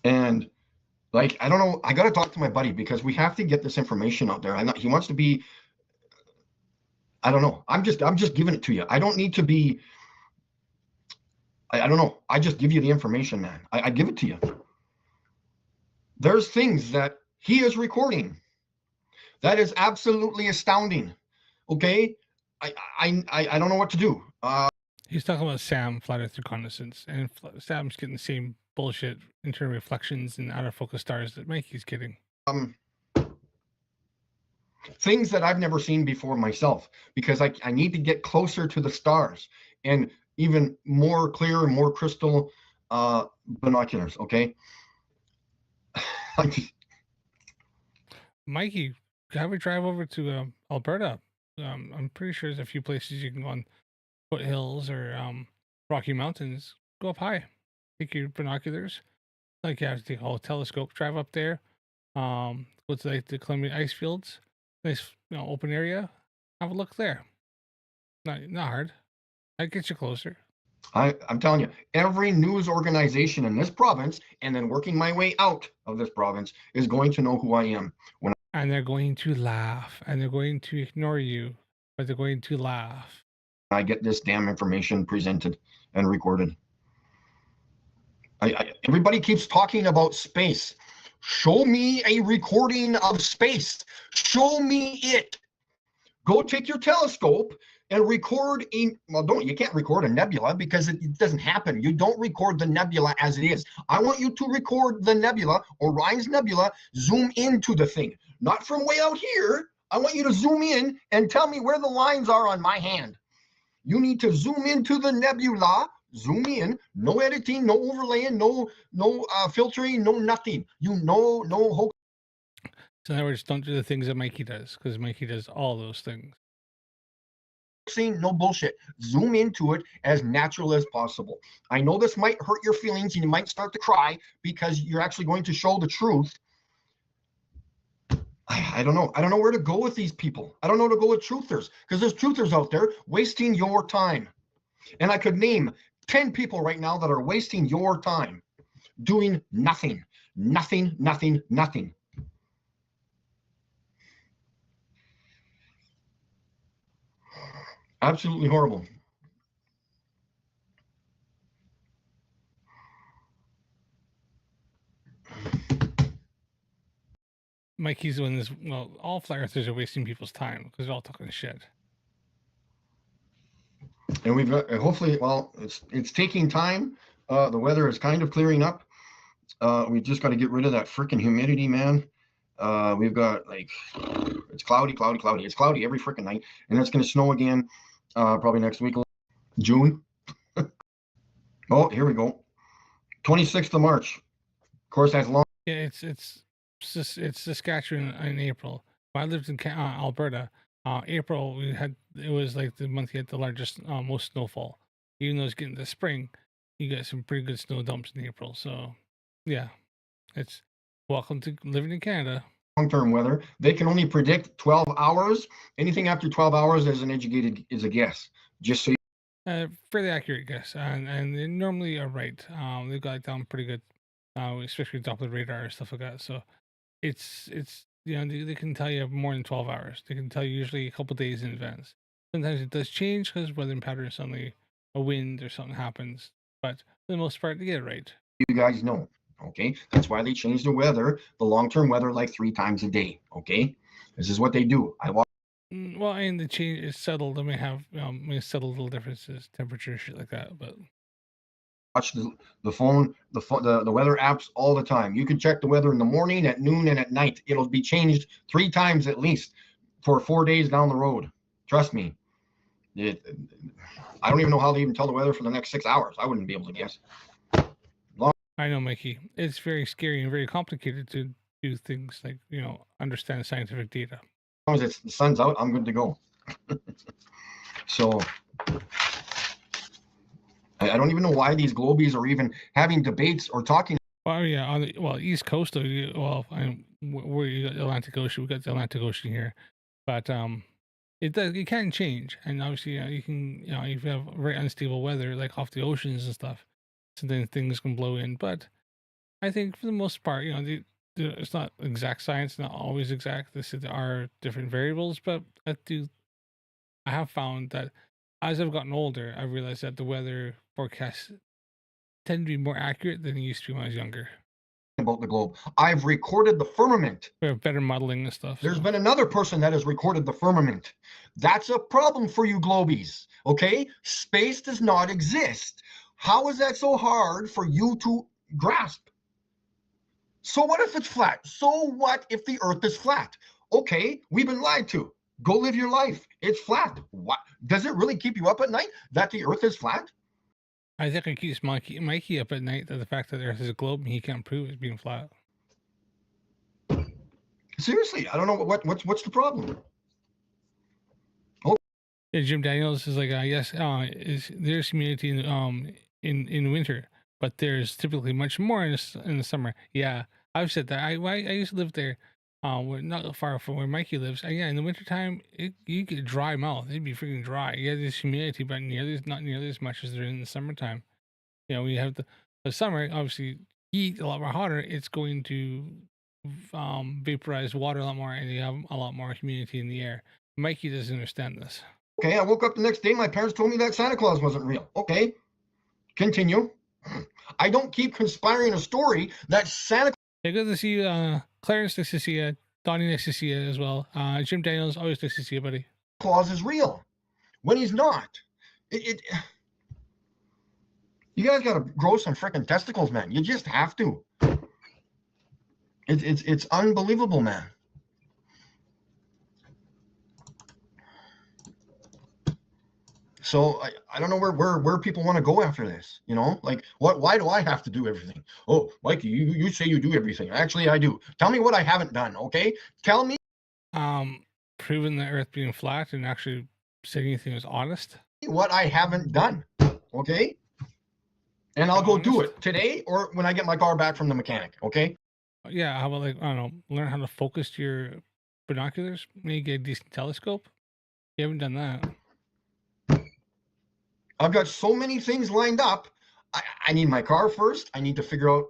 And like, I don't know, I got to talk to my buddy because we have to get this information out there. He wants to be, I don't know. I'm just giving it to you. I don't need to be, I don't know. I just give you the information, man. I give it to you. There's things that he is recording. That is absolutely astounding. Okay. I don't know what to do. He's talking about Sam, Flat Earth Reconnaissance, and Sam's getting the same bullshit internal reflections and out of focus stars that Mikey's getting. Things that I've never seen before myself, because I need to get closer to the stars and even more clear and more crystal binoculars. Okay. Mikey, have a drive over to Alberta. I'm pretty sure there's a few places you can go on foothills or Rocky Mountains. Go up high. Take your binoculars. Like you have to take a whole telescope, drive up there. Go to like the Columbia ice fields. Nice, open area. Have a look there. Not hard. That gets you closer. I'm telling you, every news organization in this province, and then working my way out of this province, is going to know who I am. And they're going to laugh, and they're going to ignore you, but they're going to laugh. I get this damn information presented and recorded. Everybody keeps talking about space. Show me a recording of space. Show me it. Go take your telescope and record you can't record a nebula because it doesn't happen. You don't record the nebula as it is. I want you to record the nebula, Orion's nebula, zoom into the thing, not from way out here. I want you to zoom in and tell me where the lines are on my hand. You need to zoom into the nebula, zoom in, no editing, no overlaying, no filtering, no nothing. No hope. So in other words, don't do the things that Mikey does, because Mikey does all those things. No bullshit. Zoom into it as natural as possible. I know this might hurt your feelings and you might start to cry because you're actually going to show the truth. I don't know. I don't know where to go with these people. I don't know where to go with truthers, because there's truthers out there wasting your time. And I could name 10 people right now that are wasting your time doing nothing. Absolutely horrible. Mikey's doing this. Well, all flat earthers are wasting people's time because they're all talking shit. And we've got, hopefully, well, it's taking time. The weather is kind of clearing up. We just got to get rid of that freaking humidity, man. We've got it's cloudy. It's cloudy every freaking night, and it's going to snow again probably next week. June. Oh, here we go. 26th of March. Of course, that's long. Yeah, it's Saskatchewan in April. When I lived in Alberta, April it was like the month you had the largest, most snowfall. Even though it's getting to spring, you get some pretty good snow dumps in April. So, yeah, it's welcome to living in Canada. Long-term weather. They can only predict 12 hours. Anything after 12 hours is a guess. Just so you fairly accurate guess, and they normally are right. They've got it down pretty good. especially Doppler radar and stuff like that. So it's they can tell you more than 12 hours. They can tell you usually a couple days in advance. Sometimes it does change because weather patterns, suddenly a wind or something happens, but for the most part they get it right. You guys know, okay? That's why they change the weather, the long-term weather, like 3 times a day, okay? This is what they do. Well, and the change is settled. They may have subtle little differences, temperature, shit like that. But watch the phone, the weather apps all the time. You can check the weather in the morning, at noon, and at night. It'll be changed 3 times at least for 4 days down the road. Trust me. I don't even know how they even tell the weather for the next 6 hours. I wouldn't be able to guess. I know, Mikey. It's very scary and very complicated to do things like, understand scientific data. As long as the sun's out, I'm good to go. So I don't even know why these globies are even having debates or talking. Well, yeah, on the East Coast, we're Atlantic Ocean. We got the Atlantic Ocean here, but it can change, and obviously, you can, if you have very unstable weather, like off the oceans and stuff, so then things can blow in. But I think for the most part, it's not exact science, not always exact. There are different variables, but I have found that as I've gotten older, I realized that the weather forecasts tend to be more accurate than it used to be when I was younger. About the globe, I've recorded the firmament. We have better modeling and stuff. There's been another person that has recorded the firmament. That's a problem for you globies, okay? Space does not exist. How is that so hard for you to grasp? So what if it's flat? So what if the Earth is flat? Okay, we've been lied to. Go live your life. It's flat. What does it really keep you up at night that the Earth is flat? I think it keeps Mikey up at night, that the fact that the Earth is a globe and he can't prove it's being flat. Seriously, I don't know what's the problem. Oh, yeah, Jim Daniels is like, yes, there's humidity in winter, but there's typically much more in the summer. Yeah, I've said that. I used to live there. We're not far from where Mikey lives. Yeah, in the wintertime, you get dry mouth. It'd be freaking dry. Yeah, there's humidity, but not nearly as much as there is in the summertime. We have the summer, obviously, heat a lot more hotter. It's going to vaporize water a lot more, and you have a lot more humidity in the air. Mikey doesn't understand this. Okay, I woke up the next day. My parents told me that Santa Claus wasn't real. Okay, continue. I don't keep conspiring a story that Santa. Yeah, good to see you. Clarence, nice to see you. Donnie, nice to see you as well. Jim Daniels, always nice to see you, buddy. Claus is real when he's not. You guys got to grow some freaking testicles, man. You just have to. It's unbelievable, man. So I don't know where people want to go after this. Like why do I have to do everything? Oh, Mikey, you say you do everything. Actually, I do. Tell me what I haven't done, okay? Tell me. Proving the Earth being flat and actually saying anything was honest. What I haven't done, okay? And I'll go do it today or when I get my car back from the mechanic, okay? Yeah, how about, like, I don't know, learn how to focus your binoculars, maybe get a decent telescope? You haven't done that. I've got so many things lined up. I need my car first. I need to figure out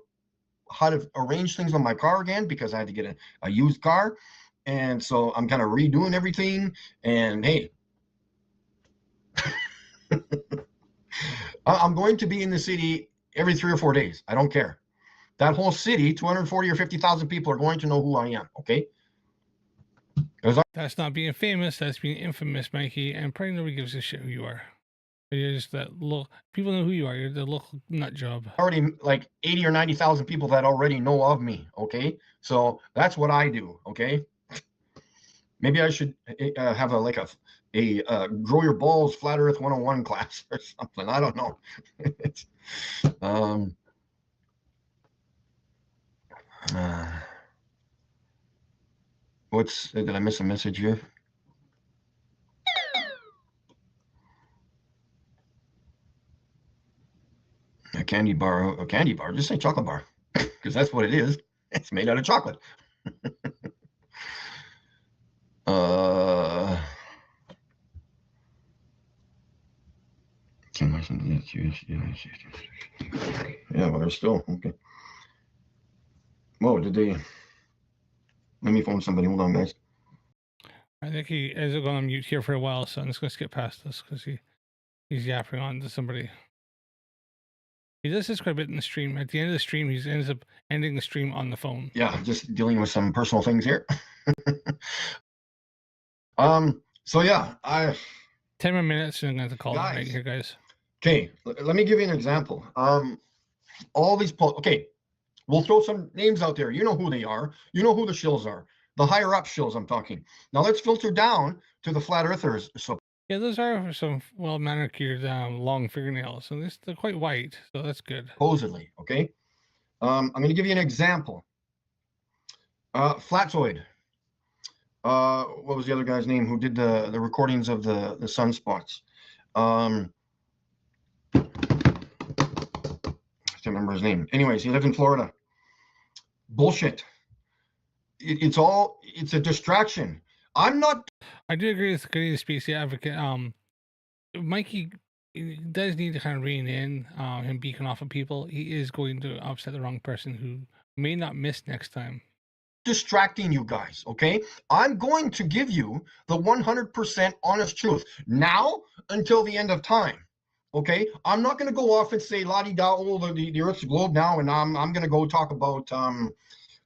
how to arrange things on my car again because I had to get a used car. And so I'm kind of redoing everything. And hey, I'm going to be in the city every 3 or 4 days. I don't care. That whole city, 240 or 50,000 people are going to know who I am, okay? That's not being famous. That's being infamous, Mikey. And probably nobody gives a shit who you are. You're just that little. People know who you are. You're the local nut job. Already like 80 or 90,000 people that already know of me, okay? So that's what I do, okay? Maybe I should have a grow your balls flat earth 101 class or something. I don't know. Did I miss a message here? A candy bar, just say chocolate bar, because that's what it is. It's made out of chocolate. Yeah, but they're still okay. Oh, did they? Let me phone somebody. Hold on, guys. I think he is going on mute here for a while, so I'm just going to skip past this because he's yapping on to somebody. He does this quite a bit in the stream. At the end of the stream, he ends up ending the stream on the phone. Yeah, just dealing with some personal things here. So yeah, 10 more minutes and I'm going to call it Guys. right here, guys. Okay, let me give you an example. All these okay, we'll throw some names out there. You know who they are. You know who the shills are. The higher up shills I'm talking. Now let's filter down to the flat earthers. So Yeah, those are some well manicured long fingernails. So they're quite white, so that's good. supposedly, okay. I'm going to give you an example. Flatoid. What was the other guy's name who did the recordings of the sunspots? I can't remember his name. Anyways, he lived in Florida. Bullshit. It's a distraction. I'm not. I do agree with the Canadian Species Advocate. Mikey does need to kind of rein in him beacon off of people. He is going to upset the wrong person who may not miss next time. Distracting you guys, okay? I'm going to give you the 100% honest truth now until the end of time, okay? I'm not going to go off and say la-di-da, oh, the Earth's a globe now, and I'm going to go talk about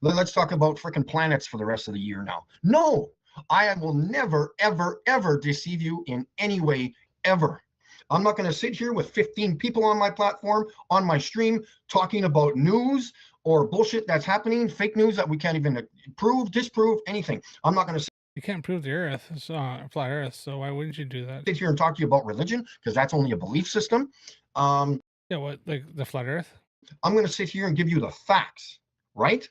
let's talk about freaking planets for the rest of the year now. No, I will never, ever, ever deceive you in any way, ever. I'm not going to sit here with 15 people on my platform, on my stream, talking about news or bullshit that's happening, fake news that we can't even prove, disprove, anything. I'm not going to You can't prove the Earth, flat Earth, so why wouldn't you do that? sit here and talk to you about religion, because that's only a belief system. Yeah, what, like the flat Earth? I'm going to sit here and give you the facts, right?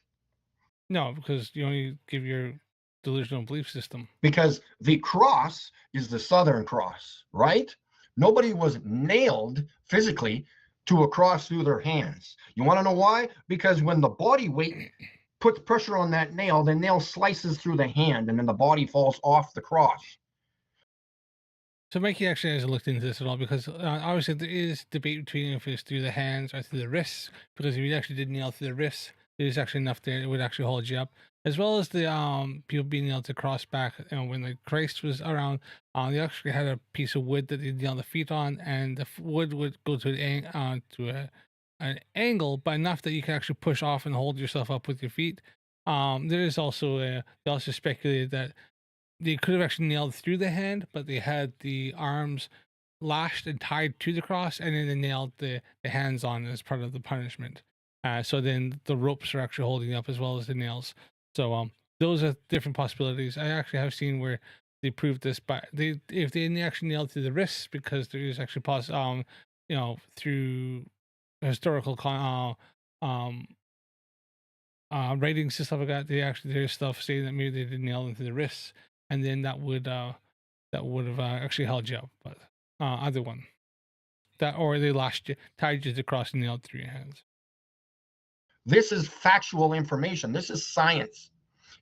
No, because you only give your delusional belief system. Because the cross is the Southern Cross, right? Nobody was nailed physically to a cross through their hands. You want to know why? Because when the body weight puts pressure on that nail, the nail slices through the hand and then the body falls off the cross. So Mikey actually hasn't looked into this at all because obviously there is debate between if it's through the hands or through the wrists, because if you actually did nail through the wrists, there's actually enough there that would actually hold you up, as well as the people being able to cross back. You know, when the Christ was around, they actually had a piece of wood that they nailed the feet on, and the wood would go to an angle, but enough that you can actually push off and hold yourself up with your feet. There is also they also speculated that they could have actually nailed through the hand, but they had the arms lashed and tied to the cross, and then they nailed the hands on as part of the punishment. So then the ropes are actually holding up as well as the nails. So those are different possibilities. I actually have seen where they proved this, but if they actually nailed through the wrists, because there is actually through historical writings and stuff like that, there's stuff saying that maybe they did nail them through the wrists, and then that would have actually held you up. But either one, that or they lashed you, tied you to the cross and nailed through your hands. This is factual information. This is science.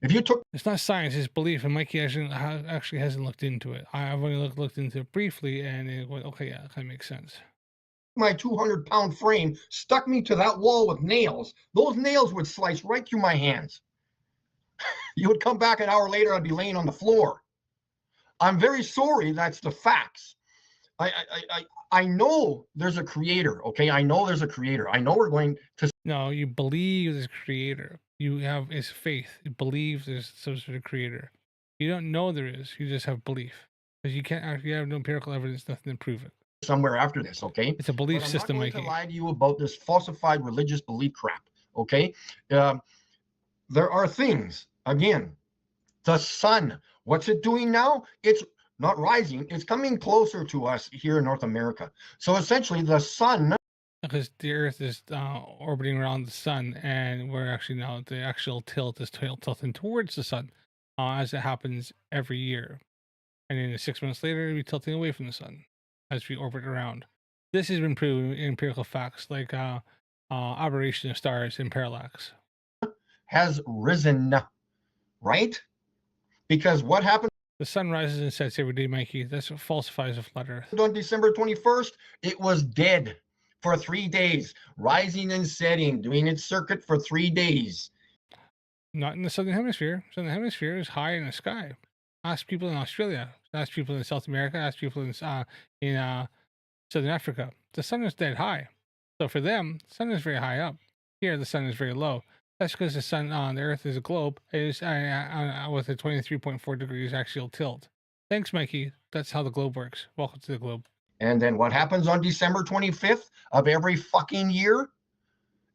If you took It's not science, it's belief, and Mikey actually hasn't looked into it. I've only looked into it briefly, and it went, okay, yeah, that kind of makes sense. my 200-pound frame, stuck me to that wall with nails, those nails would slice right through my hands. You would come back an hour later, I'd be laying on the floor. I'm very sorry, that's the facts. I know there's a creator, okay? I know there's a creator. I know we're going to... No, you believe there's a creator. You have is faith. You believe there's some sort of creator. You don't know there is. You just have belief. Because you can't actually have no empirical evidence, nothing to prove it. somewhere after this, okay? It's a belief But system, I'm not Mikey. going to lie to you about this falsified religious belief crap, okay? There are things, again, the sun, what's it doing now? It's not rising, it's coming closer to us here in North America. So essentially the sun... Because the Earth is orbiting around the sun, and we're actually now, the actual tilt is tilting towards the sun, as it happens every year. And then 6 months later, it'll be tilting away from the sun as we orbit around. This has been proven in empirical facts like aberration of stars and parallax. has risen, right? Because what happened The sun rises and sets every day, Mikey. That's what falsifies a flat Earth. on December 21st? It was dead for 3 days, rising and setting, doing its circuit for 3 days. Not in the southern hemisphere. Southern hemisphere is high in the sky. Ask people in Australia. Ask people in South America. Ask people in Southern Africa. The sun is dead high. So for them, the sun is very high up. Here, the sun is very low. That's because the sun on the Earth is a globe. It is with a 23.4 degrees axial tilt. Thanks, Mikey. That's how the globe works. Welcome to the globe. And then what happens on December 25th of every fucking year?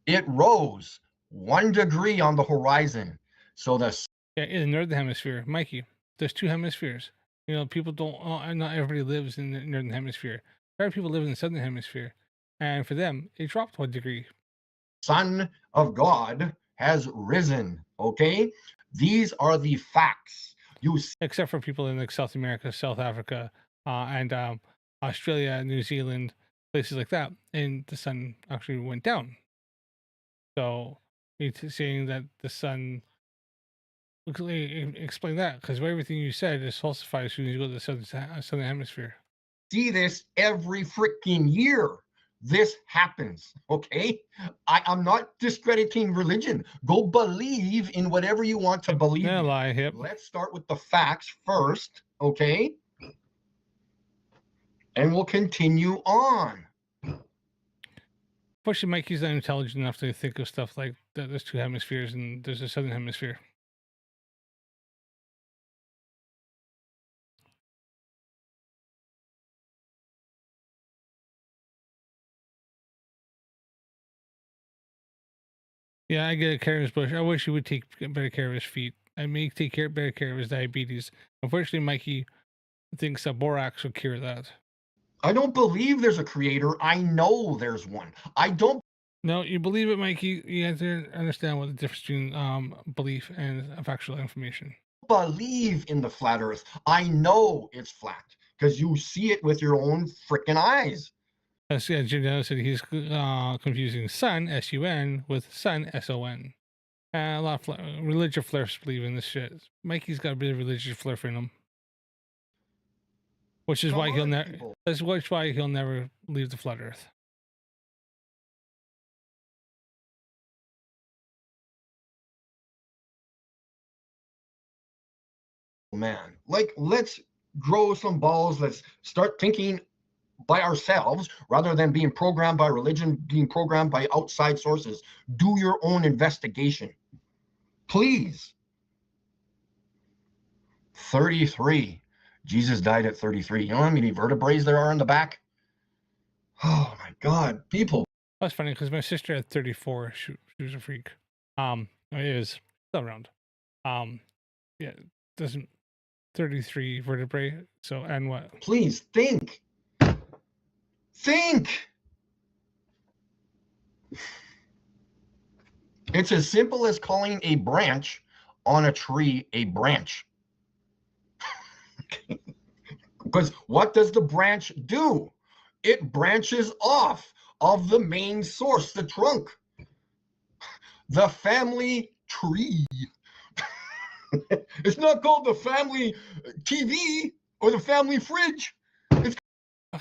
It rose 1 degree on the horizon. So the in the northern hemisphere, Mikey, there's 2 hemispheres. You know, people don't. Not everybody lives in the northern hemisphere. There are people live in the southern hemisphere, and for them, it dropped 1 degree. Son of God has risen. Okay, these are the facts. Except for people in like South America, South Africa, and Australia, New Zealand, places like that, and the sun actually went down. So it's saying that the sun. Explain that, because everything you said is falsified as soon as you go to the southern hemisphere. See this every freaking year. This happens, okay? I'm not discrediting religion. Go believe in whatever you want to believe in. Lie, hip. Let's start with the facts first, okay? And we'll continue on. Unfortunately, Mikey's not intelligent enough to think of stuff like that. There's 2 hemispheres and there's a southern hemisphere. Yeah, I get a carrier's bush. I wish he would take better care of his feet. I may take better care of his diabetes. Unfortunately, Mikey thinks that borax will cure that. I don't believe there's a creator. I know there's one. I don't. No, you believe it, Mikey. You have to understand what the difference between belief and factual information. Believe in the flat earth. I know it's flat because you see it with your own freaking eyes. As Jim said, he's confusing sun, S-U-N, with sun, S-O-N. A lot of religious flares believe in this shit. Mikey's got a bit of religious flair in him, which is why he'll never. That's why he'll never leave the flat earth. Man, like, let's grow some balls. Let's start thinking by ourselves rather than being programmed by religion, being programmed by outside sources. Do your own investigation, please. 33. Jesus died at 33. You know how many vertebrae there are in the back? Oh my God, people. That's funny because my sister had 34. She was a freak. It is still around. Yeah, doesn't 33 vertebrae. So, and what? Please think. Think. It's as simple as calling a branch on a tree a branch. Because what does the branch do? It branches off of the main source, the trunk. The family tree. It's not called the family TV or the family fridge.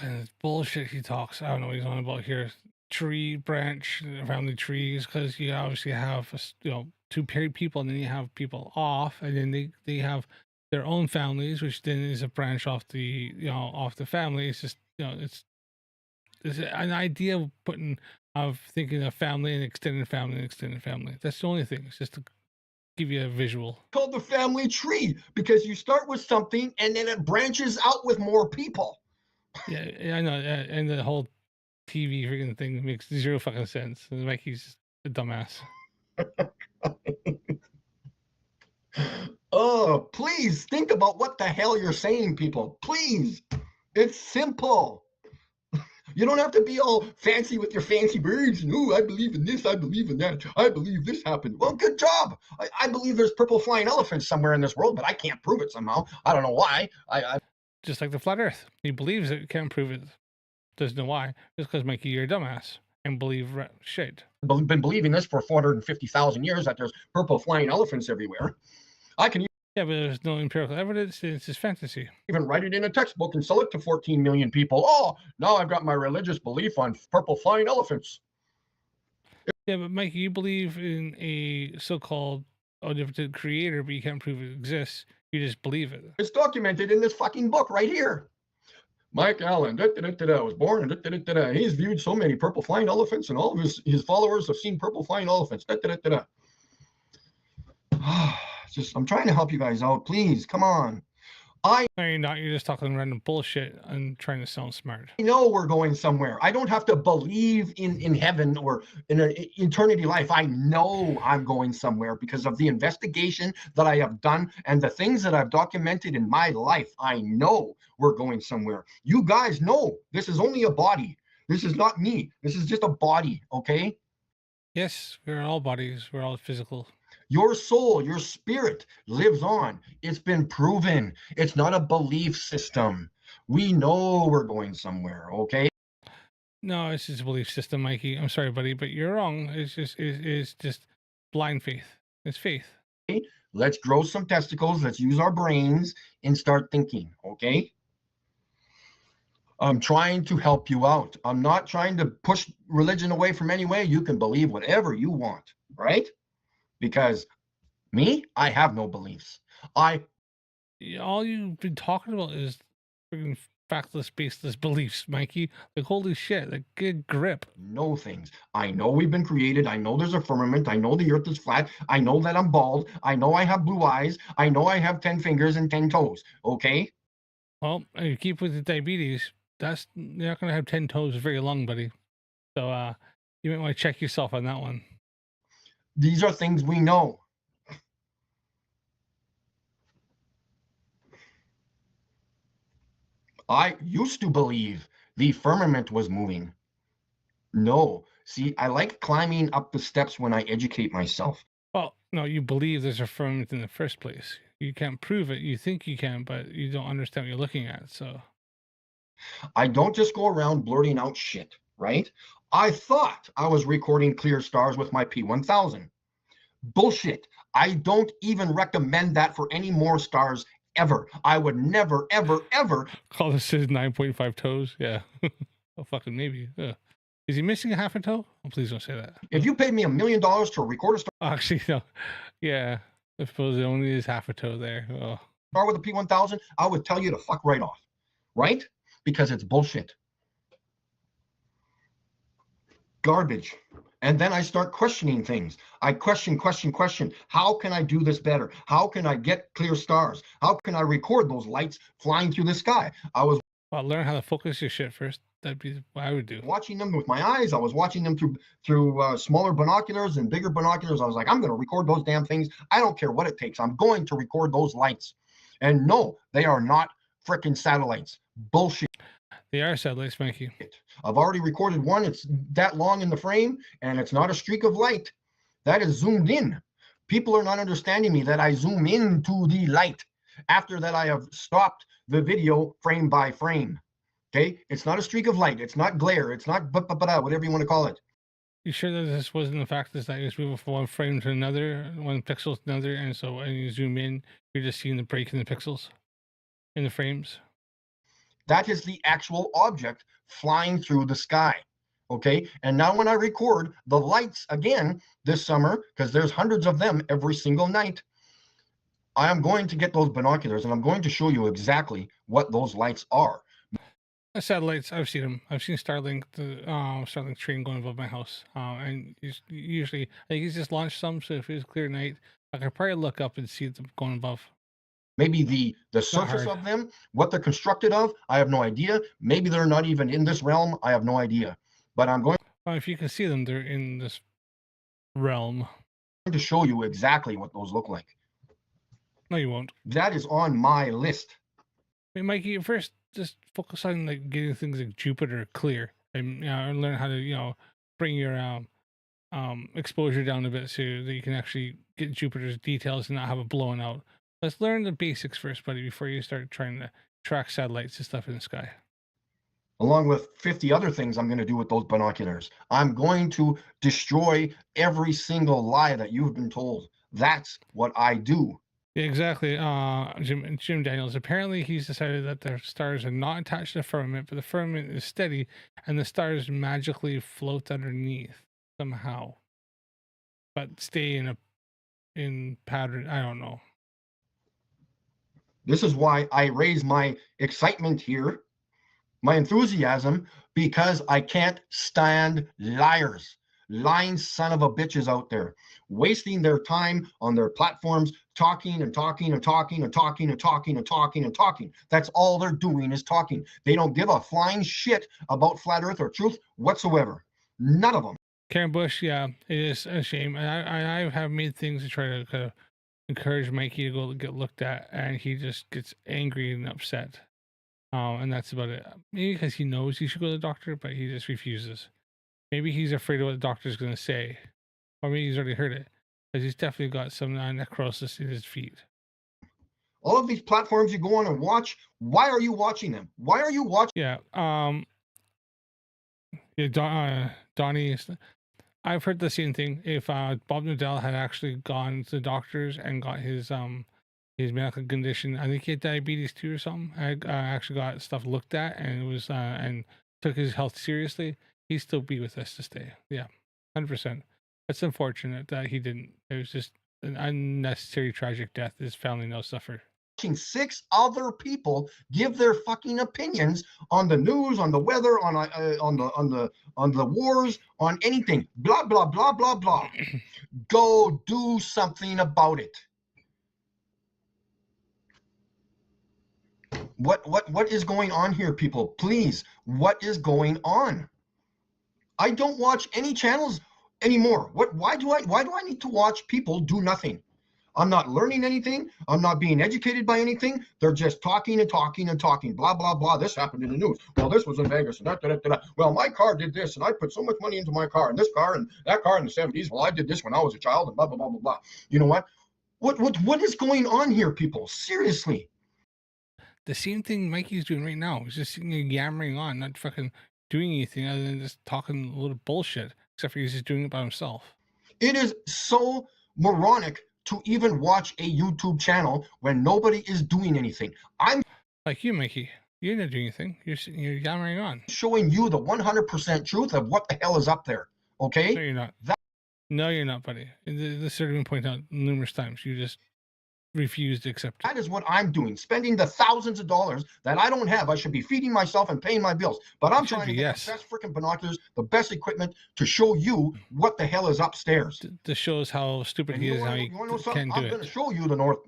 It's bullshit he talks. I don't know what he's on about here. Tree, branch, family trees, because you obviously have, 2 paired people, and then you have people off, and then they have their own families, which then is a branch off the, off the family. It's just, it's an idea of thinking of family and extended family and extended family. That's the only thing. It's just to give you a visual. Called the family tree because you start with something and then it branches out with more people. Yeah, I know. And the whole TV freaking thing makes 0 fucking sense. Mikey's a dumbass. Oh, please think about what the hell you're saying, people. Please. It's simple. You don't have to be all fancy with your fancy words. And, oh, I believe in this. I believe in that. I believe this happened. Well, good job. I believe there's purple flying elephants somewhere in this world, but I can't prove it somehow. I don't know why. Just like the flat earth. He believes it, can't prove it. Doesn't know why. Just because, Mikey, you're a dumbass and believe shit. I've been believing this for 450,000 years that there's purple flying elephants everywhere. I can. Yeah, but there's no empirical evidence. It's just fantasy. Even write it in a textbook and sell it to 14 million people. Oh, now I've got my religious belief on purple flying elephants. Yeah, but Mikey, you believe in a so-called the creator, but you can't prove it exists. You just believe it. It's documented in this fucking book right here. Mike Allen was born and he's viewed so many purple flying elephants, and all of his followers have seen purple flying elephants. Just, I'm trying to help you guys out. Please, come on. No, you're not. You're just talking random bullshit and trying to sound smart. I know we're going somewhere. I don't have to believe in heaven or in an eternity life. I know I'm going somewhere because of the investigation that I have done and the things that I've documented in my life. I know we're going somewhere. You guys know this is only a body. This is not me. This is just a body, okay? Yes, we're all bodies. We're all physical. Your soul, your spirit lives on. It's been proven. It's not a belief system. We know we're going somewhere, okay? No, it's just a belief system, Mikey. I'm sorry, buddy, but you're wrong. It's just blind faith. It's faith. Okay? Let's grow some testicles. Let's use our brains and start thinking, okay? I'm trying to help you out. I'm not trying to push religion away from any way. You can believe whatever you want, right? Because me, I have no beliefs. All you've been talking about is freaking factless, baseless beliefs, Mikey. Like, holy shit, like, good grip. Know things. I know we've been created. I know there's a firmament. I know the earth is flat. I know that I'm bald. I know I have blue eyes. I know I have 10 fingers and 10 toes. Okay? Well, if you keep with the diabetes, you're not going to have 10 toes very long, buddy. So, you might want to check yourself on that one. These are things we know. I used to believe the firmament was moving. No. See, I like climbing up the steps when I educate myself. Well, no, you believe there's a firmament in the first place. You can't prove it. You think you can, but you don't understand what you're looking at, so. I don't just go around blurting out shit, right? I thought I was recording clear stars with my P1000. Bullshit. I don't even recommend that for any more stars ever. I would never, ever, ever. Call this his 9.5 toes? Yeah. Oh, fucking maybe. Yeah. Is he missing a half a toe? Oh, please don't say that. If you paid me $1 million to record a star Actually, no. Yeah. I suppose it only is half a toe there. Oh. with a P1000, I would tell you to fuck right off, right? Because it's bullshit. Garbage. And then I start questioning things. I question. How can I do this better? How can I get clear stars? How can I record those lights flying through the sky? I was learn how to focus your shit first. That'd be what I would do. Watching them with my eyes. I was watching them through smaller binoculars and bigger binoculars. I was like, I'm going to record those damn things. I don't care what it takes. I'm going to record those lights. And no, they are not frickin' satellites. Bullshit. They are satellites, Mikey. I've already recorded one. It's that long in the frame, and it's not a streak of light. That is zoomed in. People are not understanding me that I zoom into the light after that I have stopped the video frame by frame. Okay? It's not a streak of light. It's not glare. It's not whatever you want to call it. You sure that this wasn't the fact that you just move from one frame to another, one pixel to another, and so when you zoom in, you're just seeing the break in the pixels, in the frames? That is the actual object flying through the sky. Okay. And now when I record the lights again this summer, because there's hundreds of them every single night, I am going to get those binoculars and I'm going to show you exactly what those lights are. Satellites, I've seen them. I've seen Starlink, the Starlink train going above my house. And usually, I think he's just launched some, so if it was a clear night, I could probably look up and see them going above. Maybe the surface of them, what they're constructed of, I have no idea. Maybe they're not even in this realm. I have no idea. But I'm going. Well, if you can see them, they're in this realm. I'm going to show you exactly what those look like. No, you won't. That is on my list. Hey, Mikey, first just focus on like getting things like Jupiter clear, and learn how to bring your exposure down a bit so that you can actually get Jupiter's details and not have it blown out. Let's learn the basics first, buddy, before you start trying to track satellites and stuff in the sky. Along with 50 other things I'm going to do with those binoculars. I'm going to destroy every single lie that you've been told. That's what I do. Yeah, exactly. Jim Daniels, apparently he's decided that the stars are not attached to the firmament, but the firmament is steady and the stars magically float underneath somehow, but stay in a in pattern. I don't know. This is why I raise my excitement here, my enthusiasm, because I can't stand liars, lying son of a bitches out there, wasting their time on their platforms, talking and talking and talking and talking and talking and talking and talking. That's all they're doing is talking. They don't give a flying shit about flat earth or truth whatsoever. None of them. Karen Bush, yeah, it is a shame. I have made things to try to kind of encourage Mikey to go get looked at, and he just gets angry and upset. And that's about it. Maybe because he knows he should go to the doctor, but he just refuses. Maybe he's afraid of what the doctor's going to say, or maybe he's already heard it, because he's definitely got some necrosis in his feet. All of these platforms you go on and watch, why are you watching them? Why are you watching? Yeah. Donnie, I've heard the same thing. If Bob Nadell had actually gone to the doctors and got his medical condition, I think he had diabetes too or something. I actually got stuff looked at, and it was and took his health seriously, he'd still be with us to stay. Yeah, 100%. It's unfortunate that he didn't. It was just an unnecessary tragic death his family now suffered. 6 other people give their fucking opinions on the news, on the weather, on the wars, on anything. Blah blah blah blah blah. Go do something about it. What is going on here, people? Please, what is going on? I don't watch any channels anymore. Why do I need to watch people do nothing? I'm not learning anything. I'm not being educated by anything. They're just talking and talking and talking. Blah, blah, blah. This happened in the news. Well, this was in Vegas. And that. Well, my car did this, and I put so much money into my car, and this car, and that car in the 70s. Well, I did this when I was a child, and blah, blah, blah, blah, blah. You know what? What is going on here, people? Seriously. The same thing Mikey's doing right now. He's just sitting there yammering on, not fucking doing anything other than just talking a little bullshit, except for he's just doing it by himself. It is so moronic to even watch a YouTube channel when nobody is doing anything. I'm like you, Mikey. You're not doing anything. You're sitting here yammering on. Showing you the 100% truth of what the hell is up there. Okay? No, you're not. No, you're not, buddy. This has been pointed out numerous times. You just refuse to accept it. That is what I'm doing. Spending the thousands of dollars that I don't have. I should be feeding myself and paying my bills. But I'm trying to get the best freaking binoculars, the best equipment to show you what the hell is upstairs. This shows how stupid he is, how he can't do it. I'm going to show you the north.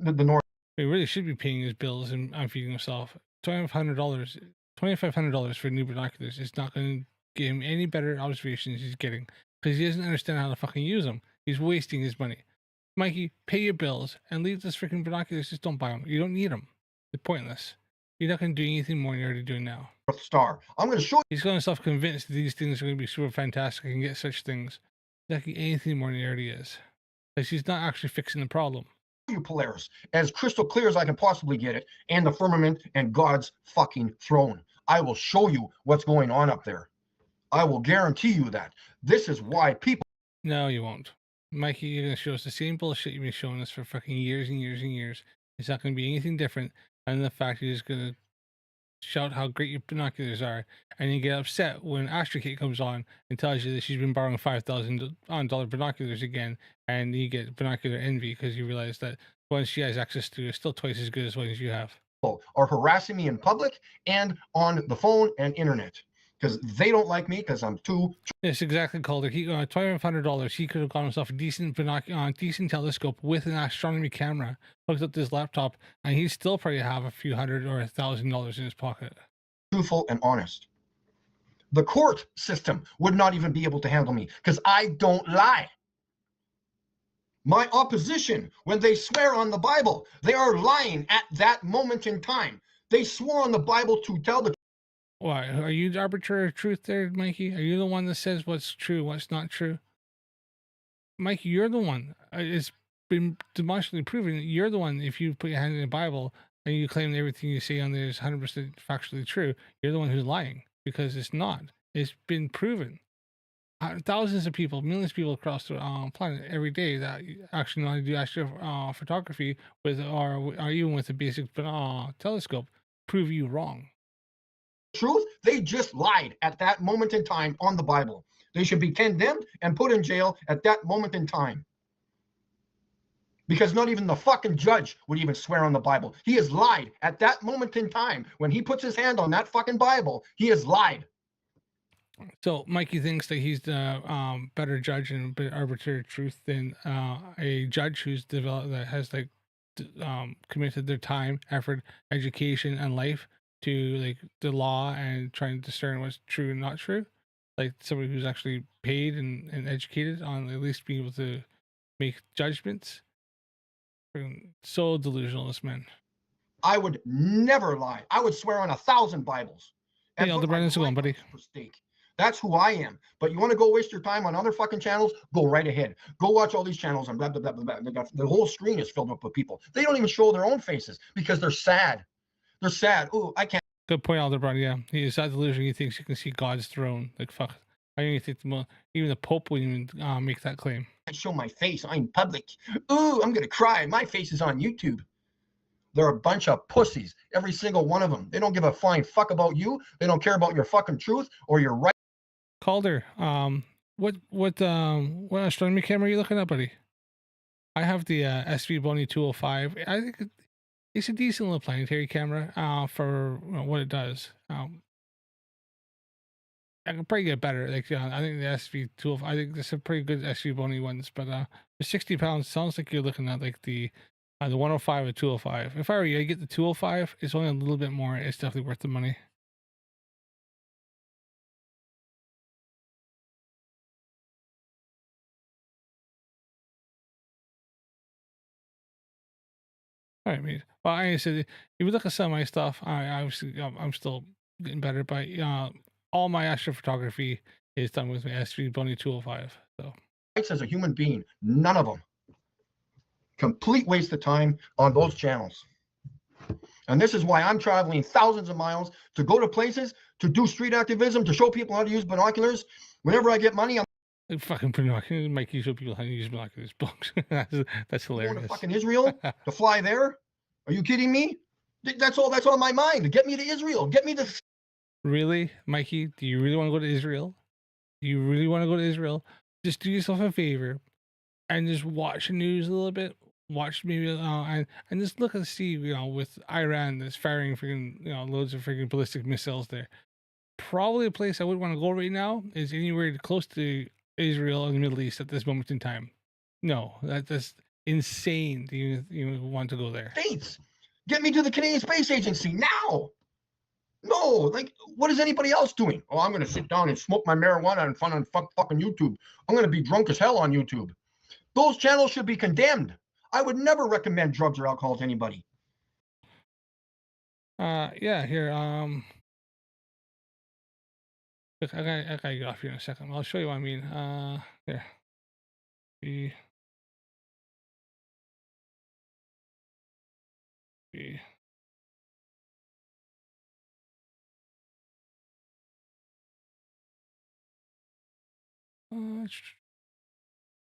He really should be paying his bills and feeding himself. $2,500 for new binoculars is not going to give him any better observations he's getting, because he doesn't understand how to fucking use them. He's wasting his money. Mikey, pay your bills and leave this freaking binoculars. Just don't buy them. You don't need them. They're pointless. You're not going to do anything more than you're already doing now. Star. I'm going to show you. He's going to self-convinced that these things are going to be super fantastic and get such things. He's not getting anything more than he already is. Because he's not actually fixing the problem. You Polaris, as crystal clear as I can possibly get it, and the firmament and God's fucking throne. I will show you what's going on up there. I will guarantee you that. This is why people. No, you won't. Mikey, you're going to show us the same bullshit you've been showing us for fucking years and years and years. It's not going to be anything different other than the fact you're just going to shout how great your binoculars are, and you get upset when Astro Kate comes on and tells you that she's been borrowing $5,000 binoculars again, and you get binocular envy because you realize that ones she has access to are still twice as good as ones you have. Are harassing me in public and on the phone and internet. Because they don't like me because I'm too. It's exactly called it. He $2,500. He could have got himself a decent decent telescope with an astronomy camera, hooked up this laptop, and he'd still probably have a few $100 or $1,000 in his pocket. Truthful and honest. The court system would not even be able to handle me because I don't lie. My opposition, when they swear on the Bible, they are lying at that moment in time. They swore on the Bible to tell the. Why? Are you the arbiter of truth there, Mikey? Are you the one that says what's true, what's not true? Mikey, you're the one. It's been demonstrably proven that you're the one. If you put your hand in the Bible and you claim that everything you say on there is 100% factually true, you're the one who's lying, because it's not. It's been proven. Thousands of people, millions of people across the planet every day that actually know how to do astrophotography with, or even with a basic telescope, prove you wrong. Truth, they just lied at that moment in time on the Bible. They should be condemned and put in jail at that moment in time. because not even the fucking judge would even swear on the Bible. He has lied at that moment in time. When he puts his hand on that fucking Bible, he has lied. So Mikey thinks that he's the better judge and better arbiter of truth than a judge who's developed that has like committed their time, effort, education, and life to like the law and trying to discern what's true and not true. Like somebody who's actually paid and educated on at least being able to make judgments. Freaking so delusional, this man. I would never lie. I would swear on 1,000 Bibles. Hey, Elder Brandon's going, buddy. For steak. That's who I am. But you want to go waste your time on other fucking channels? Go right ahead. Go watch all these channels and blah, blah, blah, blah, blah. The whole screen is filled up with people. They don't even show their own faces because they're sad. They're sad. Ooh, I can't. Good point, Elder Brandon. Yeah, he is that delusion. He thinks you can see God's throne. Like, fuck. I don't even think even the Pope would even make that claim. I show my face. I'm public. Ooh, I'm going to cry. My face is on YouTube. They're a bunch of pussies. Every single one of them. They don't give a flying fuck about you. They don't care about your fucking truth or your right. Calder, what astronomy camera are you looking at, buddy? I have the SV Bonnie 205. I think it's a decent little planetary camera for what it does. I can probably get better. Like I think the SV 205. I think there's some pretty good SV Bonnie ones, but for 60 pounds, sounds like you're looking at like the 105 or 205. If I were you, I'd get the 205. It's only a little bit more. It's definitely worth the money. All right, mate. Well, I said, if you look at some of my stuff, I'm still getting better. But all my astrophotography is done with my SV Bunny 205. So, as a human being, none of them. Complete waste of time on those channels. And this is why I'm traveling thousands of miles to go to places, to do street activism, to show people how to use binoculars. Whenever I get money, I'm fucking binoculars. Mikey show people how to use binoculars. That's hilarious. Going to fucking Israel to fly there? Are you kidding me? That's all. That's on my mind. Get me to Israel. Get me to. Really, Mikey? Do you really want to go to Israel? Do you really want to go to Israel? Just do yourself a favor and just watch the news a little bit. Watch maybe and just look and see, with Iran that's firing freaking loads of freaking ballistic missiles there. Probably a place I would want to go right now is anywhere close to Israel in the Middle East at this moment in time. No, that's insane. Do you want to go there? States, get me to the Canadian Space Agency now. No, like, what is anybody else doing? Oh, I'm going to sit down and smoke my marijuana in front of fucking YouTube. I'm going to be drunk as hell on YouTube. Those channels should be condemned. I would never recommend drugs or alcohol to anybody. Yeah, here, look, I gotta get off here in a second. I'll show you what I mean. Here.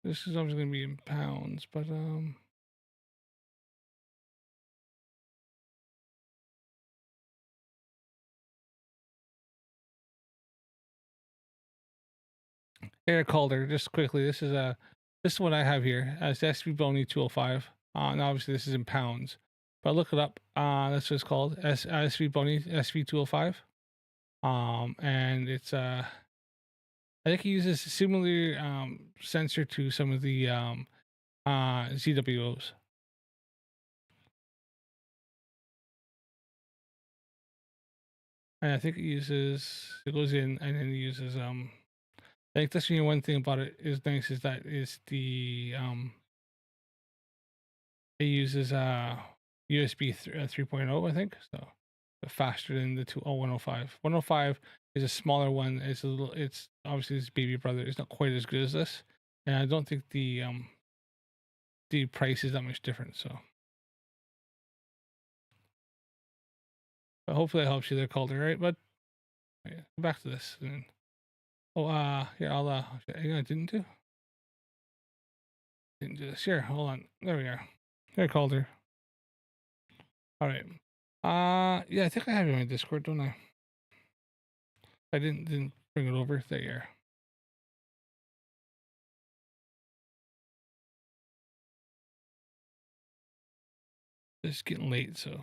This is obviously gonna be in pounds, but Air Calder, just quickly. This is what I have here as SV Boney 205. And obviously this is in pounds, but look it up. That's what it's called, SV Boney SV 205. And it's I think it uses similar sensor to some of the ZWOs. And I think it goes in and then it uses I think that's one thing about it is nice is that is the it uses USB 3.0, I think, so faster than the 105. 105 is a smaller one. It's obviously this baby brother. It's not quite as good as this, and I don't think the price is that much different. So, but hopefully that helps you there, Calder. Right, but yeah, back to this. And, here I'll I didn't do this. Here, hold on. There we are. Here, Calder. All right. Yeah, I think I have you on Discord, don't I? I didn't bring it over. There you are. It's getting late, so.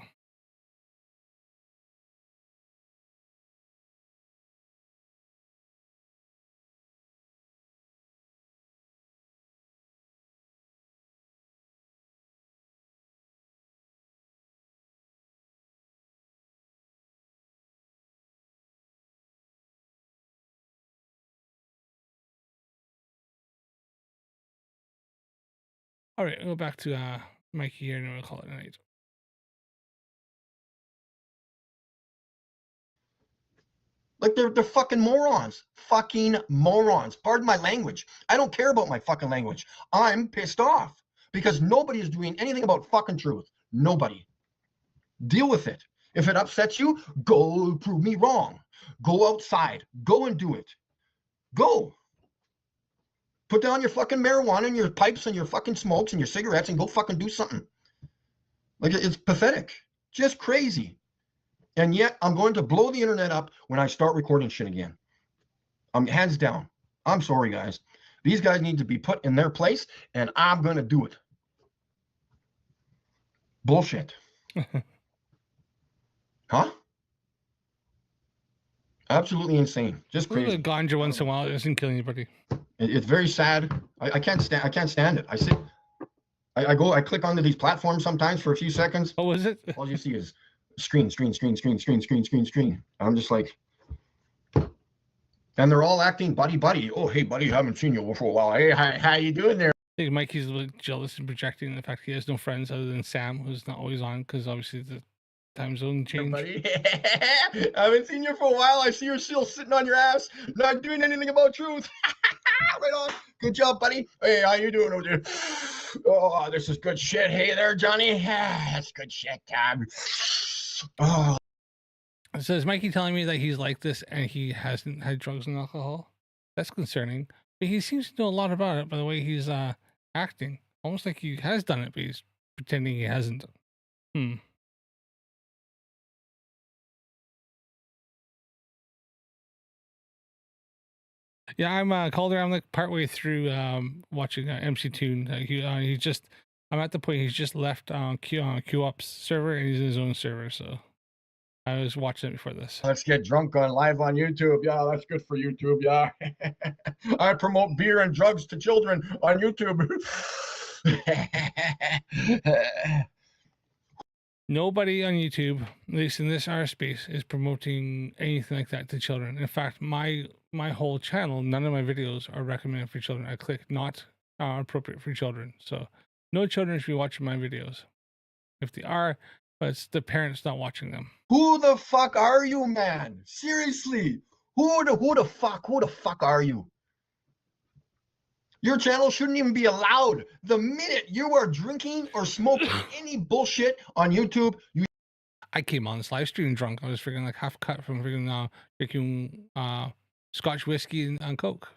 All right, we'll go back to Mikey here, and then we'll call it a night. Like they're fucking morons. Fucking morons. Pardon my language. I don't care about my fucking language. I'm pissed off because nobody is doing anything about fucking truth. Nobody. Deal with it. If it upsets you, go prove me wrong. Go outside. Go and do it. Go. Put down your fucking marijuana and your pipes and your fucking smokes and your cigarettes and go fucking do something. Like, it's pathetic. Just crazy. And yet I'm going to blow the internet up when I start recording shit again. I'm hands down. I'm sorry, guys. These guys need to be put in their place, and I'm going to do it. Bullshit. Huh? Absolutely insane. Just A little crazy. ganja once in a while. It doesn't kill anybody. It's very sad. I can't stand it. I click onto these platforms sometimes for a few seconds. What was it? All you see is screen. I'm just like, and they're all acting buddy. Oh, hey, buddy, haven't seen you for a while. Hey, how you doing there? I think Mikey's a little jealous and projecting the fact he has no friends other than Sam, who's not always on because obviously the time zone change. Buddy. I haven't seen you for a while. I see you're still sitting on your ass, not doing anything about truth. Right on. Good job, buddy. Hey, how you doing over there? Oh, this is good shit. Hey there, Johnny. That's good shit, Tom. Oh. So is Mikey telling me that he's like this and he hasn't had drugs and alcohol? That's concerning. But he seems to know a lot about it by the way he's acting. Almost like he has done it, but he's pretending he hasn't. Yeah, I'm Calder. I'm like partway through watching MC Toon. He just, I'm at the point he's just left Q Up's server and he's in his own server. So I was watching it before this. Let's get drunk on live on YouTube. Yeah, that's good for YouTube. Yeah, I promote beer and drugs to children on YouTube. Nobody on YouTube, at least in this R space, is promoting anything like that to children. In fact, my whole channel, none of my videos are recommended for children. I click not appropriate for children. So no children should be watching my videos. If they are, but it's the parents not watching them. Who the fuck are you, man? Seriously, who the fuck are you? Your channel shouldn't even be allowed. The minute you are drinking or smoking any bullshit on YouTube, I came on this live stream drunk. I was freaking like half cut from freaking drinking Scotch whiskey and Coke.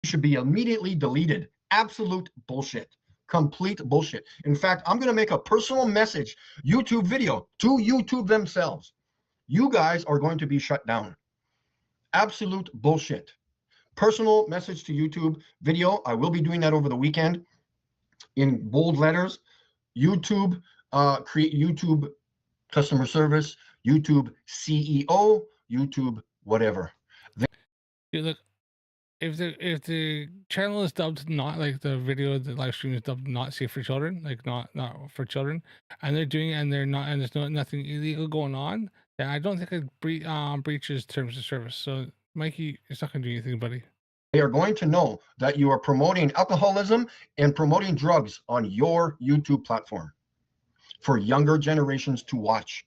You should be immediately deleted. Absolute bullshit. Complete bullshit. In fact, I'm going to make a personal message YouTube video to YouTube themselves. You guys are going to be shut down. Absolute bullshit. Personal message to YouTube video. I will be doing that over the weekend in bold letters. YouTube, create YouTube customer service, YouTube CEO, YouTube whatever. Look, if the channel is dubbed not like the video, the live stream is dubbed not safe for children, like not for children, and they're doing it and they're not, and there's nothing illegal going on, then I don't think it breaches terms of service. So Mikey, it's not going to do anything, buddy. They are going to know that you are promoting alcoholism and promoting drugs on your YouTube platform for younger generations to watch.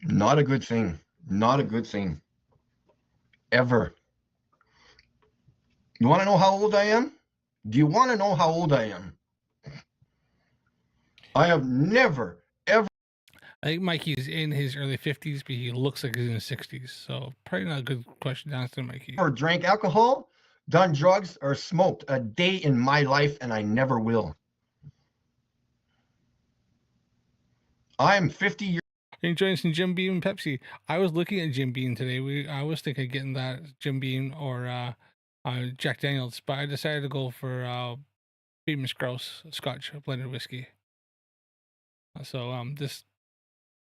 Not a good thing. Not a good thing. Ever. You want to know how old I am? Do you want to know how old I am? I have never, ever. I think Mikey's in his early 50s, but he looks like he's in his 60s. So probably not a good question to ask to Mikey. Or drank alcohol, done drugs, or smoked a day in my life, and I never will. I am 50 years. Enjoying some Jim Beam and Pepsi. I was looking at Jim Beam today. I was thinking of getting that Jim Beam or Jack Daniels, but I decided to go for Beam Grouse Scotch blended whiskey. So this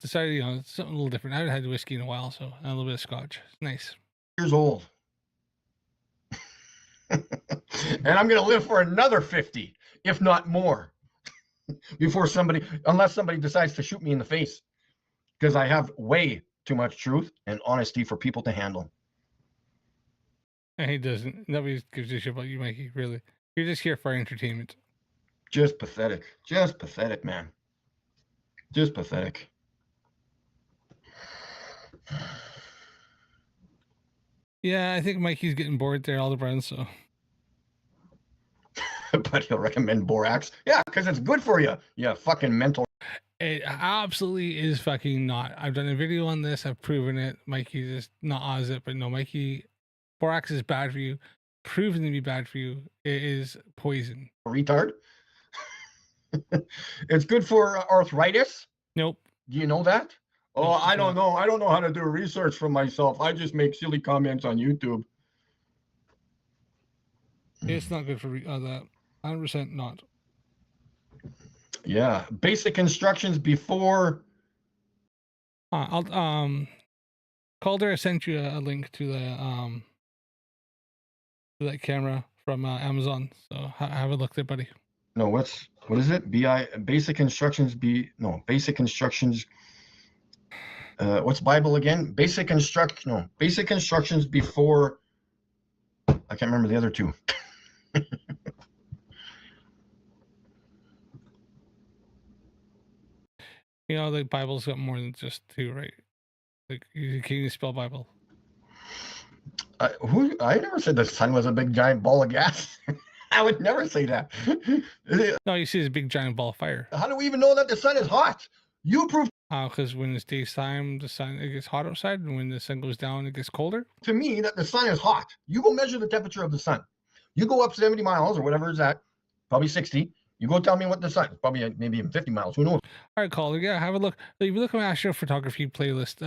decided, you know, it's something a little different. I haven't had whiskey in a while, so a little bit of scotch. It's nice. Years old. And I'm going to live for another 50, if not more, before unless somebody decides to shoot me in the face, because I have way too much truth and honesty for people to handle. And he doesn't. Nobody gives a shit about you, Mikey, really. You're just here for entertainment. Just pathetic. Just pathetic, man. Just pathetic. Yeah, I think Mikey's getting bored there, all the brands, so. But he'll recommend borax. Yeah, because it's good for you. Yeah, fucking mental. It absolutely is fucking not. I've done a video on this. I've proven it. Mikey just not Oz it, but no, Mikey, borax is bad for you. Proven to be bad for you. It is poison. Retard. It's good for arthritis. Nope. Do you know that? Oh, No, I it's don't not. know. I don't know how to do research for myself. I just make silly comments on YouTube. It's not good for that. 100% not. Yeah, basic instructions before. Calder, I sent you a link to the to that camera from Amazon. So have a look there, buddy. No, what is it? Basic instructions basic instructions. What's Bible again? Basic instructions before. I can't remember the other two. You know, the Bible's got more than just two, right? Like, you can't even spell Bible. I never said the sun was a big giant ball of gas. I would never say that. No, you see this big giant ball of fire. How do we even know that the sun is hot? You proved Because when it's daytime, it gets hot outside, and when the sun goes down, it gets colder. to me that the sun is hot. You go measure the temperature of the sun. You go up 70 miles or whatever it's at, probably 60. You go tell me what the sun is. Probably maybe even 50 miles. Who knows? All right, Calder, yeah, have a look. If you look at my astrophotography playlist,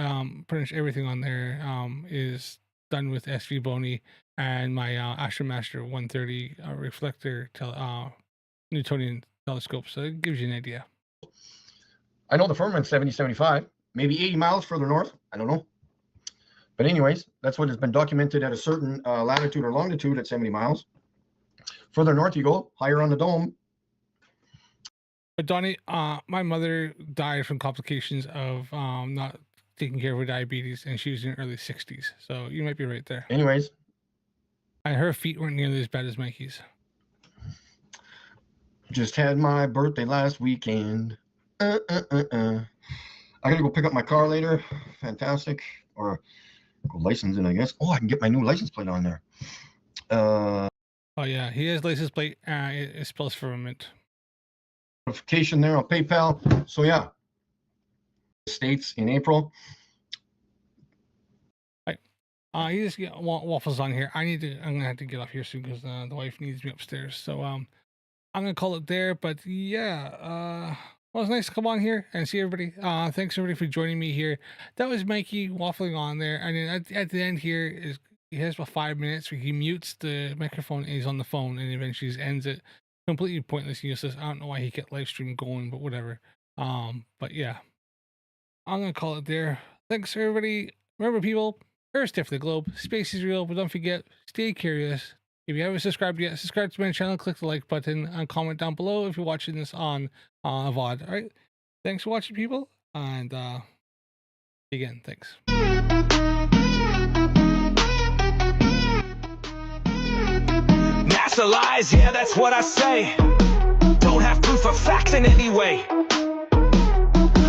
pretty much everything on there is done with SV Boney and my Astromaster 130 reflector Newtonian telescope. So it gives you an idea. I know the firmament's 70, 75, maybe 80 miles further north. I don't know. But anyways, that's what has been documented at a certain latitude or longitude at 70 miles. Further north you go, higher on the dome. But Donnie, my mother died from complications of not taking care of her diabetes, and she was in her early 60s. So you might be right there. Anyways. And her feet weren't nearly as bad as Mikey's. Just had my birthday last weekend. I gotta go pick up my car later. Fantastic. Or go licensing, I guess. Oh, I can get my new license plate on there. Oh yeah, he has license plate. It spells firmament. Notification there on PayPal. So yeah, States in April. You just get waffles on here. I'm gonna have to get off here soon because the wife needs me upstairs. So I'm gonna call it there. But yeah, well, it's nice to come on here and see everybody. Thanks everybody for joining me here. That was Mikey waffling on there. And then at the end here he has about 5 minutes where he mutes the microphone and he's on the phone and eventually just ends it. Completely pointless, useless. I don't know why he kept live stream going, but whatever. But yeah, I'm gonna call it there. Thanks everybody. Remember, people, Earth's different, the globe, space is real, but don't forget, stay curious. If you haven't subscribed yet, subscribe to my channel, click the like button, and comment down below if you're watching this on VOD. All right, thanks for watching, people, and again, thanks. NASA lies, yeah, that's what I say. Don't have proof or facts in any way.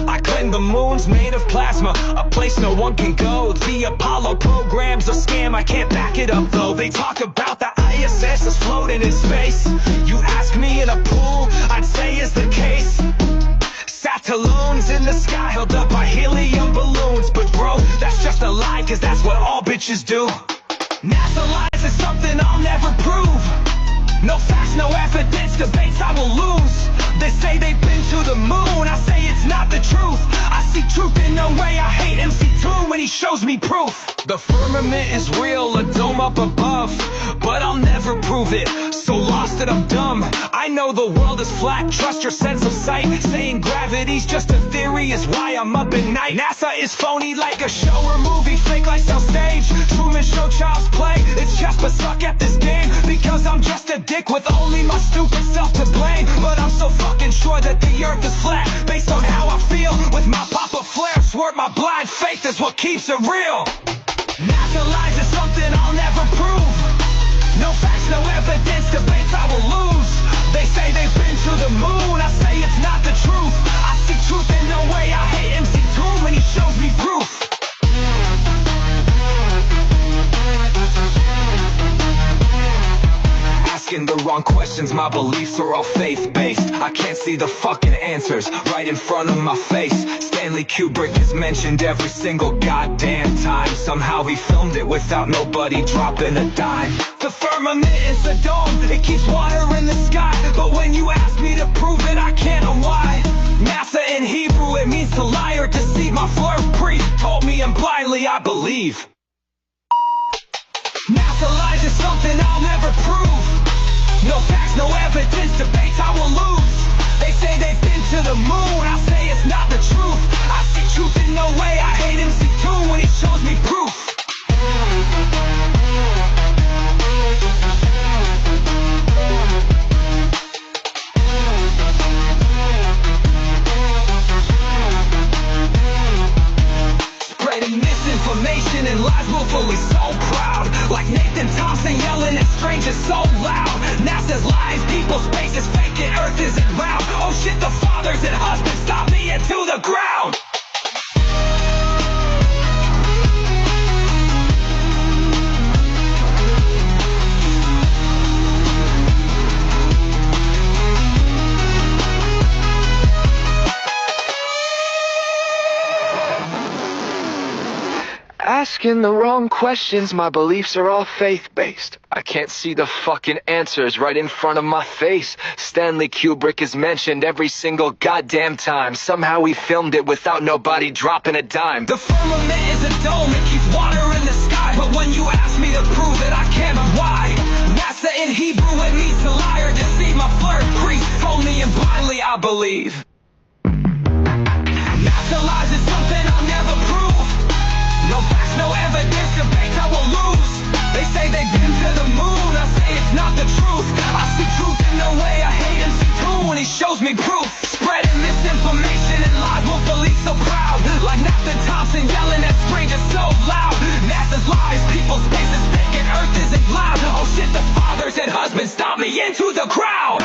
I claim the moon's made of plasma, a place no one can go. The Apollo program's a scam, I can't back it up though. They talk about the ISS is floating in space. You ask me in a pool, I'd say is the case. Satelloons in the sky held up by helium balloons. But bro, that's just a lie, cause that's what all bitches do. NASA lies is something I'll never prove. No facts, no evidence, debates I will lose. They say they've been to the moon, I say it's not the truth. I see truth in no way, I hate MC2 when he shows me proof. The firmament is real, a dome up above, but I'll never prove it. So so lost that I'm dumb. I know the world is flat, trust your sense of sight. Saying gravity's just a theory is why I'm up at night. NASA is phony like a show or movie, fake lights on stage. Truman Show, child's play. It's chess but suck at this game, because I'm just a dick with only my stupid self to blame. But I'm so fucking sure that the earth is flat, based on how I feel with my pop-up flare. Swear my blind faith is what keeps it real. NASA lies is something I'll never prove. No facts, no evidence, debates I will lose. They say they've been to the moon, I say it's not the truth. I see truth in no way, I hate MC Toon when he shows me proof. Asking the wrong questions, my beliefs are all faith-based. I can't see the fucking answers right in front of my face. Stanley Kubrick is mentioned every single goddamn time. Somehow he filmed it without nobody dropping a dime. The firmament is a dome, it keeps water in the sky. But when you ask me to prove it, I can't know why. NASA in Hebrew, it means to lie or deceive. My flirt priest told me and blindly I believe. NASA lies is something I'll never prove. No facts, no evidence, debates I will lose. They say they've been to the moon, I say it's not the truth. I see truth in no way, I hate MC Toon when he shows me proof. Spreading misinformation and lies willfully so proud. Like Nathan Thompson yelling at strangers so loud. NASA's lies, people, space is fake and Earth isn't round. Oh shit, the fathers and husbands stop me into the ground. Asking the wrong questions, my beliefs are all faith-based. I can't see the fucking answers right in front of my face. Stanley Kubrick is mentioned every single goddamn time. Somehow he filmed it without nobody dropping a dime. The firmament is a dome, it keeps water in the sky. But when you ask me to prove it, I can't. Why? NASA in Hebrew, it means to lie or deceive. My flirt priest told me and blindly I believe. NASA lies is something I'll never prove. No facts, no evidence, debates I will lose. They say they've been to the moon, I say it's not the truth. I see truth in no way, I hate MC Toon when he shows me proof. Spreading misinformation and lies willfully so proud. Like Nathan Thompson yelling at strangers so loud. NASA's lies, people's space is fake and Earth isn't loud. Oh shit, the fathers and husbands stop me into the crowd.